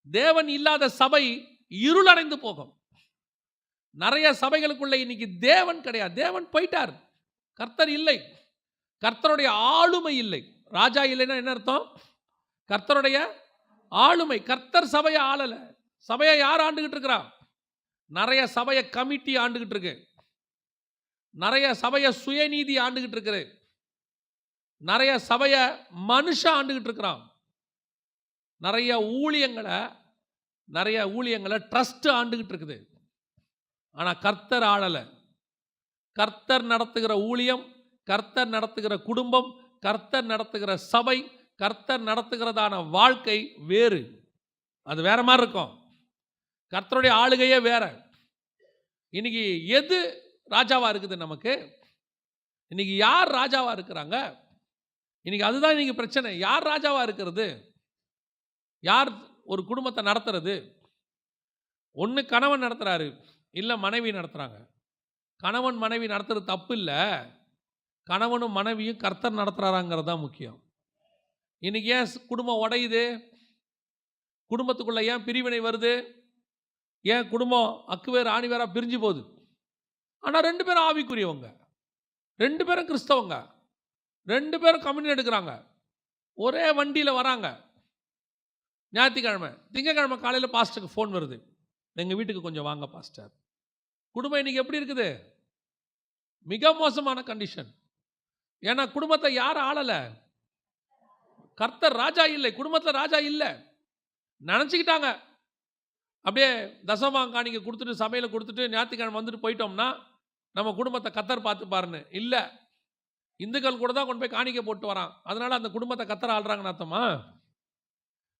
தேவன் இல்லாத சபை இருளடைந்து போகும். நிறைய சபைகளுக்குள்ள இன்னைக்கு தேவன் கிடையாது, தேவன் போயிட்டார், கர்த்தர் இல்லை, கர்த்தருடைய ஆளுமை இல்லை. ராஜா இல்லைன்னா என்ன அர்த்தம்? கர்த்தருடைய ஆளுமை. கர்த்தர் சபையை ஆளல. சபையை யார் ஆண்டுகிட்டு இருக்கிறா? நிறைய சபையை கமிட்டி ஆண்டுகிட்டு இருக்கு, நிறைய சபையை சுயநீதி ஆண்டுகிட்டு இருக்குது, நிறைய சபையை மனுஷன் ஆண்டுகிட்டு இருக்கிறான், நிறைய ஊழியங்களை ட்ரஸ்ட் ஆண்டுகிட்டு இருக்குது. ஆனால் கர்த்தர் ஆளலை. கர்த்தர் நடத்துகிற ஊழியம், கர்த்தர் நடத்துகிற குடும்பம், கர்த்தர் நடத்துகிற சபை, கர்த்தர் நடத்துகிறதான வாழ்க்கை வேறு. அது வேற மாதிரி இருக்கும். கர்த்தருடைய ஆளுகையே வேற. இன்னைக்கு எது ராஜாவா இருக்குது நமக்கு? இன்னைக்கு யார் ராஜாவா இருக்கிறாங்க? இன்னைக்கு அதுதான் இன்னைக்கு பிரச்சனை. யார் ராஜாவா இருக்கிறது? யார் ஒரு குடும்பத்தை நடத்துறது? ஒன்று கணவன் நடத்துறாரு, இல்லை மனைவி நடத்துறாங்க. கணவன் மனைவி நடத்துறது தப்பு இல்லை, கணவனும் மனைவியும் கர்த்தர் நடத்துறாராங்கிறது தான் முக்கியம். இன்னைக்கு ஏன் குடும்பம் உடையுது? குடும்பத்துக்குள்ள ஏன் பிரிவினை வருது? ஏன் குடும்பம் அக்குவேர் ஆணிவேரா பிரிஞ்சு போகுது? ஆனால் ரெண்டு பேரும் ஆவிக்குரியவங்க, ரெண்டு பேரும் கிறிஸ்தவங்க, ரெண்டு பேரும் கம்யூனியன் எடுக்கிறாங்க, ஒரே வண்டியில் வராங்க. ஞாயிற்றுக்கிழமை திங்கக்கிழமை காலையில் பாஸ்டருக்கு ஃபோன் வருது, எங்கள் வீட்டுக்கு கொஞ்சம் வாங்க பாஸ்டர். குடும்பம் இன்னைக்கு எப்படி இருக்குது? மிக மோசமான கண்டிஷன். ஏன்னா குடும்பத்தை யார் ஆளலை? கர்த்தர் ராஜா இல்லை, குடும்பத்தில் ராஜா இல்லை நினச்சிக்கிட்டாங்க. அப்படியே தசமாங்க காணிக்க கொடுத்துட்டு சமையலை கொடுத்துட்டு ஞாயிற்றுக்கிழமை வந்துட்டு போயிட்டோம்னா நம்ம குடும்பத்தை கர்த்தர் பார்த்து பாருன்னு இல்லை. இந்துக்கள் கூட தான் கொண்டு போய் காணிக்கை போட்டு வரான், அதனால அந்த குடும்பத்தை கர்த்தர் ஆள்றாங்கன்னு அர்த்தமா?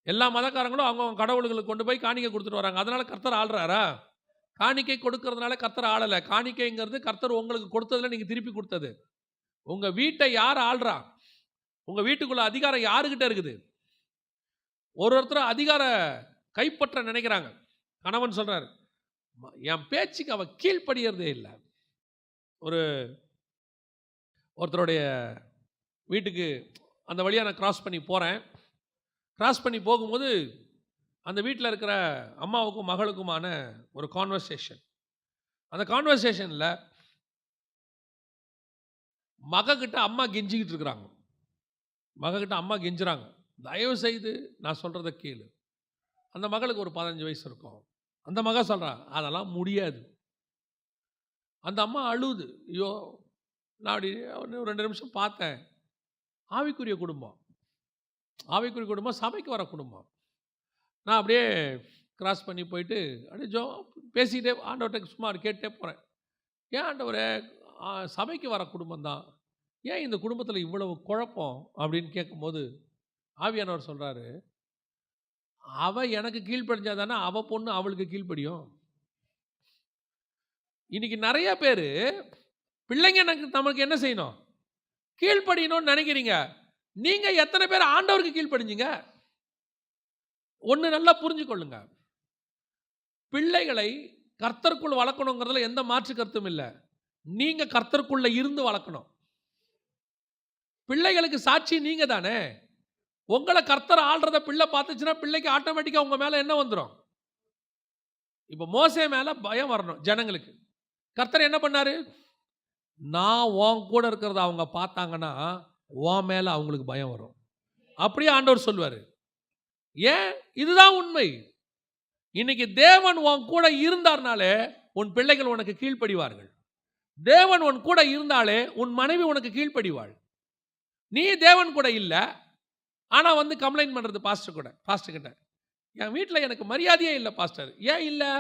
எல்லா மதக்காரங்களும் அவங்க கடவுள்களுக்கு கொண்டு போய் காணிக்கை கொடுத்துட்டு வராங்க, அதனால கர்த்தர் ஆள்றாரா? காணிக்கை கொடுக்கறதுனால கர்த்தர் ஆளலை. காணிக்கைங்கிறது கர்த்தர் உங்களுக்கு கொடுத்ததுல நீங்கள் திருப்பி கொடுத்தது. உங்கள் வீட்டை யார் ஆள்றா? உங்கள் வீட்டுக்குள்ள அதிகாரம் யாருக்கிட்ட இருக்குது? ஒருத்தர் அதிகார கைப்பற்ற நினைக்கிறாங்க. கணவன் சொல்றாரு, என் பேச்சுக்கு அவ கீழ்ப்படியறதே இல்லை. ஒருத்தருடைய வீட்டுக்கு அந்த வழியாக நான் கிராஸ் பண்ணி போகிறேன். கிராஸ் பண்ணி போகும்போது அந்த வீட்டில் இருக்கிற அம்மாவுக்கும் மகளுக்குமான ஒரு கான்வர்சேஷன். அந்த கான்வர்சேஷனில் மகக்கிட்ட அம்மா கெஞ்சிக்கிட்டு இருக்கிறாங்க. மகக்கிட்ட அம்மா கெஞ்சுறாங்க, தயவு செய்து நான் சொல்கிறத கேளு. அந்த மகளுக்கு ஒரு 15 வயசு இருக்கும். அந்த மக சொல்கிறா, அதெல்லாம் முடியாது. அந்த அம்மா அழுது, ஐயோ நான் அப்படி 2 நிமிஷம் பார்த்தேன். ஆவிக்குரிய குடும்பம், ஆவிக்குரிய குடும்பம் சபைக்கு வர குடும்பம். நான் அப்படியே கிராஸ் பண்ணி போயிட்டு அப்படியே பேசிக்கிட்டே ஆண்டவர்கிட்ட சும்மா கேட்டே போகிறேன். ஏன் ஆண்டவரே, சபைக்கு வர குடும்பம் தான், ஏன் இந்த குடும்பத்தில் இவ்வளவு குழப்பம் அப்படின்னு கேட்கும்போது ஆவியானவர் சொல்கிறாரு, அவ எனக்கு கீழ்ப்படிஞ்சா தானே அவ பொண்ணு அவளுக்கு கீழ்ப்படியும். இன்னைக்கு நிறைய பேர் பிள்ளைங்க நமக்கு என்ன செய்யணும், கீழ்ப்படியணும்னு நினைக்கிறீங்க. நீங்க எத்தனை பேர் ஆண்டவருக்கு கீழ்ப்படிஞ்சீங்க? ஒன்று நல்லா புரிஞ்சுக்கொள்ளுங்க, பிள்ளைகளை கர்த்தருக்குள் வளர்க்கணுங்கிறதுல எந்த மாற்று கருத்தும் இல்லை. நீங்க கர்த்தருக்குள்ள இருந்து வளர்க்கணும். பிள்ளைகளுக்கு சாட்சி நீங்க தானே. உங்களை கர்த்தர் ஆள்றத பிள்ளை பார்த்துச்சுன்னா பிள்ளைக்கு ஆட்டோமேட்டிக்கா உங்க மேல என்ன வந்துடும்? இப்ப மோசே மேல பயம் வரணும் ஜனங்களுக்கு. கர்த்தர் என்ன பண்ணாரு? நான் உன் கூட இருக்கிறத அவங்க பார்த்தாங்கன்னா உன் மேல அவங்களுக்கு பயம் வரும். அப்படியே ஆண்டவர் சொல்வாரு. ஏன்? இதுதான் உண்மை. இன்னைக்கு தேவன் உன் கூட இருந்தார்னாலே உன் பிள்ளைகள் உனக்கு கீழ்ப்படிவார்கள். தேவன் உன் கூட இருந்தாலே உன் மனைவி உனக்கு கீழ்ப்படிவாள். நீ தேவன் கூட இல்லை, ஆனால் வந்து கம்ப்ளைண்ட் பண்ணுறது பாஸ்டர் கிட்ட, என் வீட்டில் எனக்கு மரியாதையே இல்லை பாஸ்டர். ஏன் இல்லை?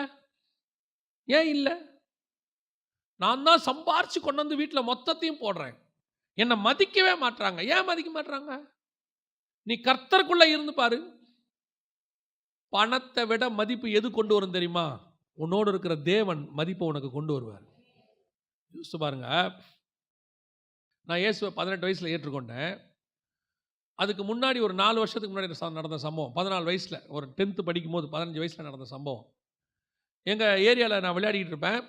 ஏன் இல்லை? நான் தான் சம்பாரிச்சு கொண்டு வந்து வீட்டில் மொத்தத்தையும் போடுறேன், என்னை மதிக்கவே மாட்டுறாங்க. ஏன் மதிக்க மாட்டுறாங்க? நீ கர்த்தருக்குள்ள இருந்து பாரு. பணத்தை விட மதிப்பு எது கொண்டு வரும் தெரியுமா? உன்னோடு இருக்கிற தேவன் மதிப்பை உனக்கு கொண்டு வருவார். யோசிச்சு பாருங்க. நான் இயேசுவை 18 வயசில் ஏற்றுக்கொண்டேன். அதுக்கு முன்னாடி ஒரு 4 வருஷத்துக்கு முன்னாடி நடந்த சம்பவம், 14 வயசில், ஒரு 10th படிக்கும் போது 15 வயசில் நடந்த சம்பவம். எங்கள் ஏரியாவில் நான் விளையாடிக்கிட்டு இருப்பேன்.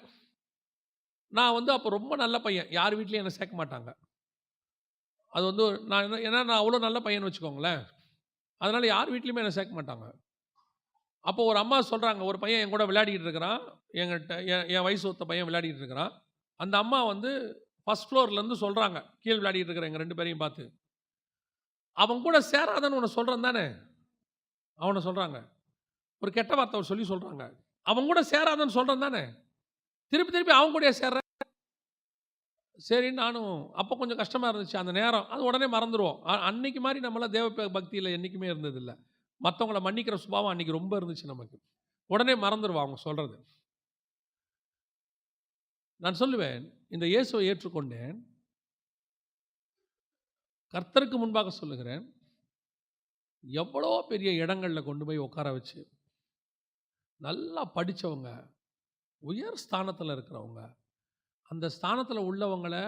நான் வந்து அப்போ ரொம்ப நல்ல பையன், யார் வீட்லையும் என்னை சேர்க்க மாட்டாங்க. அது வந்து நான் அவ்வளோ நல்ல பையன் வச்சுக்கோங்களேன். அதனால் யார் வீட்லையுமே என்னை சேர்க்க மாட்டாங்க. அப்போ ஒரு அம்மா சொல்கிறாங்க, ஒரு பையன் என் கூட விளையாடிக்கிட்டு இருக்கிறான், என்கிட்ட என் வயசு ஒத்த பையன் விளையாடிக்கிட்டு இருக்கிறான். அந்த அம்மா வந்து ஃபஸ்ட் ஃப்ளோர்லேருந்து சொல்கிறாங்க, கீழே விளையாடிட்டு இருக்கிற எங்கள் 2 பேரையும் பார்த்து, அவன் கூட சேராதன்னு உன்னை சொல்கிறான் தானே. அவனை சொல்கிறாங்க, ஒரு கெட்ட வார்த்தை அவர் சொல்லி சொல்கிறாங்க, அவன் கூட சேராதன்னு சொல்கிறான் தானே, திருப்பி அவன் கூட சேர்ற. சரி, நானும் அப்போ கொஞ்சம் கஷ்டமாக இருந்துச்சு அந்த நேரம். அது உடனே மறந்துடுவோம். அன்னைக்கு மாதிரி நம்மளாம் தேவ பக்தியில் என்றைக்குமே இருந்ததில்லை. மற்றவங்கள மன்னிக்கிற சுபாவம் அன்றைக்கி ரொம்ப இருந்துச்சு நமக்கு. உடனே மறந்துடுவோம் அவங்க சொல்கிறது. நான் சொல்லுவேன், இந்த இயேசுவை ஏற்றுக்கொண்டேன். கர்த்தருக்கு முன்பாக சொல்லுகிறேன், எவ்வளோ பெரிய இடங்களில் கொண்டு போய் உட்கார வச்சு, நல்லா படித்தவங்க, உயர் ஸ்தானத்தில் இருக்கிறவங்க, அந்த ஸ்தானத்தில் உள்ளவங்களை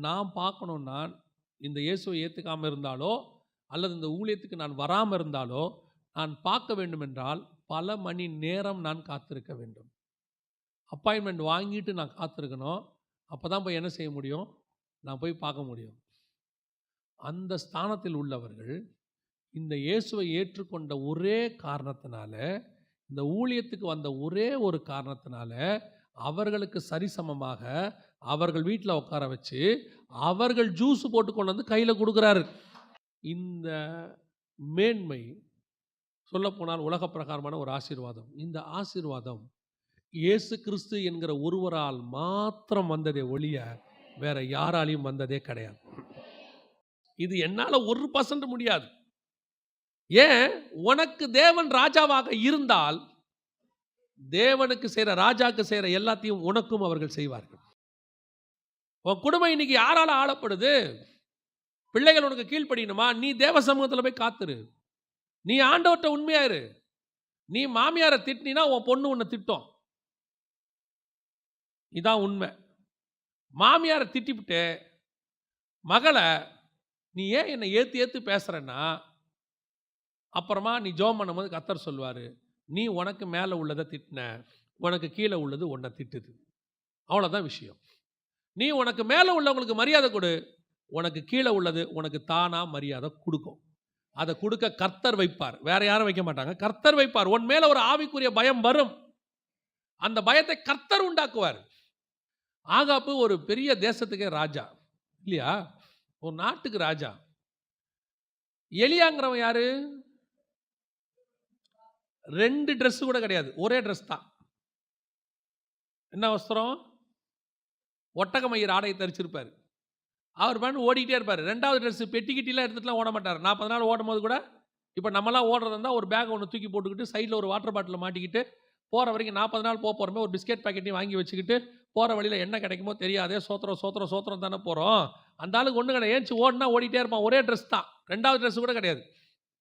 நான் பார்க்கணுன்னா, இந்த இயேசுவை ஏற்றுக்காமல் இருந்தாலோ அல்லது இந்த ஊழியத்துக்கு நான் வராமல் இருந்தாலோ, நான் பார்க்க வேண்டும் என்றால் பல மணி நேரம் நான் காத்திருக்க வேண்டும். அப்பாயின்மெண்ட் வாங்கிட்டு நான் காத்திருக்கணும். அப்போ தான் போய் என்ன செய்ய முடியும்? நான் போய் பார்க்க முடியும். அந்த ஸ்தானத்தில் உள்ளவர்கள் இந்த இயேசுவை ஏற்றுக்கொண்ட ஒரே காரணத்தினால, இந்த ஊழியத்துக்கு வந்த ஒரே ஒரு காரணத்தினால, அவர்களுக்கு சரிசமமாக அவர்கள் வீட்டில் உட்கார வச்சு அவர்கள் ஜூஸ் போட்டு கொண்டு வந்து கையில் கொடுக்குறாரு. இந்த மேன்மை சொல்லப்போனால் உலக பிரகாரமான ஒரு ஆசீர்வாதம். இந்த ஆசீர்வாதம் இயேசு கிறிஸ்து என்கிற ஒருவரால் மாத்திரம் வந்ததே ஒழிய வேற யாராலையும் வந்ததே கிடையாது. இது என்னால் 1% முடியாது. ஏன்? உனக்கு தேவன் ராஜாவாக இருந்தால் தேவனுக்கு செய்கிற, ராஜாக்கு செய்கிற எல்லாத்தையும் உனக்கும் அவர்கள் செய்வார்கள். உன் குடும்பம் இன்னைக்கு யாரால ஆளப்படுது? பிள்ளைகள் உனக்கு கீழ்ப்படியணுமா? நீ தேவ சமூகத்தில் போய் காத்துரு. நீ ஆண்டவர்கிட்ட உண்மையாயிரு. நீ மாமியாரை திட்டினா உன் பொண்ணு உன்னை திட்டும். இதான் உண்மை. மாமியாரை திட்டிவிட்டு மகளை, நீ ஏன் என்னை ஏற்று பேசுறன்னா, அப்புறமா நீ ஜெபம் பண்ணும்போது கர்த்தர் சொல்வார், நீ உனக்கு மேலே உள்ளதை திட்டின, உனக்கு கீழே உள்ளது உன்னை திட்டுது. அவ்வளோதான் விஷயம். நீ உனக்கு மேலே உள்ளவங்களுக்கு மரியாதை கொடு, உனக்கு கீழே உள்ளது உனக்கு தானாக மரியாதை கொடுக்கும். அதை கொடுக்க கர்த்தர் வைப்பார், வேற யாரும் வைக்க மாட்டாங்க. கர்த்தர் வைப்பார். உன் மேலே ஒரு ஆவிக்குரிய பயம் வரும். அந்த பயத்தை கர்த்தர் உண்டாக்குவார். ஆகாப்பு ஒரு பெரிய தேசத்துக்கே ராஜா இல்லையா? ஒரு நாட்டுக்கு ராஜா. எலியாங்கிறவன் யாரு? 2 ட்ரெஸ் கூட கிடையாது, ஒரே ட்ரெஸ் தான். என்ன வஸ்திரம்? ஒட்டகமயிர் ஆடையை தரிச்சிருப்பார். அவர் பண்ணு ஓடிக்கிட்டே இருப்பார். 2வது ட்ரெஸ் பெட்டிக்கிட்டிலாம் எடுத்துட்டுலாம் ஓட மாட்டார். 40 நாள் ஓடும் போது கூட இப்போ நம்மலாம் ஓடுறதா இருந்தால் ஒரு பேக் ஒன்று தூக்கி போட்டுக்கிட்டு சைடில் ஒரு வாட்டர் பாட்டில் மாட்டிக்கிட்டு போகிற வரைக்கும் 40 நாள் போகிறோமே, ஒரு பிஸ்கெட் பாக்கெட்டையும் வாங்கி வச்சுக்கிட்டு போகிற வழியில் என்ன கிடைக்குமோ தெரியாதே, சோத்திரம் சோத்திரம் சோத்திரம் தானே போகிறோம். அந்த ஆளுக்கு ஒன்றும் கிடையாது, ஏஞ்சி ஓடினா ஓடிட்டே இருப்பான். ஒரே ட்ரெஸ் தான், 2வது ட்ரெஸ் கூட கிடையாது,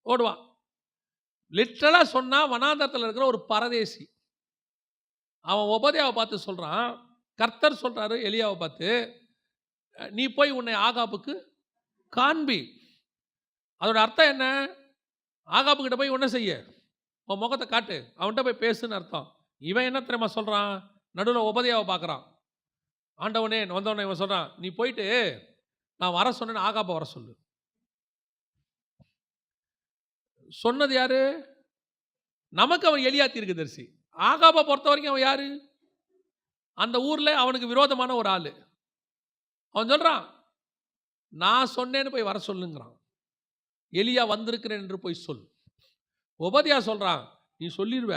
ஓடுவான். லிட்ரலாக சொன்னால் வனாந்தரத்தில் இருக்கிற ஒரு பரதேசி. அவன் ஒபதியாவை பார்த்து சொல்கிறான், கர்த்தர் சொல்கிறாரு எலியாவை பார்த்து, நீ போய் உன்னை ஆகாப்புக்கு காண்பி. அதோட அர்த்தம் என்ன? ஆகாப்புக்கிட்ட போய் என்ன செய்ய, உன் முகத்தை காட்டு, அவன்கிட்ட போய் பேசுன்னு அர்த்தம். இவன் என்ன தெரியுமா சொல்கிறான்? நடுவில் ஒபதியாவை பார்க்குறான். ஆண்டவனே வந்தவனே இவன் சொல்கிறான், நீ போயிட்டு நான் வர சொன்னேன்னு ஆகாப்பை வர சொல்லு. சொன்னது யாரு? நமக்கு அவன் எலியா தீர்க்கதரிசி. ஆகாப்பை பொறுத்த வரைக்கும் அவன் யாரு? அந்த ஊரில் அவனுக்கு விரோதமான ஒரு ஆள். அவன் சொல்கிறான், நான் சொன்னேன்னு போய் வர சொல்லுங்கிறான். எலியா வந்திருக்கிறேன் என்று போய் சொல். ஒபதியா சொல்கிறான், நீ சொல்லிடுவ,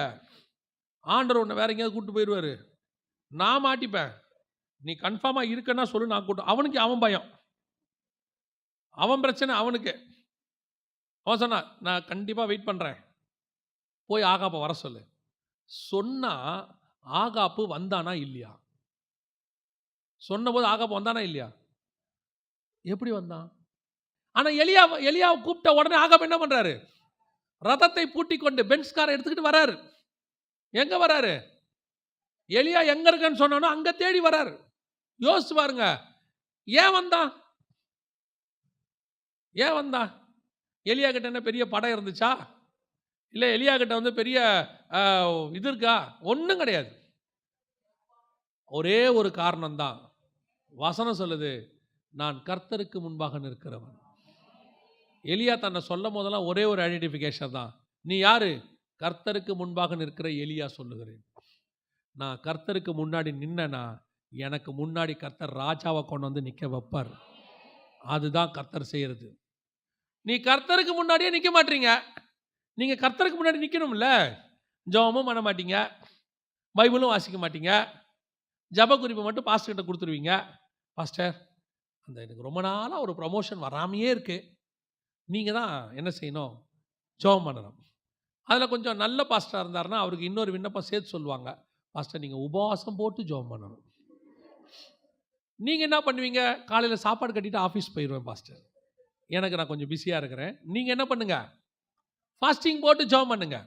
ஆண்டவர் உன்னை வேற எங்கேயாவது கூப்பிட்டு போயிடுவார், நான் மாட்டிப்பேன், நீ கன்ஃபார்மாக இருக்கன்னா சொல்லு, நான் கூட்டு. அவனுக்கு அவன் பயம், அவன் பிரச்சனை அவனுக்கு. அவன் சொன்னான், நான் கண்டிப்பாக வெயிட் பண்ணுறேன், போய் ஆகாப்பை வர சொல்லு. சொன்னால் ஆகாப்பு வந்தானா இல்லையா? சொன்னபோது ஆகாப்பு வந்தானா இல்லையா? எப்படி வந்தான்? ஆனால் எலியாவை கூப்பிட்ட உடனே ஆகாப்பு என்ன பண்ணுறாரு? ரதத்தை பூட்டி கொண்டு பென்ஸ்காரை எடுத்துக்கிட்டு வராரு. எங்கே வராரு? எலியா எங்கே இருக்குன்னு சொன்னானோ அங்கே தேடி வராரு. யோசிச்சு பாருங்க, ஏன் வந்தான்? ஏன் வந்தான்? எலியா கிட்ட என்ன பெரிய படம் இருந்துச்சா? இல்லை எலியா கிட்ட பெரிய இது இருக்கா? ஒன்றும் கிடையாது. ஒரே ஒரு காரணம்தான். வசனம் சொல்லுது, நான் கர்த்தருக்கு முன்பாக நிற்கிறவன். எலியா தன்னை சொல்லும் போதெல்லாம் ஒரே ஒரு ஐடென்டிஃபிகேஷன் தான். நீ யாரு? கர்த்தருக்கு முன்பாக நிற்கிற எலியா சொல்லுகிறேன். நான் கர்த்தருக்கு முன்னாடி நின்னா எனக்கு முன்னாடி கர்த்தர் ராஜாவை கொண்டு வந்து நிற்க வைப்பார். அதுதான் கர்த்தர் செய்கிறது. நீ கர்த்தருக்கு முன்னாடியே நிற்க மாட்டீங்க. நீங்கள் கர்த்தருக்கு முன்னாடி நிற்கணும்ல. ஜெபமும் பண்ண மாட்டீங்க, பைபிளும் வாசிக்க மாட்டீங்க, ஜப குறிப்பை மட்டும் பாஸ்டர்கிட்ட கொடுத்துருவீங்க. பாஸ்டர், அந்த எனக்கு ரொம்ப நாளாக ஒரு ப்ரமோஷன் வராமையே இருக்குது, நீங்கள் தான் என்ன செய்யணும்? ஜெபம் பண்ணணும். அதில் கொஞ்சம் நல்ல பாஸ்டராக இருந்தாருன்னா அவருக்கு இன்னொரு விண்ணப்பம் சேர்த்து சொல்லுவாங்க, பாஸ்டர் நீங்கள் உபவாசம் போட்டு ஜெபம் பண்ணணும். நீங்கள் என்ன பண்ணுவீங்க? காலையில் சாப்பாடு கட்டிட்டு ஆஃபீஸ் போயிடுவேன் பாஸ்டர், எனக்கு நான் கொஞ்சம் பிஸியாக இருக்கிறேன். நீங்கள் என்ன பண்ணுங்க? ஃபாஸ்டிங் போட்டு ஜெபம் பண்ணுங்க.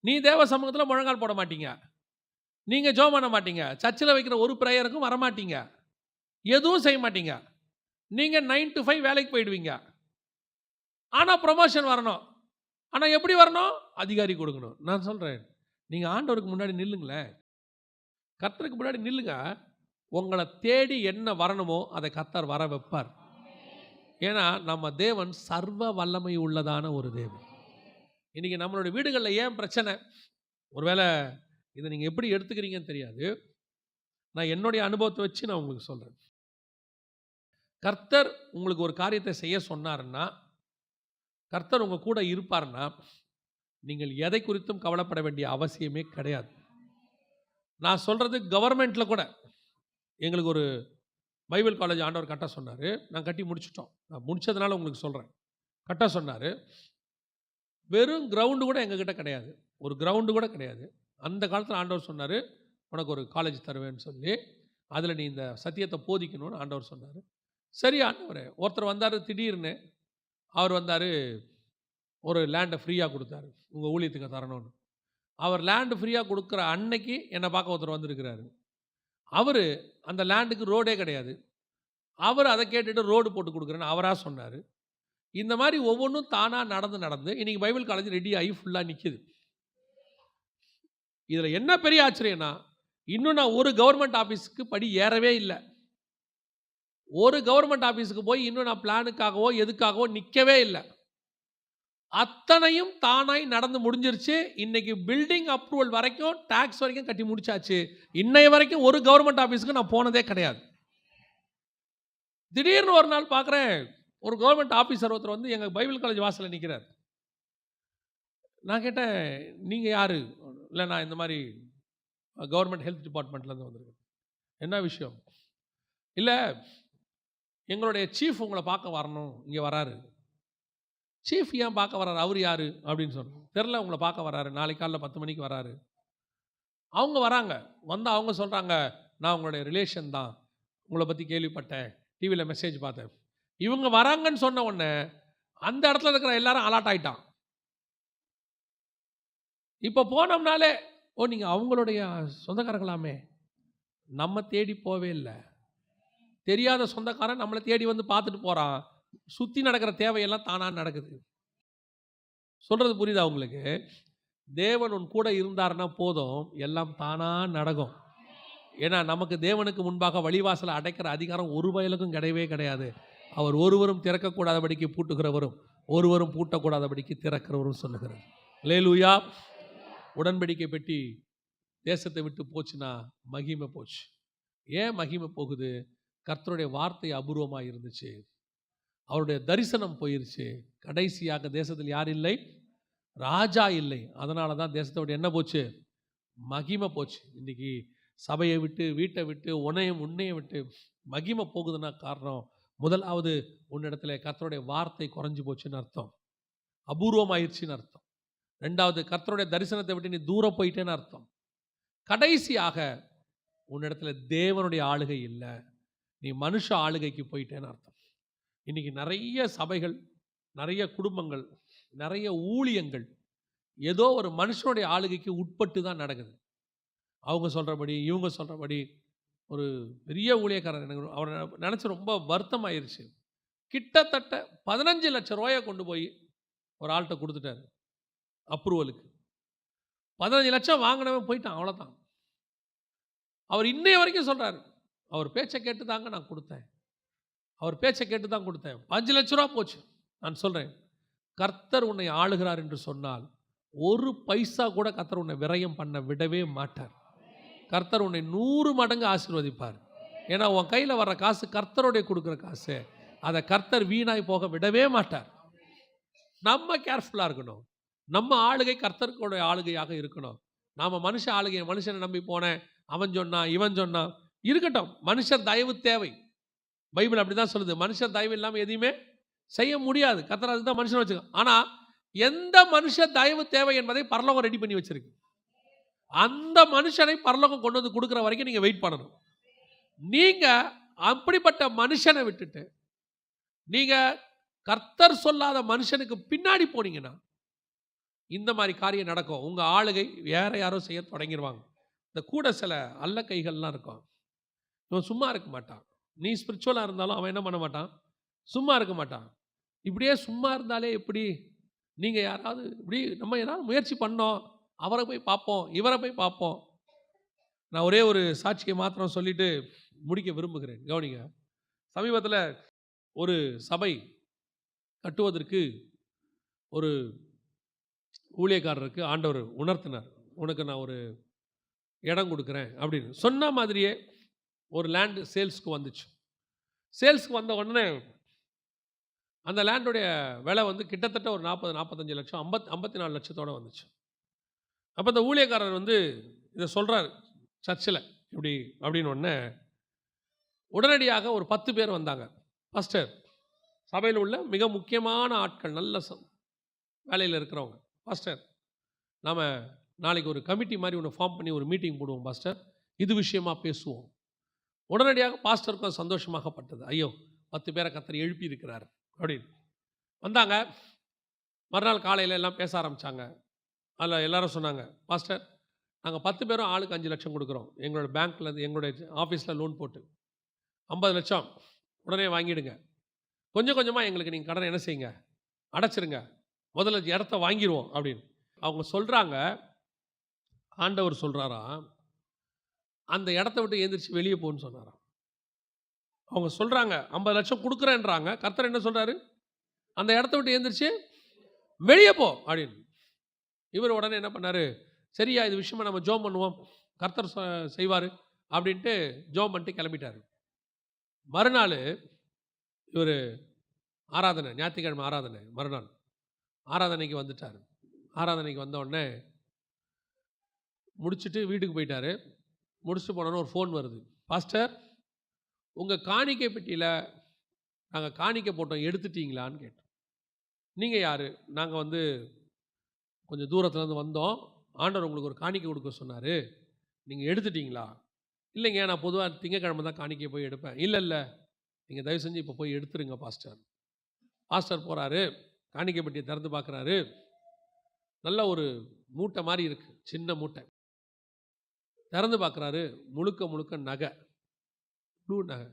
நீ தேவ சமூகத்தில் முழங்கால் போட மாட்டீங்க, நீங்கள் ஜெபம் பண்ண மாட்டீங்க, சர்ச்சில் வைக்கிற ஒரு ப்ரேயருக்கும் வரமாட்டீங்க, எதுவும் செய்ய மாட்டீங்க. நீங்கள் 9 to 5 வேலைக்கு போயிடுவீங்க. ஆனால் ப்ரமோஷன் வரணும். ஆனால் எப்படி வரணும்? அதிகாரி கொடுக்கணும். நான் சொல்கிறேன், நீங்கள் ஆண்டவருக்கு முன்னாடி நில்லுங்களேன், கர்த்தருக்கு முன்னாடி நில்லுங்க. உங்களை தேடி என்ன வரணுமோ அதை கர்த்தர் வர வைப்பார். ஏன்னா நம்ம தேவன் சர்வ வல்லமை உள்ளதான ஒரு தேவன். இன்றைக்கி நம்மளுடைய வீடுகளில் ஏன் பிரச்சனை? ஒருவேளை இதை நீங்கள் எப்படி எடுத்துக்கிறீங்கன்னு தெரியாது. நான் என்னுடைய அனுபவத்தை வச்சு நான் உங்களுக்கு சொல்கிறேன். கர்த்தர் உங்களுக்கு ஒரு காரியத்தை செய்ய சொன்னாருன்னா, கர்த்தர் உங்கள் கூட இருப்பார்னா, நீங்கள் எதை குறித்தும் கவலைப்பட வேண்டிய அவசியமே கிடையாது. நான் சொல்கிறது கவர்மெண்ட்டில் கூட. எங்களுக்கு ஒரு பைபிள் காலேஜ் ஆண்டவர் கட்ட சொன்னார். நான் கட்டி முடிச்சிட்டோம். நான் முடித்ததுனால உங்களுக்கு சொல்கிறேன். கட்ட சொன்னார். வெறும் கிரவுண்டு கூட எங்ககிட்ட கிடையாது, ஒரு கிரவுண்டு கூட கிடையாது. அந்த காலத்தில் ஆண்டவர் சொன்னார், உனக்கு ஒரு காலேஜ் தருவேன்னு சொல்லி, அதில் நீ இந்த சத்தியத்தை போதிக்கணும்னு ஆண்டவர் சொன்னார். சரி ஆண்டவரே. ஒருத்தர் வந்தார், திடீர்னு அவர் வந்தார், ஒரு லேண்டை ஃப்ரீயாக கொடுத்தாரு, உங்கள் ஊழியத்துக்கு தரணும்னு. அவர் லேண்டு ஃப்ரீயாக கொடுக்குற அன்னைக்கு என்னை பார்க்க ஒருத்தர் வந்திருக்கிறாரு. அவர் அந்த லேண்டுக்கு ரோடே கிடையாது. அவர் அதை கேட்டுட்டு ரோடு போட்டு கொடுக்குறேன்னு அவராக சொன்னார். இந்த மாதிரி ஒவ்வொன்றும் தானாக நடந்து இன்றைக்கி பைபிள் காலேஜ் ரெடி ஆகி ஃபுல்லாக நிற்கிது. இதில் என்ன பெரிய ஆச்சரியம்னா, இன்னும் நான் ஒரு கவர்மெண்ட் ஆஃபீஸுக்கு படி ஏறவே இல்லை. ஒரு கவர்மெண்ட் ஆஃபீஸுக்கு போய் இன்னும் நான் பிளானுக்காகவோ எதுக்காகவோ நிற்கவே இல்லை. அத்தனையும் தானாய் நடந்து முடிஞ்சிருச்சு. இன்னைக்கு பில்டிங் அப்ரூவல் வரைக்கும், டாக்ஸ் வரைக்கும் கட்டி முடிச்சாச்சு. இன்னைய வரைக்கும் ஒரு கவர்மெண்ட் ஆஃபீஸுக்கு நான் போனதே கிடையாது. திடீர்னு ஒரு நாள் பார்க்குறேன், ஒரு கவர்மெண்ட் ஆஃபீஸர் ஒருத்தர் வந்து எங்கள் பைபிள் காலேஜ் வாசலில் நிற்கிறார். நான் கேட்டேன், நீங்கள் யார்? இல்லை, நான் இந்த மாதிரி கவர்மெண்ட் ஹெல்த் டிபார்ட்மெண்ட்லேருந்து வந்திருக்கேன். என்ன விஷயம்? இல்லை, எங்களுடைய சீஃப் உங்களை பார்க்க வரணும், இங்கே வராரு. சீஃப் ஏன் பார்க்க வராரு, அவர் யார் அப்படின்னு சொன்னோம். தெரில, உங்களை பார்க்க வராரு, நாளைக்கு காலைல 10 மணிக்கு வராரு. அவங்க வராங்க, வந்து அவங்க சொல்கிறாங்க, நான் உங்களுடைய ரிலேஷன் தான், உங்களை பற்றி கேள்விப்பட்டேன், டிவியில் மெசேஜ் பார்த்தேன். இவங்க வராங்கன்னு சொன்ன உடனே அந்த இடத்துல இருக்கிற எல்லாரும் அலாட் ஆகிட்டான். இப்போ போனோம்னாலே, ஓ நீங்கள் அவங்களுடைய சொந்தக்காரங்களாமே, நம்ம தேடி போவே இல்லை. தெரியாத சொந்தக்காரன் நம்மளை தேடி வந்து பார்த்துட்டு போகிறான். சுற்றி நடக்கிற தேவையெல்லாம் தானாக நடக்குது. சொல்கிறது புரியுதா உங்களுக்கு? தேவன் உன் கூட இருந்தார்னா போதும், எல்லாம் தானாக நடக்கும். ஏன்னா நமக்கு தேவனுக்கு முன்பாக வழிவாசலை அடைக்கிற அதிகாரம் ஒரு பயலுக்கும் கிடையவே கிடையாது. அவர் ஒருவரும் திறக்கக்கூடாதபடிக்கு பூட்டுகிறவரும், ஒருவரும் பூட்டக்கூடாதபடிக்கு திறக்கிறவரும் சொல்லுகிறார். அல்லேலூயா. உடன்படிக்கை பெட்டி தேசத்தை விட்டு போச்சுன்னா மகிமை போச்சு. ஏன் மகிமை போகுது? கர்த்தருடைய வார்த்தை அபூர்வமாக இருந்துச்சு, அவருடைய தரிசனம் போயிருச்சு. கடைசியாக தேசத்தில் யார் இல்லை? ராஜா இல்லை. அதனால தான் தேசத்தை விட்டு என்ன போச்சு? மகிமை போச்சு. இன்றைக்கி சபையை விட்டு, வீட்டை விட்டு, உன்னையும் விட்டு மகிமை போகுதுன்னா காரணம், முதலாவது உன்னிடத்துல கர்த்தருடைய வார்த்தை குறைஞ்சி போச்சுன்னு அர்த்தம், அபூர்வமாயிருச்சுன்னு அர்த்தம். ரெண்டாவது, கர்த்தருடைய தரிசனத்தை விட்டு நீ தூரம் போயிட்டேன்னு அர்த்தம். கடைசியாக உன்னிடத்துல தேவனுடைய ஆளுகை இல்லை, நீ மனுஷ ஆளுகைக்கு போயிட்டேன்னு அர்த்தம். இன்றைக்கி நிறைய சபைகள், நிறைய குடும்பங்கள், நிறைய ஊழியங்கள் ஏதோ ஒரு மனுஷனுடைய ஆளுகைக்கு உட்பட்டு தான் நடக்குது. அவங்க சொல்கிறபடி, இவங்க சொல்கிறபடி. ஒரு பெரிய ஊழியக்காரர், எனக்கு அவரை நினச்சி ரொம்ப வருத்தமாயிருச்சு. கிட்டத்தட்ட 15 லட்சம் ரூபாயை கொண்டு போய் ஒரு ஆள்கிட்ட கொடுத்துட்டாரு அப்ரூவலுக்கு. 15 லட்சம் வாங்கினவன் போயிட்டான், அவ்வளோதான். அவர் இன்னைய வரைக்கும் சொல்கிறாரு, அவர் பேச்சை கேட்டு தாங்க நான் கொடுத்தேன், அவர் பேச்சை கேட்டு தான் கொடுத்தேன். 5 லட்ச ரூபா போச்சு. நான் சொல்கிறேன், கர்த்தர் உன்னை ஆளுகிறார் என்று சொன்னால் ஒரு பைசா கூட கர்த்தர் உன்னை விரயம் பண்ண விடவே மாட்டார். கர்த்தர் உன்னை 100 மடங்கு ஆசீர்வதிப்பார். ஏன்னா உன் கையில் வர்ற காசு கர்த்தருடைய கொடுக்குற காசு, அதை கர்த்தர் வீணாய் போக விடவே மாட்டார். நம்ம கேர்ஃபுல்லாக இருக்கணும். நம்ம ஆளுகை கர்த்தருடைய ஆளுகையாக இருக்கணும். நாம் மனுஷ ஆளுகை, மனுஷனை நம்பி போனேன், அவன் சொன்னான், இவன் சொன்னான், இருக்கட்டும். மனுஷர் தயவு தேவை, பைபிள் அப்படி தான் சொல்லுது. மனுஷர் தயவு இல்லாமல் எதையுமே செய்ய முடியாது. கர்த்தர் அதுக்கு தான் மனுஷனை வச்சுக்க. ஆனால் எந்த மனுஷ தயவு தேவை என்பதை பரலோகம் ரெடி பண்ணி வச்சிருக்கு. அந்த மனுஷனை பரலோகம் கொண்டு வந்து கொடுக்குற வரைக்கும் நீங்கள் வெயிட் பண்ணணும். நீங்கள் அப்படிப்பட்ட மனுஷனை விட்டுட்டு நீங்கள் கர்த்தர் சொல்லாத மனுஷனுக்கு பின்னாடி போனீங்கன்னா இந்த மாதிரி காரியம் நடக்கும். உங்கள் ஆளுகை வேற யாரோ செய்ய தொடங்கிடுவாங்க. இந்த கூட சில அல்ல கைகள்லாம் இருக்கும். இவன் சும்மா இருக்க மாட்டான். நீ ஸ்பிரிச்சுவலாக இருந்தாலும் அவன் என்ன பண்ண மாட்டான்? சும்மா இருக்க மாட்டான். இப்படியே சும்மா இருந்தாலே எப்படி? நீங்கள் யாராவது இப்படி நம்ம ஏதாவது முயற்சி பண்ணோம், அவரை போய் பார்ப்போம், இவரை போய் பார்ப்போம். நான் ஒரே ஒரு சாட்சியை மாத்திரம் சொல்லிட்டு முடிக்க விரும்புகிறேன், கவனிங்க. சமீபத்தில் ஒரு சபை கட்டுவதற்கு ஒரு ஊழியக்காரருக்கு ஆண்டவர் உணர்த்தினார், உனக்கு நான் ஒரு இடம் கொடுக்குறேன் அப்படின்னு. சொன்ன மாதிரியே ஒரு லேண்டு சேல்ஸ்க்கு வந்துச்சு. சேல்ஸ்க்கு வந்த உடனே அந்த லேண்டுடைய விலை வந்து கிட்டத்தட்ட ஒரு 40-45 லட்சம், 54 லட்சத்தோடு வந்துச்சு. அப்போ இந்த ஊழியக்காரர் வந்து இதை சொல்கிறார் சர்ச்சில் இப்படி அப்படின்னு. உடனே உடனடியாக ஒரு 10 பேர் வந்தாங்க. பாஸ்டர், சபையில் உள்ள மிக முக்கியமான ஆட்கள், நல்ல வேலையில் இருக்கிறவங்க. பாஸ்டர், நாம் நாளைக்கு ஒரு கமிட்டி மாதிரி ஒன்று ஃபார்ம் பண்ணி ஒரு மீட்டிங் போடுவோம் பாஸ்டர், இது விஷயமா பேசுவோம். உடனடியாக பாஸ்டருக்கும் சந்தோஷமாகப்பட்டது. ஐயோ, 10 பேரை கர்த்தர் எழுப்பி இருக்கிறார் அப்படின்னு வந்தாங்க. மறுநாள் காலையில் எல்லாம் பேச ஆரம்பித்தாங்க. அதில் எல்லாரும் சொன்னாங்க, பாஸ்டர், நாங்கள் 10 பேரும் ஆளுக்கு 5 லட்சம் கொடுக்குறோம். எங்களோட பேங்க்கில், எங்களுடைய ஆஃபீஸில் லோன் போட்டு 50 லட்சம் உடனே வாங்கிடுங்க. கொஞ்சம் கொஞ்சமாக எங்களுக்கு நீங்கள் கடனை என்ன செய்யுங்க, அடைச்சிருங்க. முதல்ல இடத்த வாங்கிடுவோம் அப்படின்னு அவங்க சொல்கிறாங்க. ஆண்டவர் சொல்கிறாராம், அந்த இடத்த விட்டு எழுந்திரிச்சு வெளியே போன்னு சொன்னாராம். அவங்க சொல்கிறாங்க 50 லட்சம் கொடுக்குறேன்றாங்க. கர்த்தர் என்ன சொல்கிறாரு? அந்த இடத்த விட்டு எழுந்திரிச்சு வெளியே போ அப்படின்னு. இவர் உடனே என்ன பண்ணார்? சரியா, இது விஷயமா நம்ம ஜோம் பண்ணுவோம், கர்த்தர் செய்வார் அப்படின்ட்டு ஜோம் பண்ணிட்டு கிளம்பிட்டார். மறுநாள் இவர் ஆராதனை, ஞாயிற்றுக்கிழமை ஆராதனை, மறுநாள் ஆராதனைக்கு வந்துட்டார். ஆராதனைக்கு வந்த உடனே முடிச்சுட்டு வீட்டுக்கு போயிட்டார். முடிச்சுட்டு போனோன்னு ஒரு ஃபோன் வருது. பாஸ்டர், உங்கள் காணிக்கை பெட்டியில் நாங்கள் காணிக்கை போட்டோம், எடுத்துட்டீங்களான்னு கேட்டோம். நீங்கள் யார்? நாங்கள் கொஞ்சம் தூரத்துலேருந்து வந்தோம், ஆண்டவர் உங்களுக்கு ஒரு காணிக்கை கொடுக்க சொன்னார், நீங்கள் எடுத்துட்டீங்களா? இல்லைங்க, நான் பொதுவாக திங்கக்கிழமை தான் காணிக்கையை போய் எடுப்பேன். இல்லை, நீங்கள் தயவு செஞ்சு இப்போ போய் எடுத்துருங்க பாஸ்டர். பாஸ்டர் போகிறாரு, காணிக்கை பெட்டியை திறந்து பார்க்குறாரு, நல்ல ஒரு மூட்டை மாதிரி இருக்குது, சின்ன மூட்டை. திறந்து பார்க்குறாரு, முழுக்க நகை, ப்ளூ நகை.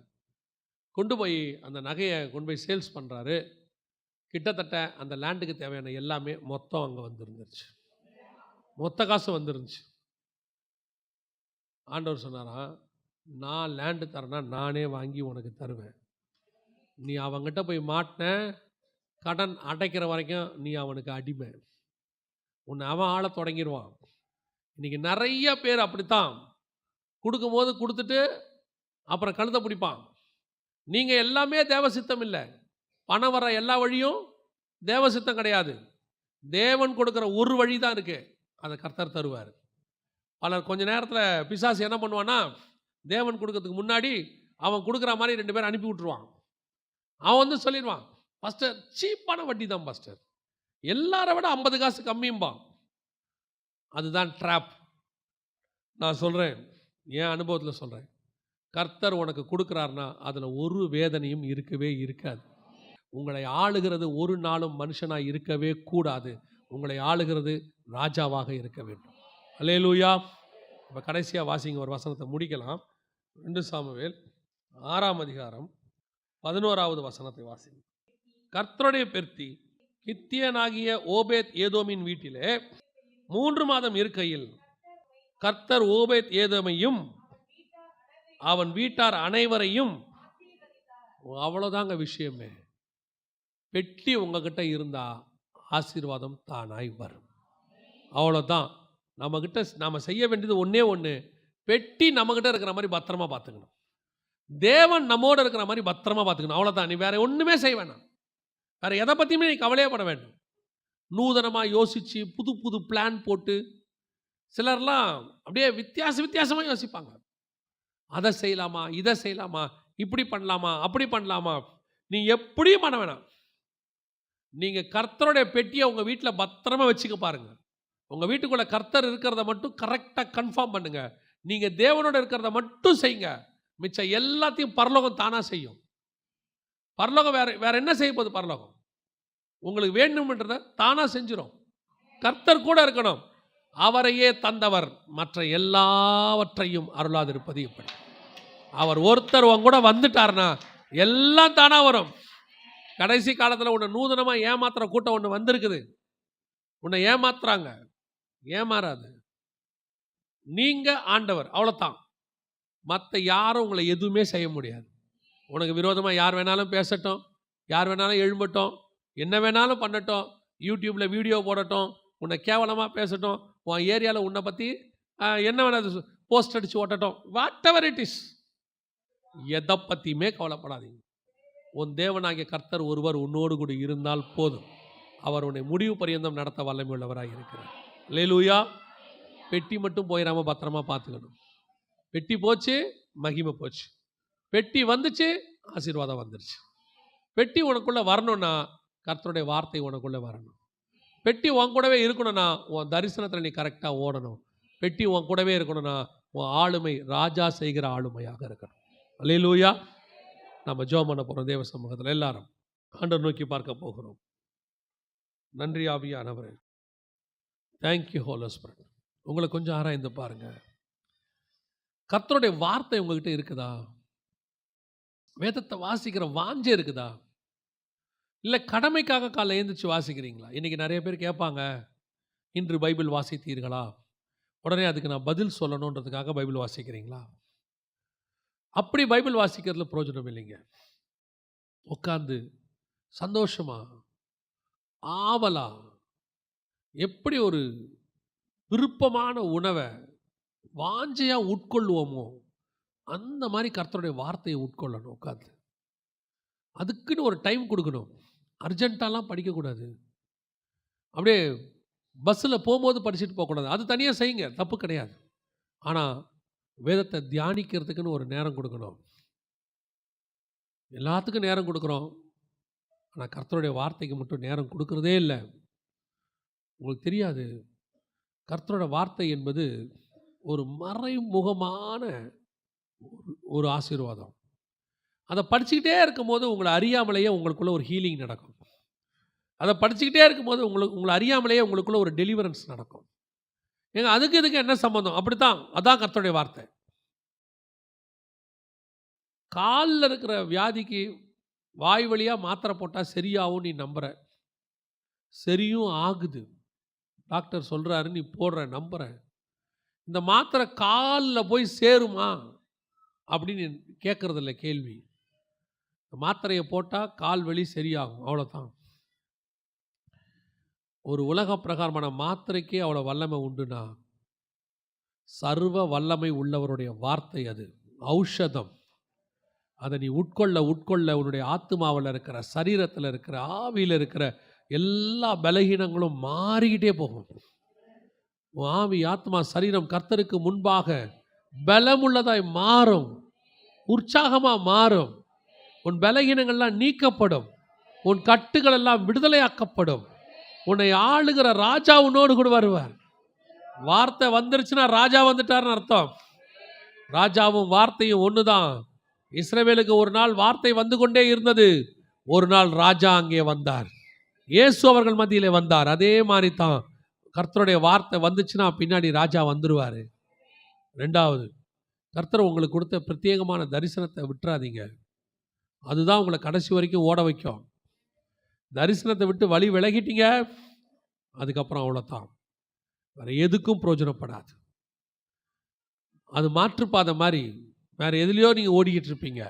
கொண்டு போய் அந்த நகையை கொண்டு போய் சேல்ஸ் பண்ணுறாரு. கிட்டத்தட்ட அந்த லேண்டுக்கு தேவையான எல்லாமே மொத்தம் அங்கே வந்துருந்துருச்சு, மொத்த காசு வந்துருந்துச்சு. ஆண்டவர் சொன்னாராம், நான் லேண்டு தரேன்னா நானே வாங்கி உனக்கு தருவேன். நீ அவங்ககிட்ட போய் மாட்டின, கடன் அடைக்கிற வரைக்கும் நீ அவனுக்கு அடிமை. உன்னை அவன் ஆள தொடங்கிடுவான். இன்றைக்கி நிறைய பேர் அப்படித்தான், கொடுக்கும்போது கொடுத்துட்டு அப்புறம் கழுத்தை பிடிப்பான். நீங்கள் எல்லாமே தேவசித்தம் இல்லை, பணம் வர எல்லா வழியும் தேவசித்தம் கிடையாது. தேவன் கொடுக்குற ஒரு வழி தான் இருக்குது, அதை கர்த்தர் தருவார். பலர் கொஞ்ச நேரத்தில் பிசாசு என்ன பண்ணுவான்னா, தேவன் கொடுக்கறதுக்கு முன்னாடி அவன் கொடுக்குற மாதிரி 2 பேர் அனுப்பி விட்டுருவான். அவன் சொல்லிடுவான், பாஸ்டர் சீப்பான வட்டி தான் பாஸ்டர், எல்லாரை விட 50 காசு கம்மியும்பான். அதுதான் ட்ராப். நான் சொல்கிறேன், என் அனுபவத்தில் சொல்கிறேன், கர்த்தர் உனக்கு கொடுக்குறாருன்னா அதில் ஒரு வேதனையும் இருக்கவே இருக்காது. உங்களை ஆளுகிறது ஒரு நாளும் மனுஷனாக இருக்கவே கூடாது. உங்களை ஆளுகிறது ராஜாவாக இருக்க வேண்டும். அல்லேலூயா. இப்போ கடைசியாக வாசிங்க, ஒரு வசனத்தை முடிக்கலாம். 2 சாமுவேல் 6ஆம் அதிகாரம் 11வது வசனத்தை வாசிங்க. கர்த்தருடைய பெர்த்தி கித்தியனாகிய ஓபேத் ஏதோமின் வீட்டிலே 3 மாதம் இருக்கையில் கர்த்தர் ஓபேத் ஏதோமையும் அவன் வீட்டார் அனைவரையும், அவ்வளோதாங்க விஷயமே. பெட்டி உங்ககிட்ட இருந்தா ஆசீர்வாதம் தானாய் வரும். அவ்வளோதான். நம்மக்கிட்ட நாம் செய்ய வேண்டியது ஒன்றே ஒன்று, பெட்டி நம்மக்கிட்ட இருக்கிற மாதிரி பத்திரமா பார்த்துக்கணும். தேவன் நம்மோடு இருக்கிற மாதிரி பத்திரமா பார்த்துக்கணும். அவ்வளோதான். நீ வேறு ஒன்றுமே செய்ய வேணாம், வேறு எதை பற்றியுமே நீ கவலையே பட வேண்டும். நூதனமாக யோசித்து புது புது பிளான் போட்டு, சிலர்லாம் அப்படியே வித்தியாசமாக யோசிப்பாங்க. அதை செய்யலாமா, இதை செய்யலாமா, இப்படி பண்ணலாமா, அப்படி பண்ணலாமா. நீ எப்படியும் பண்ண வேணாம். நீங்கள் கர்த்தருடைய பெட்டியை உங்கள் வீட்டில் பத்திரமா வச்சுக்க பாருங்க. உங்கள் வீட்டுக்குள்ளே கர்த்தர் இருக்கிறத மட்டும் கரெக்டாக கன்ஃபார்ம் பண்ணுங்க. நீங்கள் தேவனோட இருக்கிறத மட்டும் செய்யுங்க, மிச்சம் எல்லாத்தையும் பரலோகம் தானாக செய்யும். பரலோகம் வேற என்ன செய்ய போகுது? பரலோகம் உங்களுக்கு வேண்டும்ன்றதை தானாக செஞ்சிடும். கர்த்தர் கூட இருக்கணும். அவரையே தந்தவர் மற்ற எல்லாவற்றையும் அருளாதிருப்பது எப்படி? அவர் ஒருத்தர் உங்க கூட வந்துட்டார்னா எல்லாம் தானா வரும். கடைசி காலத்தில் உன்னை நூதனமாக ஏமாத்துற கூட்டம் ஒன்று வந்திருக்குது. உன்னை ஏமாத்துறாங்க, ஏமாறாது. நீங்க ஆண்டவர், அவ்வளோதான். மற்ற யாரும் உங்களை எதுவுமே செய்ய முடியாது. உனக்கு விரோதமாக யார் வேணாலும் பேசட்டும், யார் வேணாலும் எழும்பட்டும், என்ன வேணாலும் பண்ணட்டும், யூடியூப்பில் வீடியோ போடட்டும், உன்னை கேவலமாக பேசட்டும், உன் ஏரியாவில் உன்னை பற்றி என்ன வேணாலும் போஸ்ட் அடித்து ஓட்டட்டும், வாட் எவர் இட் இஸ், எதை பற்றியுமே கவலைப்படாதீங்க. உன் தேவனாகிய கர்த்தர் ஒருவர் உன்னோடு கூட இருந்தால் போதும். அவர் உன்னை முடிவு பரியந்தம் நடத்த வல்லமை உள்ளவராக இருக்கிறார். அல்லேலூயா. பெட்டி மட்டும் போயிடாம பத்திரமா பார்த்துக்கணும். பெட்டி போச்சு, மகிமை போச்சு. பெட்டி வந்துச்சு, ஆசீர்வாதம் வந்துருச்சு. பெட்டி உனக்குள்ளே வரணும்னா கர்த்தருடைய வார்த்தை உனக்குள்ளே வரணும். பெட்டி உன் கூடவே இருக்கணும்னா உன் தரிசனத்தில் நீ கரெக்டாக ஓடணும். பெட்டி உன் கூடவே இருக்கணும்னா உன் ஆளுமை ராஜா செய்கிற ஆளுமையாக இருக்கணும். அல்லேலூயா. நம்ம ஜெபம் பண்ண போகிறோம். தேவ சமூகத்தில் எல்லாரும் ஆண்டவர் நோக்கி பார்க்க போகிறோம். நன்றி ஆவியானவரே, தேங்க்யூ ஹோலி ஸ்பிரிட். உங்களை கொஞ்சம் ஆராய்ந்து பாருங்க. கர்த்தருடைய வார்த்தை உங்ககிட்ட இருக்குதா? வேதத்தை வாசிக்கிற வாஞ்சை இருக்குதா? இல்லை கடமைக்காக காலைல எழுந்திரிச்சு வாசிக்கிறீங்களா? இன்றைக்கி நிறைய பேர் கேட்பாங்க, இன்று பைபிள் வாசித்தீர்களா? உடனே அதுக்கு நான் பதில் சொல்லணுன்றதுக்காக பைபிள் வாசிக்கிறீங்களா? அப்படி பைபிள் வாசிக்கிறதுல பிரயோஜனம் இல்லைங்க. உட்காந்து சந்தோஷமா ஆவலா எப்படி ஒரு விருப்பமான உணவை வாஞ்சையாக உட்கொள்வோமோ அந்த மாதிரி கர்த்தருடைய வார்த்தையை உட்கொள்ளணும். உட்காந்து அதுக்குன்னு ஒரு டைம் கொடுக்கணும். அர்ஜென்ட்டாலாம் படிக்கக்கூடாது. அப்படியே பஸ்ஸில் போகும்போது படிச்சுட்டு போகக்கூடாது. அது தனியாக செய்யுங்க, தப்பு கிடையாது. ஆனால் வேதத்தை தியானிக்கிறதுக்குன்னு ஒரு நேரம் கொடுக்கணும். எல்லாத்துக்கும் நேரம் கொடுக்குறோம், ஆனால் கர்த்தருடைய வார்த்தைக்கு மட்டும் நேரம் கொடுக்கறதே இல்லை. உங்களுக்கு தெரியாது, கர்த்தருடைய வார்த்தை என்பது ஒரு மறைமுகமான ஒரு ஆசீர்வாதம். அதை படிச்சுக்கிட்டே இருக்கும்போது உங்களை அறியாமலேயே உங்களுக்குள்ள ஒரு ஹீலிங் நடக்கும். அதை படிச்சுக்கிட்டே இருக்கும்போது உங்களை அறியாமலேயே உங்களுக்குள்ள ஒரு டெலிவரன்ஸ் நடக்கும். ஏங்க அதுக்கு இதுக்கு என்ன சம்பந்தம்? அப்படித்தான், அதான் கர்த்தருடைய வார்த்தை. காலில் இருக்கிற வியாதிக்கு வாய் வழியாக மாத்திரை போட்டால் சரியாகும் நீ நம்புற, சரியும் ஆகுது. டாக்டர் சொல்கிறாரு, நீ போடுற, நம்புற. இந்த மாத்திரை காலில் போய் சேருமா அப்படின்னு கேட்கறதில்ல கேள்வி. மாத்திரையை போட்டால் கால் வலி சரியாகும், அவ்வளோதான். ஒரு உலக பிரகாரமான மாத்திரைக்கே அவ்வளோ வல்லமை உண்டுனா, சர்வ வல்லமை உள்ளவருடைய வார்த்தை அது ஔஷதம். அதை நீ உட்கொள்ள உன்னுடைய ஆத்மாவில் இருக்கிற, சரீரத்தில் இருக்கிற, ஆவியில் இருக்கிற எல்லா பலகீனங்களும் மாறிக்கிட்டே போகும். ஆவி, ஆத்மா, சரீரம் கர்த்தருக்கு முன்பாக பலமுள்ளதாய் மாறும், உற்சாகமாக மாறும். உன் பலகீனங்கள்லாம் நீக்கப்படும், உன் கட்டுகள் எல்லாம் விடுதலையாக்கப்படும். உன்னை ஆளுகிற ராஜா உன்னோடு கூட வருவார். வார்த்தை வந்துருச்சுன்னா ராஜா வந்துட்டார்னு அர்த்தம். ராஜாவும் வார்த்தையும் ஒன்று தான். இஸ்ரவேலுக்கு ஒரு நாள் வார்த்தை வந்து கொண்டே இருந்தது, ஒரு நாள் ராஜா அங்கே வந்தார். இயேசு அவர்கள் மத்தியிலே வந்தார். அதே மாதிரி தான் கர்த்தருடைய வார்த்தை வந்துச்சுன்னா பின்னாடி ராஜா வந்துடுவார். ரெண்டாவது, கர்த்தர் உங்களுக்கு கொடுத்த பிரத்யேகமான தரிசனத்தை விட்டுறாதீங்க. அதுதான் உங்களை கடைசி வரைக்கும் ஓட வைக்கும். தரிசனத்தை விட்டு வழி விலகிட்டீங்க, அதுக்கப்புறம் அவ்வளோதான், வேறு எதுக்கும் பிரயோஜனப்படாது. அது மாற்றுப்பாதை மாதிரி வேறு எதுலையோ நீங்கள் ஓடிக்கிட்டு இருப்பீங்க.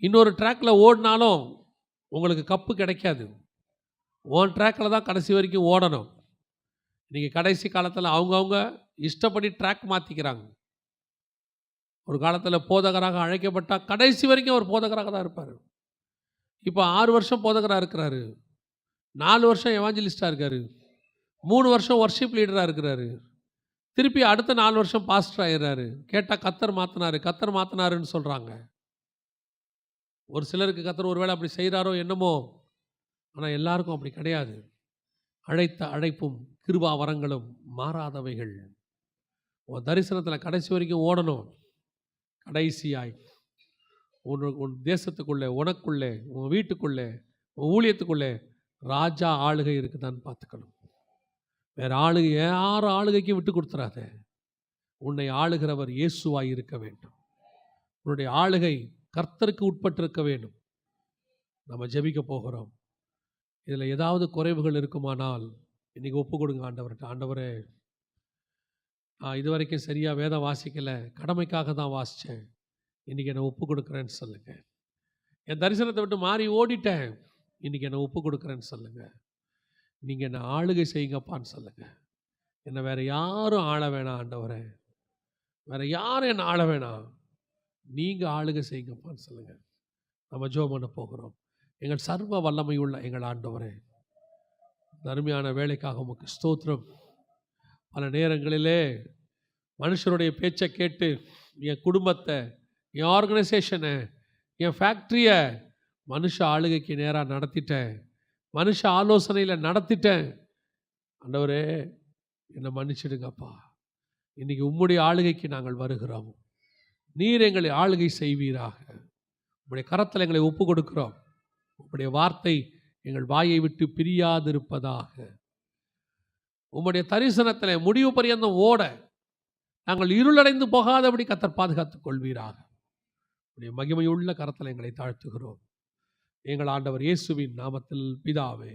இன்னொரு ட்ராக்கில் ஓடினாலும் உங்களுக்கு கப்பு கிடைக்காது. ஓன் ட்ராக்கில் தான் கடைசி வரைக்கும் ஓடணும். நீங்கள் கடைசி காலத்தில் அவங்கவுங்க இஷ்டப்படி ட்ராக் மாற்றிக்கிறாங்க. ஒரு காலத்தில் போதகராக அழைக்கப்பட்டால் கடைசி வரைக்கும் அவர் போதகராக தான் இருப்பார். இப்போ 6 வருஷம் போதகராக இருக்கிறாரு, 4 வருஷம் எவாஞ்சலிஸ்டாக இருக்கார், 3 வருஷம் வர்ஷிப் லீடராக இருக்கிறாரு, திருப்பி அடுத்த 4 வருஷம் பாஸ்டர் ஆயிடுறாரு. கேட்டால் கத்தர் மாற்றினாருன்னு சொல்கிறாங்க. ஒரு சிலருக்கு கத்தர் ஒருவேளை அப்படி செய்கிறாரோ என்னமோ, ஆனால் எல்லாருக்கும் அப்படி கிடையாது. அழைத்த அழைப்பும் கிருபா வரங்களும் மாறாதவைகள். உன் தரிசனத்தில் கடைசி வரைக்கும் ஓடணும். கடைசியாய் உன் தேசத்துக்குள்ளே, உனக்குள்ளே, உன் வீட்டுக்குள்ளே, உன் ஊழியத்துக்குள்ளே ராஜா ஆளுகை இருக்குதான்னு பார்த்துக்கணும். வேறு ஆளுகை, யார் ஆளுகைக்கு விட்டு கொடுத்துறாத. உன்னை ஆளுகிறவர் இயேசுவாய் இருக்க வேண்டும். உன்னுடைய ஆளுகை கர்த்தருக்கு உட்பட்டிருக்க வேண்டும். நம்ம ஜெபிக்க போகிறோம். இதில் ஏதாவது குறைவுகள் இருக்குமானால் இன்றைக்கி ஒப்பு கொடுங்க ஆண்டவர்கிட்ட. ஆண்டவரே, நான் இது வரைக்கும் சரியாக வேதம் வாசிக்கலை, கடமைக்காக தான் வாசித்தேன், இன்றைக்கி என்னை ஒப்பு கொடுக்குறேன்னு சொல்லுங்கள். என் தரிசனத்தை விட்டு மாறி ஓடிட்டேன், இன்றைக்கி என்னை ஒப்பு கொடுக்குறேன்னு சொல்லுங்கள். நீங்கள் என்னை ஆளுகை செய்யுங்கப்பான்னு சொல்லுங்கள். என்னை வேறு யாரும் ஆள வேணாம் ஆண்டவரே, வேறு யாரும் என்னை ஆள வேணாம், நீங்கள் ஆளுகை செய்யுங்கப்பான்னு சொல்லுங்கள். நம்ம ஜெபம் பண்ண போகிறோம். எங்கள் சர்வ வல்லமை உள்ள எங்கள் ஆண்டவரே, அருமையான வேலைக்காக உமக்கு ஸ்தோத்திரம். பல நேரங்களிலே மனுஷருடைய பேச்சை கேட்டு என் குடும்பத்தை, என் ஆர்கனைசேஷனை, என் ஃபேக்ட்ரியை மனுஷ ஆளுகைக்கு நேராக நடத்திட்டேன், மனுஷ ஆலோசனையில் நடத்திட்டேன். ஆண்டவரே, என்னை மன்னிச்சிடுங்கப்பா. இன்றைக்கி உம்முடைய ஆளுகைக்கு நாங்கள் வருகிறோம். நீர் எங்களை ஆளுகை செய்வீராக. உம்முடைய கரத்தில் எங்களை ஒப்பு கொடுக்கிறோம். உம்முடைய வார்த்தை எங்கள் வாயை விட்டு பிரியாதிருப்பதாக. உம்முடைய தரிசனத்தில் முடிவு பரியந்தம் ஓட நாங்கள் இருளடைந்து போகாதபடி கர்த்தர் பாதுகாத்துக் கொள்வீராக. உம்முடைய மகிமையுள்ள கரத்தில் எங்களை தாழ்த்துகிறோம். எங்கள் ஆண்டவர் இயேசுவின் நாமத்தில் பிதாவே.